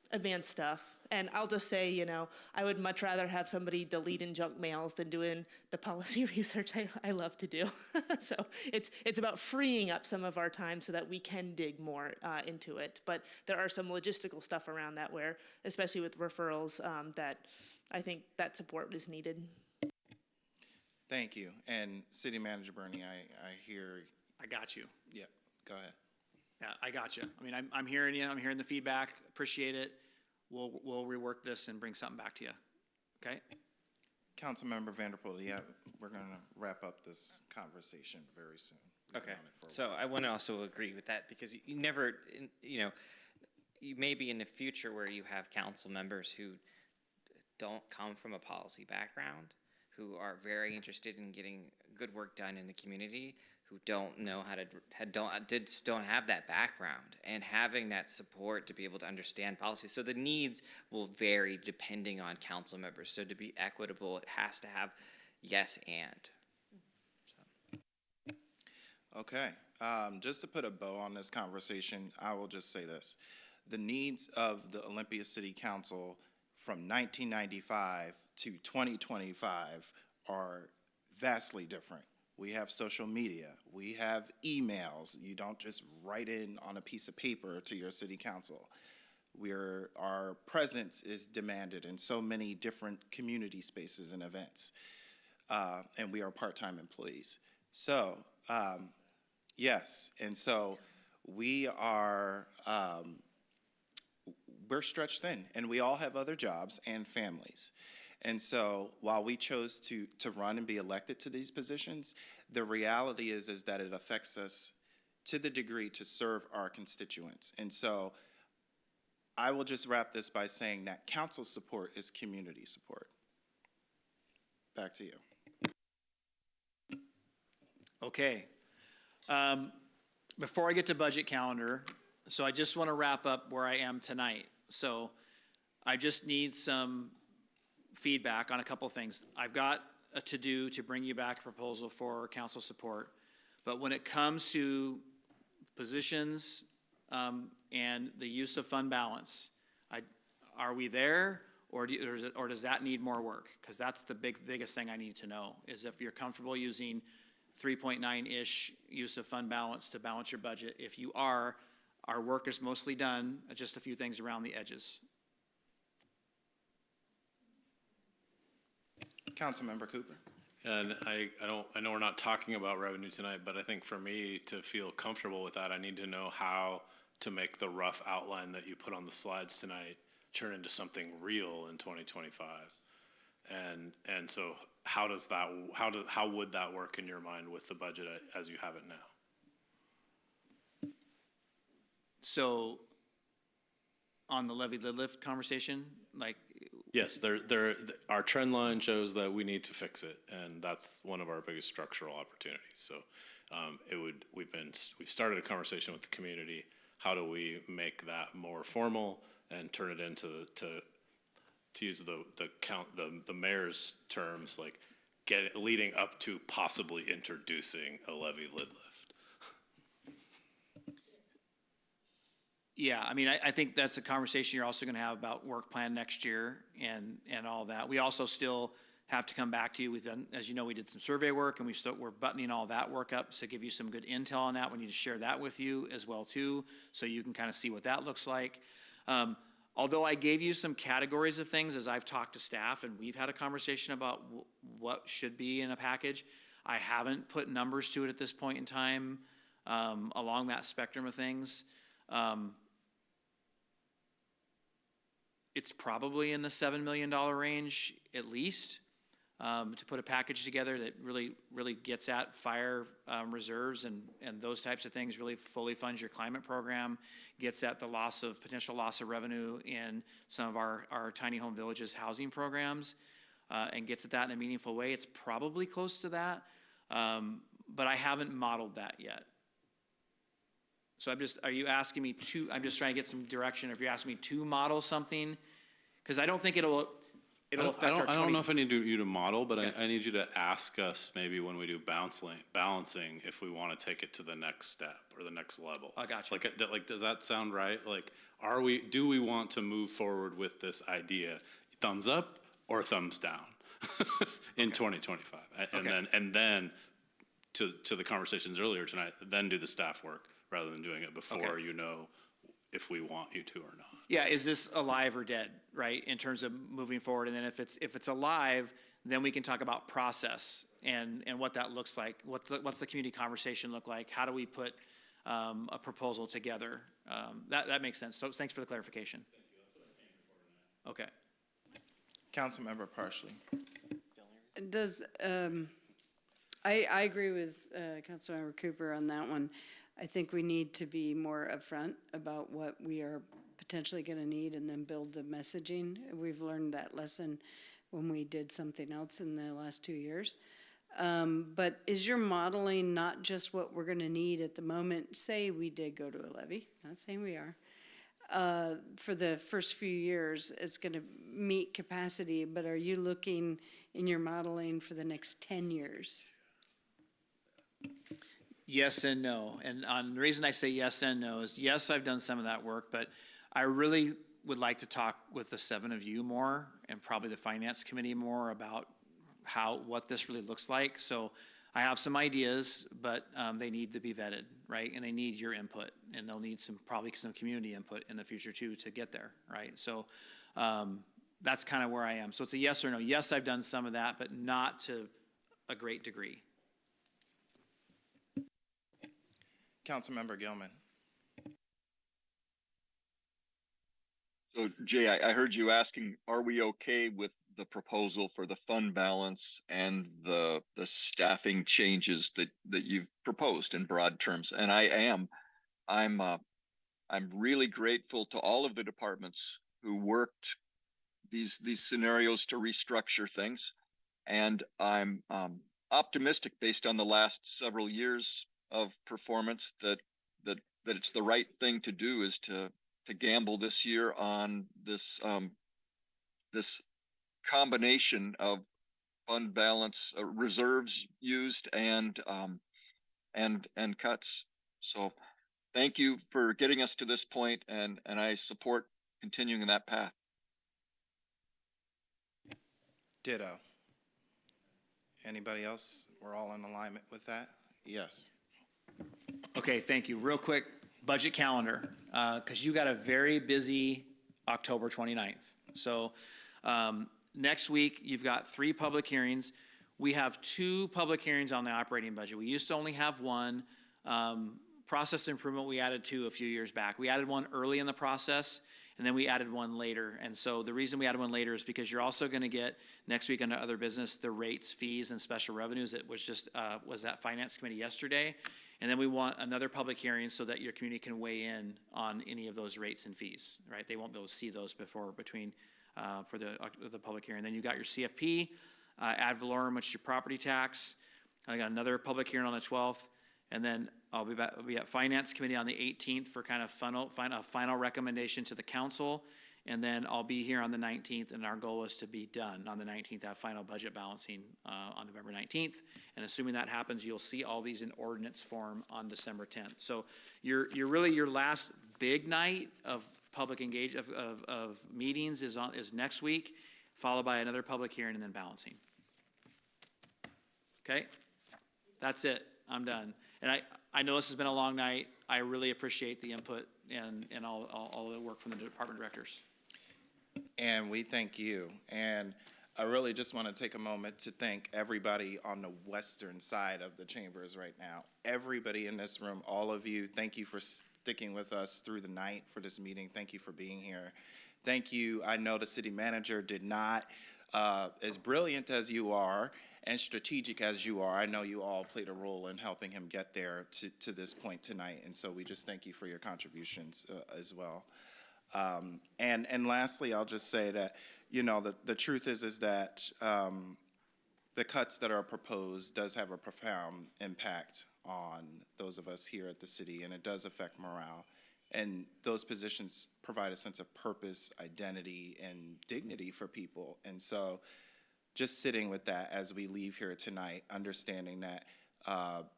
stuff. And I'll just say, I would much rather have somebody deleting junk mails than doing the policy research I love to do. So it's about freeing up some of our time so that we can dig more into it. But there are some logistical stuff around that where, especially with referrals, that I think that support is needed. Thank you. And City Manager Bernie, I hear. I got you. Yeah, go ahead. Yeah, I got you. I mean, I'm hearing you. I'm hearing the feedback. Appreciate it. We'll rework this and bring something back to you. Okay? Councilmember Vanderpool, yeah, we're going to wrap up this conversation very soon. Okay. So I want to also agree with that, because you never, you may be in the future where you have council members who don't come from a policy background, who are very interested in getting good work done in the community, who don't know how to, don't have that background, and having that support to be able to understand policy. So the needs will vary depending on council members. So to be equitable, it has to have yes and. So. Okay. Just to put a bow on this conversation, I will just say this. The needs of the Olympia City Council from 1995 to 2025 are vastly different. We have social media, we have emails. You don't just write in on a piece of paper to your city council. Our presence is demanded in so many different community spaces and events. And we are part-time employees. So, yes, and so we're stretched thin, and we all have other jobs and families. And so while we chose to run and be elected to these positions, the reality is that it affects us to the degree to serve our constituents. And so I will just wrap this by saying that council support is community support. Back to you. Okay. Before I get to budget calendar, so I just want to wrap up where I am tonight. So I just need some feedback on a couple things. I've got a to-do to bring you back a proposal for council support. But when it comes to positions and the use of fund balance, are we there, or does that need more work? Because that's the biggest thing I need to know, is if you're comfortable using 3.9-ish use of fund balance to balance your budget. If you are, our work is mostly done, just a few things around the edges. Councilmember Cooper. And I know we're not talking about revenue tonight, but I think for me to feel comfortable with that, I need to know how to make the rough outline that you put on the slides tonight turn into something real in 2025. And so how would that work in your mind with the budget as you have it now? So on the levy lift conversation, like, Yes, our trend line shows that we need to fix it, and that's one of our biggest structural opportunities. So we've started a conversation with the community. How do we make that more formal and turn it into, to use the mayor's terms, like leading up to possibly introducing a levy lid lift? yeah, I mean, I think that's a conversation you're also going to have about work plan next year and all that. We also still have to come back to you. We've done, as you know, we did some survey work, and we're buttoning all that work up to give you some good intel on that. We need to share that with you as well too, so you can kind of see what that looks like. Although I gave you some categories of things as I've talked to staff and we've had a conversation about what should be in a package, I haven't put numbers to it at this point in time along that spectrum of things. It's probably in the $7 million range at least to put a package together that really gets at fire reserves and those types of things, really fully funds your climate program, gets at the potential loss of revenue in some of our tiny home villages housing programs, and gets at that in a meaningful way. It's probably close to that, but I haven't modeled that yet. So are you asking me I'm just trying to get some direction. If you're asking me to model something, because I don't think it'll affect our I don't know if I need you to model, but okay. I need you to ask us maybe when we do balancing if we want to take it to the next step or the next level. I got you. Like, does that sound right? Like, do we want to move forward with this idea? Thumbs up or thumbs down in 2025? And then to the conversations earlier tonight, then do the staff work rather than doing it before you know if we want you to or not. Yeah, is this alive or dead, right, in terms of moving forward? And then if it's alive, then we can talk about process and what that looks like. What's the community conversation look like? How do we put a proposal together? That makes sense. So thanks for the clarification. Thank you. That's what I came for tonight. Okay. Councilmember Parsley. Does, I agree with Councilmember Cooper on that one. I think we need to be more upfront about what we are potentially going to need and then build the messaging. We've learned that lesson when we did something else in the last 2 years. But is your modeling not just what we're going to need at the moment? Say we did go to a levy, not saying we are. For the first few years, it's going to meet capacity, but are you looking in your modeling for the next 10 years? Yes and no. And the reason I say yes and no is, yes, I've done some of that work, but I really would like to talk with the 7 of you more and probably the finance committee more about what this really looks like. So I have some ideas, but they need to be vetted, right? And they need your input, and they'll need probably some community input in the future too to get there, right? So that's kind of where I am. So it's a yes or no. Yes, I've done some of that, but not to a great degree. Councilmember Gilman. So Jay, I heard you asking, are we okay with the proposal for the fund balance and the staffing changes that you've proposed in broad terms? And I am. I'm really grateful to all of the departments who worked these scenarios to restructure things, and I'm optimistic based on the last several years of performance that it's the right thing to do is to gamble this year on this combination of fund balance, reserves used, and cuts. So thank you for getting us to this point, and I support continuing in that path. Ditto. Anybody else? We're all in alignment with that? Yes. Okay, thank you. Real quick, budget calendar, because you got a very busy October 29th. So next week, you've got 3 public hearings. We have 2 public hearings on the operating budget. We used to only have one. Process improvement, we added 2 a few years back. We added one early in the process, and then we added one later. And so the reason we added one later is because you're also going to get next week under other business, the rates, fees, and special revenues. It was just, was that finance committee yesterday. And then we want another public hearing so that your community can weigh in on any of those rates and fees, right? They won't be able to see those for the public hearing. Then you got your CFP, ad valorem, which is your property tax. I got another public hearing on the 12th. And then I'll be at Finance Committee on the 18th for kind of final recommendation to the council. And then I'll be here on the 19th, and our goal is to be done on the 19th, have final budget balancing on November 19th. And assuming that happens, you'll see all these in ordinance form on December 10th. So you're really, your last big night of public of meetings is next week, followed by another public hearing and then balancing. Okay? That's it. I'm done. And I know this has been a long night. I really appreciate the input and all the work from the department directors. And we thank you. And I really just want to take a moment to thank everybody on the western side of the chambers right now. Everybody in this room, all of you, thank you for sticking with us through the night for this meeting. Thank you for being here. Thank you. I know the city manager did not, as brilliant as you are and strategic as you are, I know you all played a role in helping him get there to this point tonight. And so we just thank you for your contributions as well. And lastly, I'll just say that, you know, the truth is that the cuts that are proposed does have a profound impact on those of us here at the city, and it does affect morale. And those positions provide a sense of purpose, identity, and dignity for people. And so just sitting with that as we leave here tonight, understanding that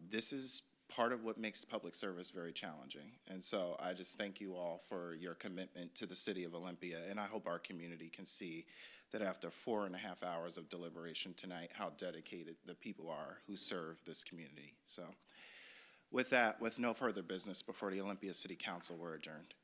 this is part of what makes public service very challenging. And so I just thank you all for your commitment to the city of Olympia, and I hope our community can see that after 4.5 hours of deliberation tonight, how dedicated the people are who serve this community. So with that, with no further business before the Olympia City Council, we're adjourned.